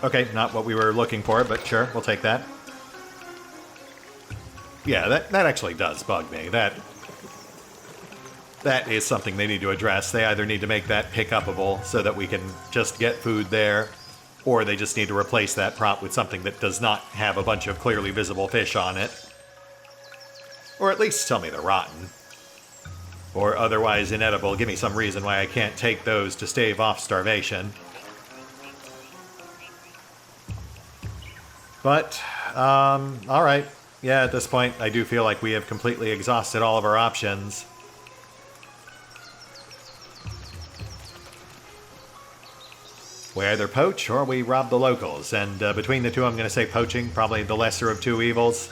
Okay, not what we were looking for, but sure, we'll take that. Yeah, that actually does bug me. That is something they need to address. They either need to make that pick-upable so that we can just get food there, or they just need to replace that prop with something that does not have a bunch of clearly visible fish on it. Or at least tell me they're rotten. Or otherwise inedible, give me some reason why I can't take those to stave off starvation. But, alright. Yeah, at this point, I do feel like we have completely exhausted all of our options. We either poach or we rob the locals, and between the two, I'm going to say poaching, probably the lesser of two evils.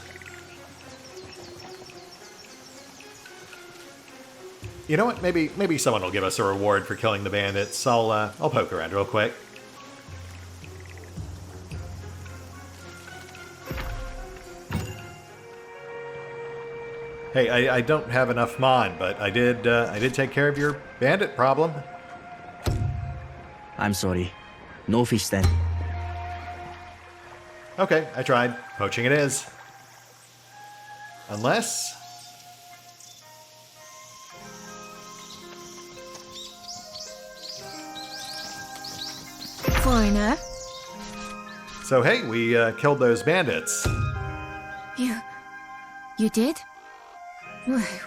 You know what? Maybe someone will give us a reward for killing the bandits. I'll poke around real quick. Hey, I don't have enough mon, but I did take care of your bandit problem. I'm sorry. No fish then. Okay, I tried. Poaching it is. Unless... Foreigner? So hey, we killed those bandits. You did?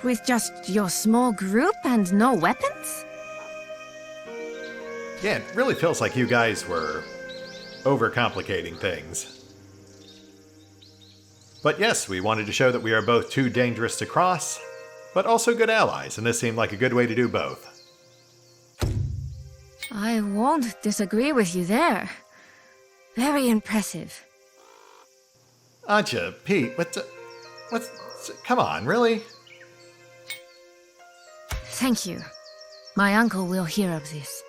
With just your small group and no weapons? Yeah, it really feels like you guys were overcomplicating things. But yes, we wanted to show that we are both too dangerous to cross, but also good allies, and this seemed like a good way to do both. I won't disagree with you there. Very impressive. Acha, Pete, what's... Come on, really? Thank you. My uncle will hear of this.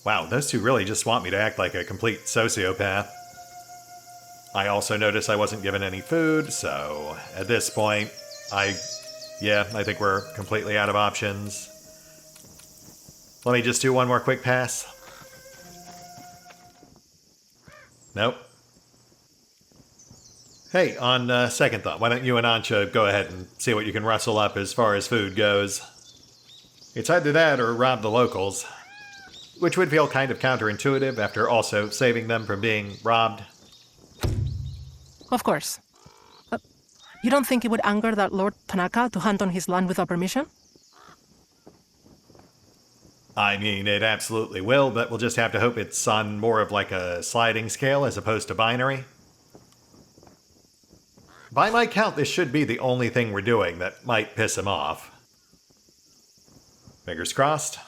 Wow, those two really just want me to act like a complete sociopath. I also noticed I wasn't given any food, so at this point, I think we're completely out of options. Let me just do one more quick pass. Nope. Hey, on second thought, why don't you and Ancha go ahead and see what you can rustle up as far as food goes? It's either that or rob the locals, which would feel kind of counterintuitive after also saving them from being robbed. Of course. You don't think it would anger that Lord Tanaka to hunt on his land without permission? I mean, it absolutely will, but we'll just have to hope it's on more of like a sliding scale as opposed to binary. By my count, this should be the only thing we're doing that might piss him off. Fingers crossed.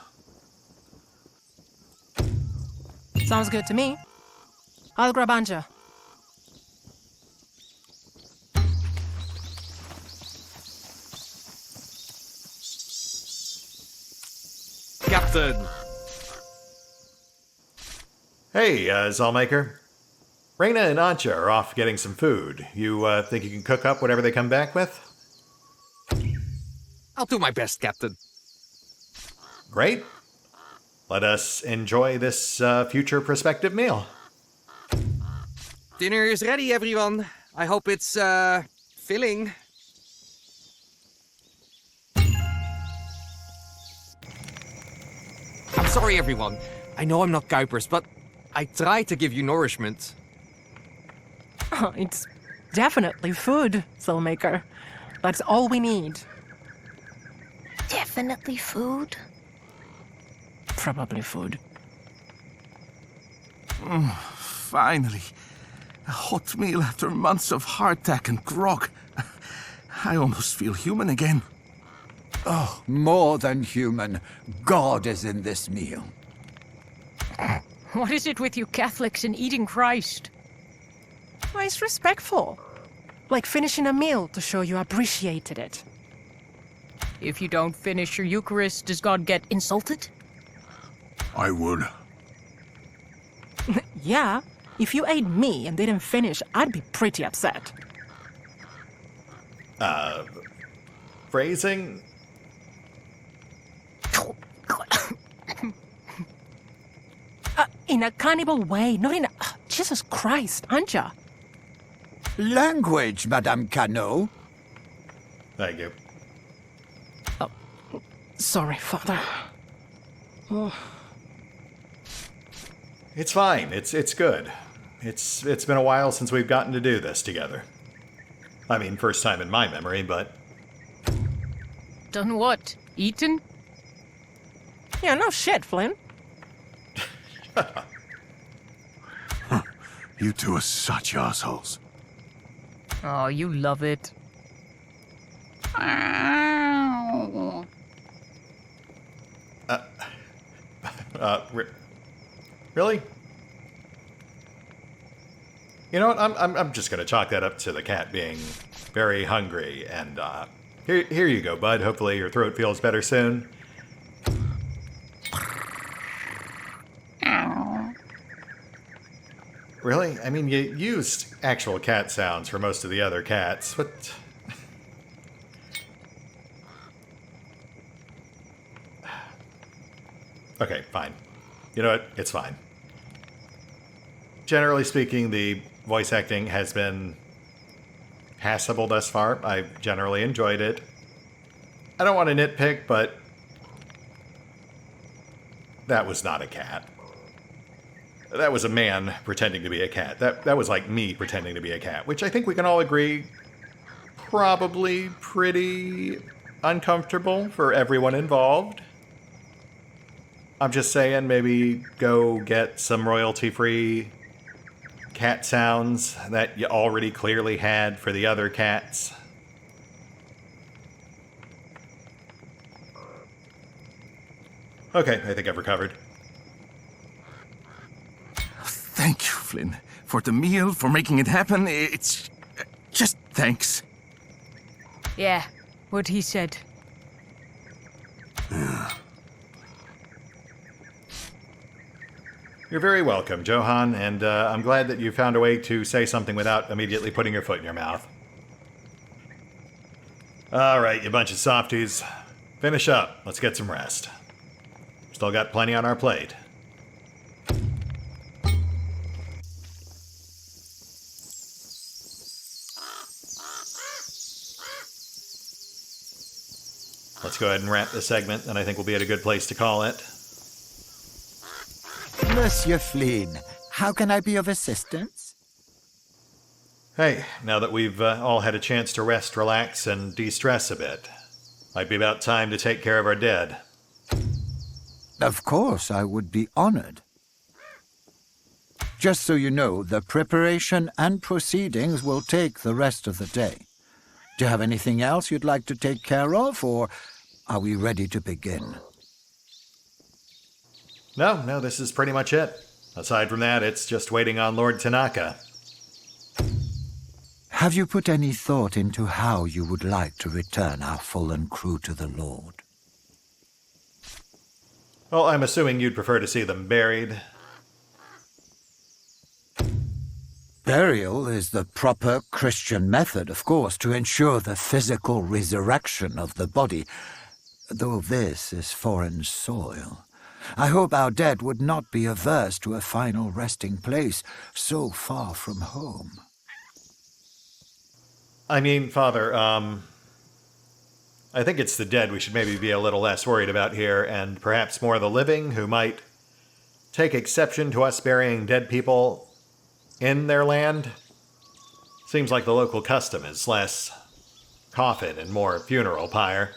Sounds good to me. I'll grab Anja. Captain! Hey, Zalmaker. Reyna and Ancha are off getting some food. You think you can cook up whatever they come back with? I'll do my best, Captain. Great. Let us enjoy this future prospective meal. Dinner is ready, everyone. I hope it's, filling. I'm sorry, everyone. I know I'm not Kuipers, but I try to give you nourishment. Oh, it's definitely food, Soulmaker. That's all we need. Definitely food? Probably food. Finally. A hot meal after months of hardtack and grog. I almost feel human again. Oh, more than human. God is in this meal. What is it with you Catholics and eating Christ? Why, it's respectful. Like finishing a meal to show you appreciated it. If you don't finish your Eucharist, does God get insulted? I would. Yeah, If you ate me and didn't finish, I'd be pretty upset. Phrasing? In a cannibal way, not in a... Jesus Christ, Anja. Language, Madame Cano. Thank you. Oh, sorry, Father. Oh. It's fine. It's good. It's been a while since we've gotten to do this together. I mean, first time in my memory, but... Done what? Eaten? Yeah, no shit, Flynn. You two are such assholes. Oh, you love it. Really? You know what? I'm just gonna chalk that up to the cat being very hungry, and here you go, bud. Hopefully your throat feels better soon. Really? I mean, you used actual cat sounds for most of the other cats. What? Okay, fine. You know what? It's fine. Generally speaking, the voice acting has been passable thus far. I've generally enjoyed it. I don't want to nitpick, but that was not a cat. That was a man pretending to be a cat. That was like me pretending to be a cat, which I think we can all agree probably pretty uncomfortable for everyone involved. I'm just saying, maybe go get some royalty-free cat sounds that you already clearly had for the other cats. Okay, I think I've recovered. Thank you, Flynn. For the meal, for making it happen. It's... just thanks. Yeah, what he said. You're very welcome, Johan, and I'm glad that you found a way to say something without immediately putting your foot in your mouth. All right, you bunch of softies. Finish up. Let's get some rest. Still got plenty on our plate. Let's go ahead and wrap this segment, and I think we'll be at a good place to call it. Monsieur Flynn, how can I be of assistance? Hey, now that we've all had a chance to rest, relax, and de-stress a bit, might be about time to take care of our dead. Of course, I would be honored. Just so you know, the preparation and proceedings will take the rest of the day. Do you have anything else you'd like to take care of, or are we ready to begin? No, this is pretty much it. Aside from that, it's just waiting on Lord Tanaka. Have you put any thought into how you would like to return our fallen crew to the Lord? Well, I'm assuming you'd prefer to see them buried. Burial is the proper Christian method, of course, to ensure the physical resurrection of the body, though this is foreign soil. I hope our dead would not be averse to a final resting place so far from home. I mean, Father, I think it's the dead we should maybe be a little less worried about here, and perhaps more the living who might take exception to us burying dead people in their land. Seems like the local custom is less coffin and more funeral pyre.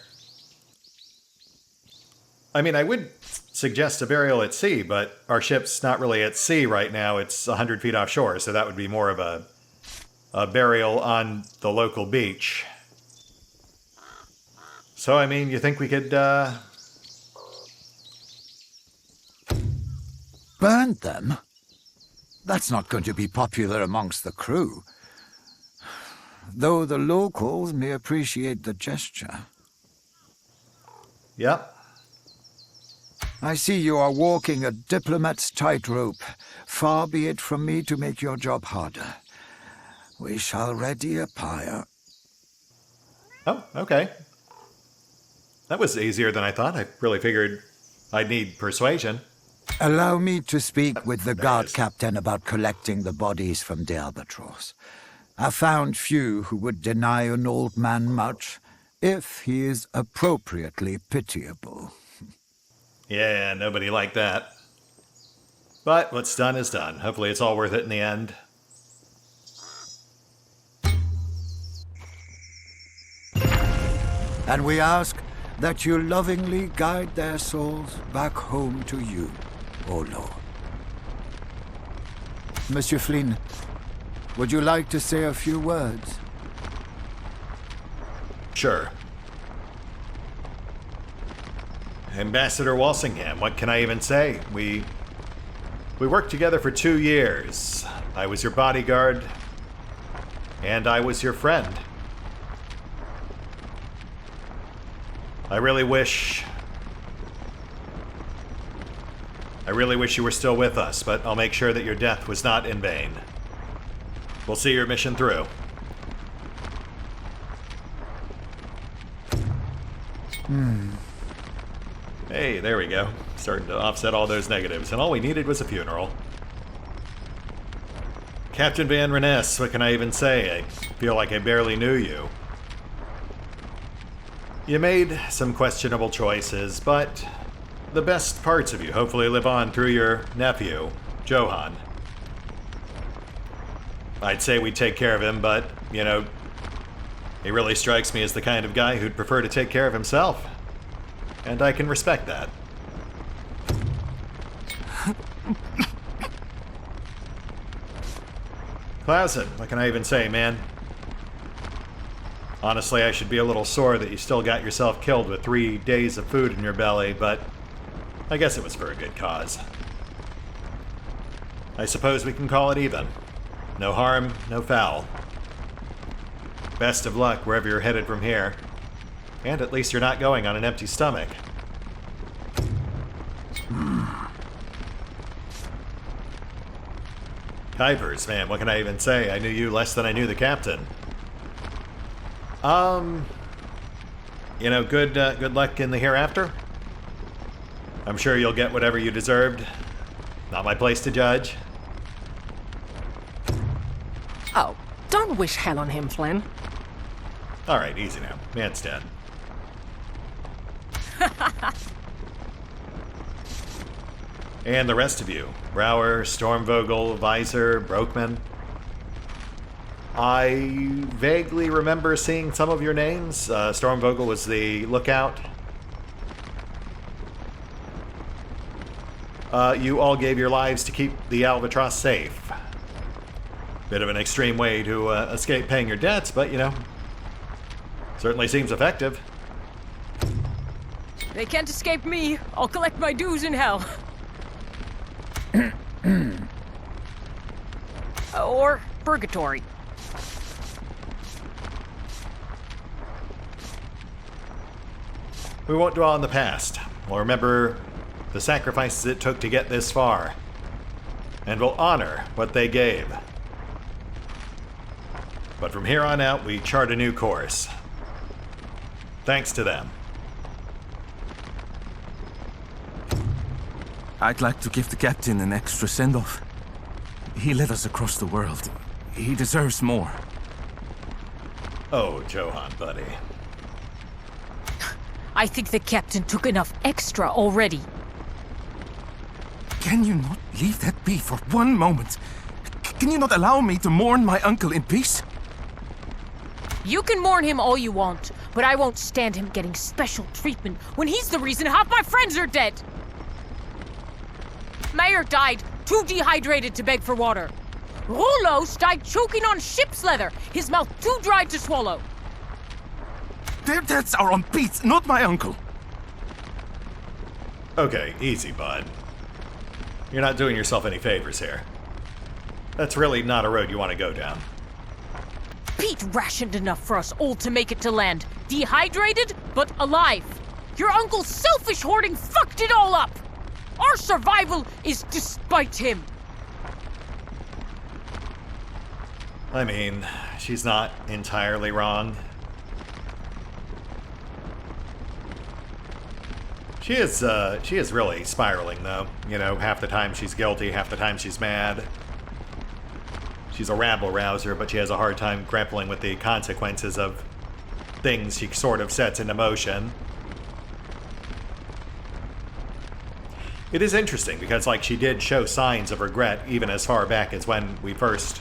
I mean, I would suggest a burial at sea, but our ship's not really at sea right now. It's 100 feet offshore, so that would be more of a burial on the local beach. So, I mean, you think we could, Burn them? That's not going to be popular amongst the crew. Though the locals may appreciate the gesture. Yep. I see you are walking a diplomat's tightrope. Far be it from me to make your job harder. We shall ready a pyre. Oh, okay. That was easier than I thought. I really figured I'd need persuasion. Allow me to speak with the guard captain about collecting the bodies from the Albatross. I found few who would deny an old man much, if he is appropriately pitiable. Yeah, nobody liked that. But what's done is done. Hopefully it's all worth it in the end. And we ask that you lovingly guide their souls back home to you, O Lord. Monsieur Flynn, would you like to say a few words? Sure. Ambassador Walsingham, what can I even say? We worked together for 2 years. I was your bodyguard, and I was your friend. I really wish you were still with us, but I'll make sure that your death was not in vain. We'll see your mission through. Hey, there we go. Starting to offset all those negatives, and all we needed was a funeral. Captain Van Rennes, what can I even say? I feel like I barely knew you. You made some questionable choices, but the best parts of you hopefully live on through your nephew, Johan. I'd say we'd take care of him, but, you know, he really strikes me as the kind of guy who'd prefer to take care of himself. And I can respect that. Clausen, what can I even say, man? Honestly, I should be a little sore that you still got yourself killed with 3 days of food in your belly, but I guess it was for a good cause. I suppose we can call it even. No harm, no foul. Best of luck wherever you're headed from here. And at least you're not going on an empty stomach. Kuipers, man, what can I even say? I knew you less than I knew the captain. You know, good luck in the hereafter. I'm sure you'll get whatever you deserved. Not my place to judge. Oh, don't wish hell on him, Flynn. Alright, easy now. Man's dead. And the rest of you. Brower, Stormvogel, Visor, Brokeman. I vaguely remember seeing some of your names. Stormvogel was the lookout. You all gave your lives to keep the Albatross safe. Bit of an extreme way to escape paying your debts, but, you know, certainly seems effective. They can't escape me. I'll collect my dues in hell. Or purgatory. We won't dwell on the past. We'll remember the sacrifices it took to get this far. And we'll honor what they gave. But from here on out, we chart a new course. Thanks to them. I'd like to give the captain an extra send-off. He led us across the world. He deserves more. Oh, Johan, buddy. I think the captain took enough extra already. Can you not leave that be for one moment? Can you not allow me to mourn my uncle in peace? You can mourn him all you want, but I won't stand him getting special treatment when he's the reason half my friends are dead. Mayer died too dehydrated to beg for water. Rolos died choking on ship's leather, his mouth too dry to swallow. Their deaths are on Pete, not my uncle. Okay, easy, bud. You're not doing yourself any favors here. That's really not a road you want to go down. Pete rationed enough for us all to make it to land. Dehydrated, but alive. Your uncle's selfish hoarding fucked it all up. Our survival is despite him. I mean, she's not entirely wrong. She is really spiraling, though. You know, half the time she's guilty, half the time she's mad. She's a rabble-rouser, but she has a hard time grappling with the consequences of things she sort of sets into motion. It is interesting, because, like, she did show signs of regret even as far back as when we first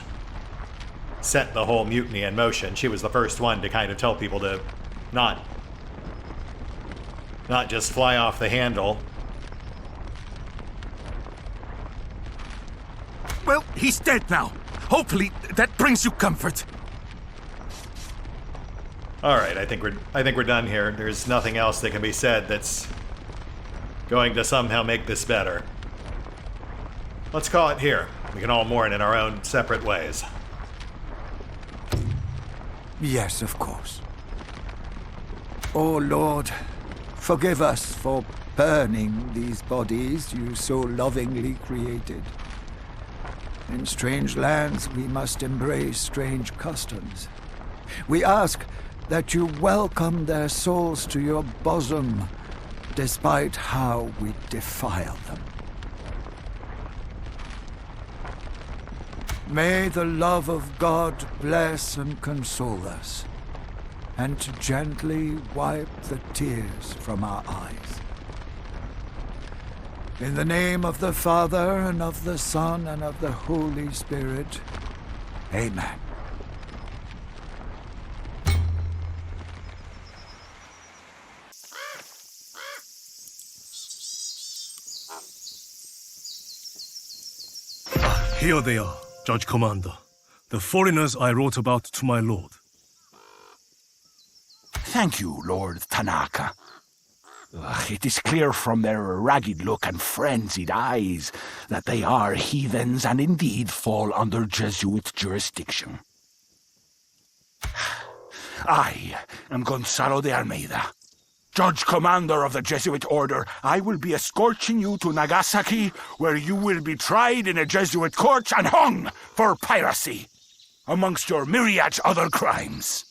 set the whole mutiny in motion. She was the first one to kind of tell people to not just fly off the handle. Well, he's dead now. Hopefully, that brings you comfort. All right, I think we're done here. There's nothing else that can be said that's going to somehow make this better. Let's call it here. We can all mourn in our own separate ways. Yes, of course. Oh, Lord, forgive us for burning these bodies you so lovingly created. In strange lands, we must embrace strange customs. We ask that you welcome their souls to your bosom, despite how we defile them. May the love of God bless and console us, and to gently wipe the tears from our eyes. In the name of the Father, and of the Son, and of the Holy Spirit. Amen. Here they are, Judge Commander. The foreigners I wrote about to my lord. Thank you, Lord Tanaka. It is clear from their ragged look and frenzied eyes that they are heathens and indeed fall under Jesuit jurisdiction. I am Gonzalo de Almeida, Judge Commander of the Jesuit Order. I will be escorting you to Nagasaki, where you will be tried in a Jesuit court and hung for piracy, amongst your myriad other crimes.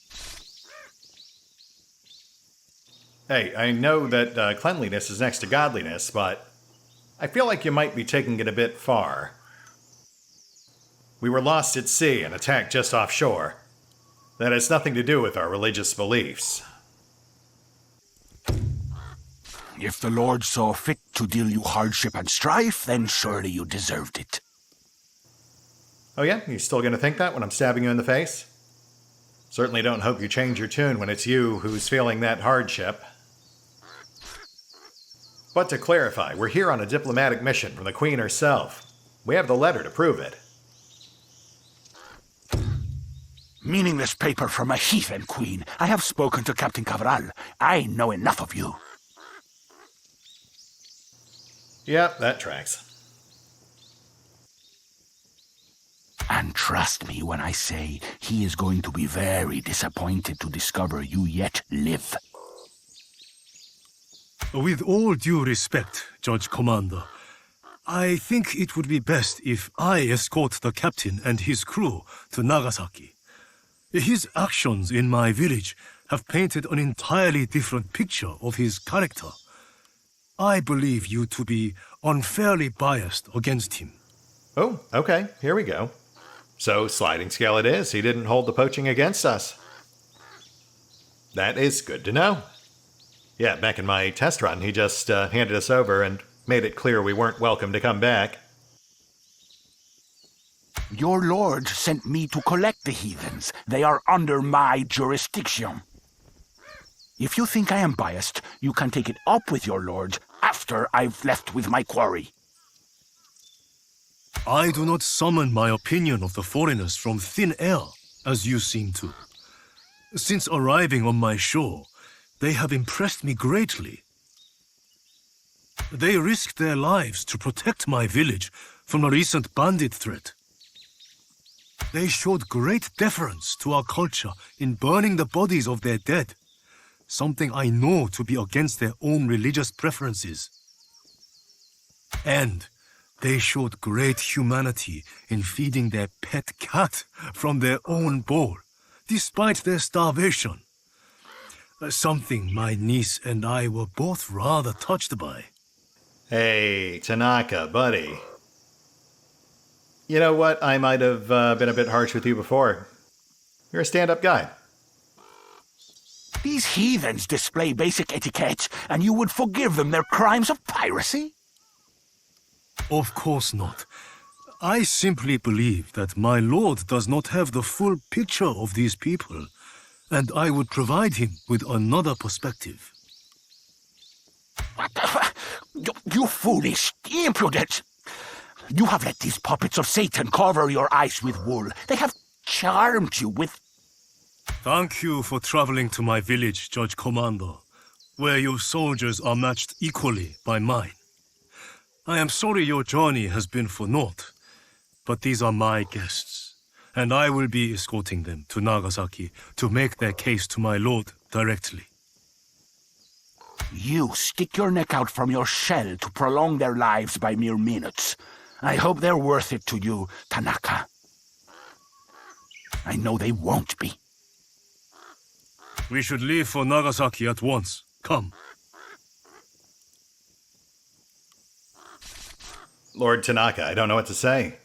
Hey, I know that cleanliness is next to godliness, but I feel like you might be taking it a bit far. We were lost at sea and attacked just offshore. That has nothing to do with our religious beliefs. If the Lord saw fit to deal you hardship and strife, then surely you deserved it. Oh yeah? You still gonna think that when I'm stabbing you in the face? Certainly don't hope you change your tune when it's you who's feeling that hardship. But to clarify, we're here on a diplomatic mission from the Queen herself. We have the letter to prove it. Meaningless paper from a heathen queen. I have spoken to Captain Cabral. I know enough of you. Yep, that tracks. And trust me when I say he is going to be very disappointed to discover you yet live. With all due respect, Judge Commander, I think it would be best if I escort the captain and his crew to Nagasaki. His actions in my village have painted an entirely different picture of his character. I believe you to be unfairly biased against him. Oh, okay, here we go. So, sliding scale it is. He didn't hold the poaching against us. That is good to know. Yeah, back in my test run, he just handed us over and made it clear we weren't welcome to come back. Your lord sent me to collect the heathens. They are under my jurisdiction. If you think I am biased, you can take it up with your lord after I've left with my quarry. I do not summon my opinion of the foreigners from thin air, as you seem to. Since arriving on my shore, they have impressed me greatly. They risked their lives to protect my village from a recent bandit threat. They showed great deference to our culture in burning the bodies of their dead, something I know to be against their own religious preferences. And they showed great humanity in feeding their pet cat from their own bowl, despite their starvation. Something my niece and I were both rather touched by. Hey, Tanaka, buddy. You know what? I might have been a bit harsh with you before. You're a stand-up guy. These heathens display basic etiquette, and you would forgive them their crimes of piracy? Of course not. I simply believe that my lord does not have the full picture of these people, and I would provide him with another perspective. What the You foolish, impudent! You have let these puppets of Satan cover your eyes with wool. They have charmed you with... Thank you for traveling to my village, Judge Commander, where your soldiers are matched equally by mine. I am sorry your journey has been for naught, but these are my guests, and I will be escorting them to Nagasaki to make their case to my lord directly. You stick your neck out from your shell to prolong their lives by mere minutes. I hope they're worth it to you, Tanaka. I know they won't be. We should leave for Nagasaki at once. Come. Lord Tanaka, I don't know what to say.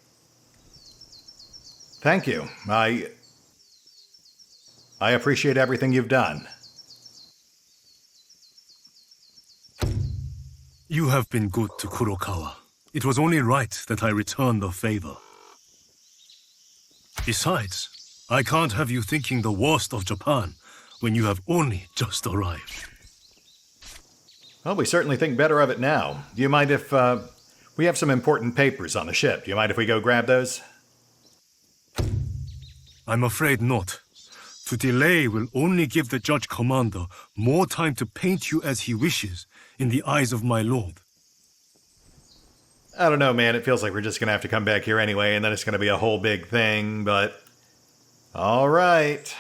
Thank you. I appreciate everything you've done. You have been good to Kurokawa. It was only right that I return the favor. Besides, I can't have you thinking the worst of Japan when you have only just arrived. Well, we certainly think better of it now. Do you mind if, we have some important papers on the ship. Do you mind if we go grab those? I'm afraid not. To delay will only give the Judge Commander more time to paint you as he wishes in the eyes of my lord. I don't know, man. It feels like we're just going to have to come back here anyway, and then it's going to be a whole big thing, but... All right.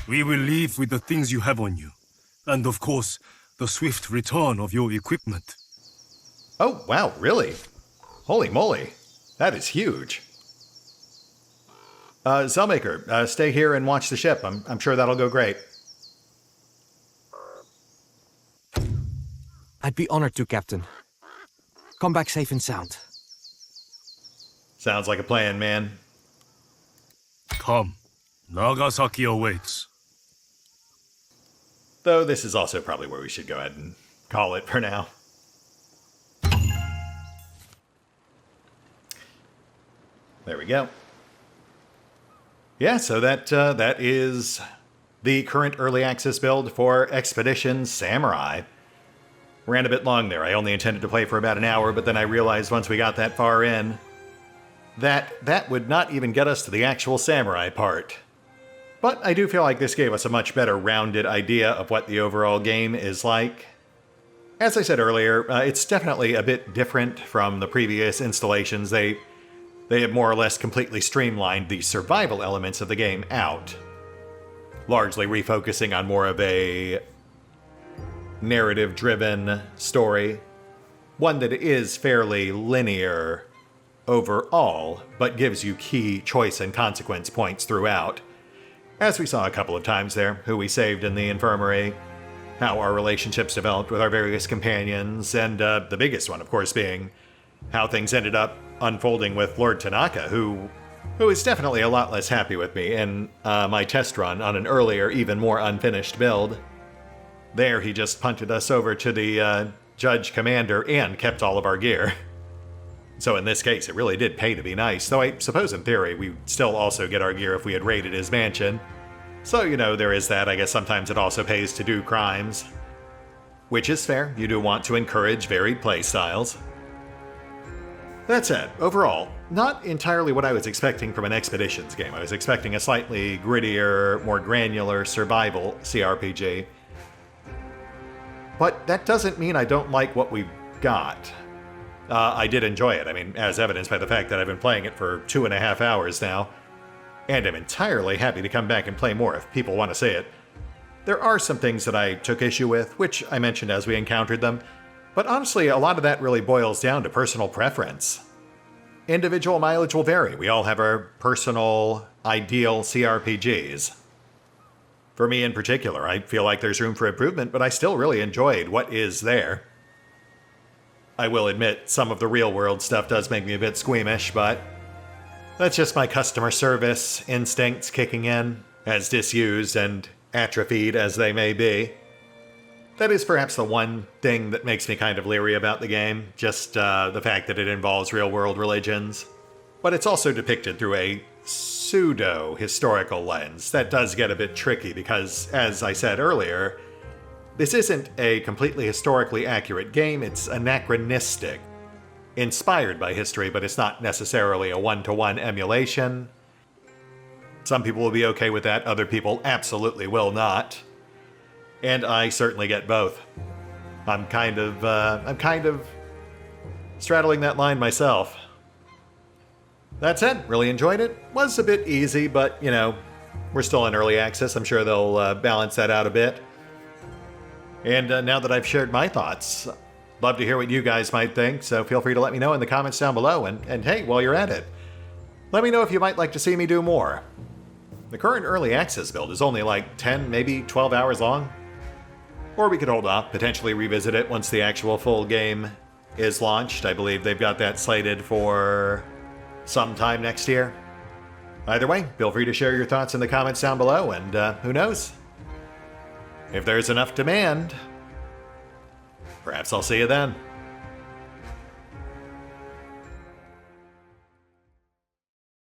We will leave with the things you have on you. And of course, the swift return of your equipment. Oh, wow, really? Holy moly. That is huge. Cellmaker, stay here and watch the ship. I'm sure that'll go great. I'd be honored to, Captain. Come back safe and sound. Sounds like a plan, man. Come. Nagasaki awaits. Though this is also probably where we should go ahead and call it for now. There we go. Yeah, so that is the current early access build for Expedition Samurai. Ran a bit long there. I only intended to play for about an hour, but then I realized once we got that far in that would not even get us to the actual samurai part. But I do feel like this gave us a much better rounded idea of what the overall game is like. As I said earlier, it's definitely a bit different from the previous installations. They have more or less completely streamlined the survival elements of the game out, largely refocusing on more of a narrative-driven story, one that is fairly linear overall, but gives you key choice and consequence points throughout. As we saw a couple of times there, who we saved in the infirmary, how our relationships developed with our various companions, and the biggest one, of course, being how things ended up unfolding with Lord Tanaka, who is definitely a lot less happy with me in my test run on an earlier, even more unfinished build. There, he just punted us over to the Judge Commander and kept all of our gear. So in this case, it really did pay to be nice, though I suppose in theory we'd still also get our gear if we had raided his mansion. So, you know, there is that. I guess sometimes it also pays to do crimes. Which is fair. You do want to encourage varied playstyles. That said, overall, not entirely what I was expecting from an Expeditions game. I was expecting a slightly grittier, more granular survival CRPG. But that doesn't mean I don't like what we've got. I did enjoy it. I mean, as evidenced by the fact that I've been playing it for 2.5 hours now. And I'm entirely happy to come back and play more if people want to see it. There are some things that I took issue with, which I mentioned as we encountered them. But honestly, a lot of that really boils down to personal preference. Individual mileage will vary. We all have our personal, ideal CRPGs. For me in particular, I feel like there's room for improvement, but I still really enjoyed what is there. I will admit, some of the real-world stuff does make me a bit squeamish, but that's just my customer service instincts kicking in, as disused and atrophied as they may be. That is perhaps the one thing that makes me kind of leery about the game, just the fact that it involves real-world religions. But it's also depicted through a pseudo-historical lens. That does get a bit tricky because, as I said earlier, this isn't a completely historically accurate game, it's anachronistic. Inspired by history, but it's not necessarily a one-to-one emulation. Some people will be okay with that, other people absolutely will not. And I certainly get both. I'm kind of straddling that line myself. That said, really enjoyed it. Was a bit easy, but, you know, we're still in early access. I'm sure they'll balance that out a bit. And now that I've shared my thoughts, love to hear what you guys might think, so feel free to let me know in the comments down below. And hey, while you're at it, let me know if you might like to see me do more. The current early access build is only like 10, maybe 12 hours long. Or we could hold off, potentially revisit it once the actual full game is launched. I believe they've got that slated for sometime next year. Either way, feel free to share your thoughts in the comments down below, and who knows? If there's enough demand, perhaps I'll see you then.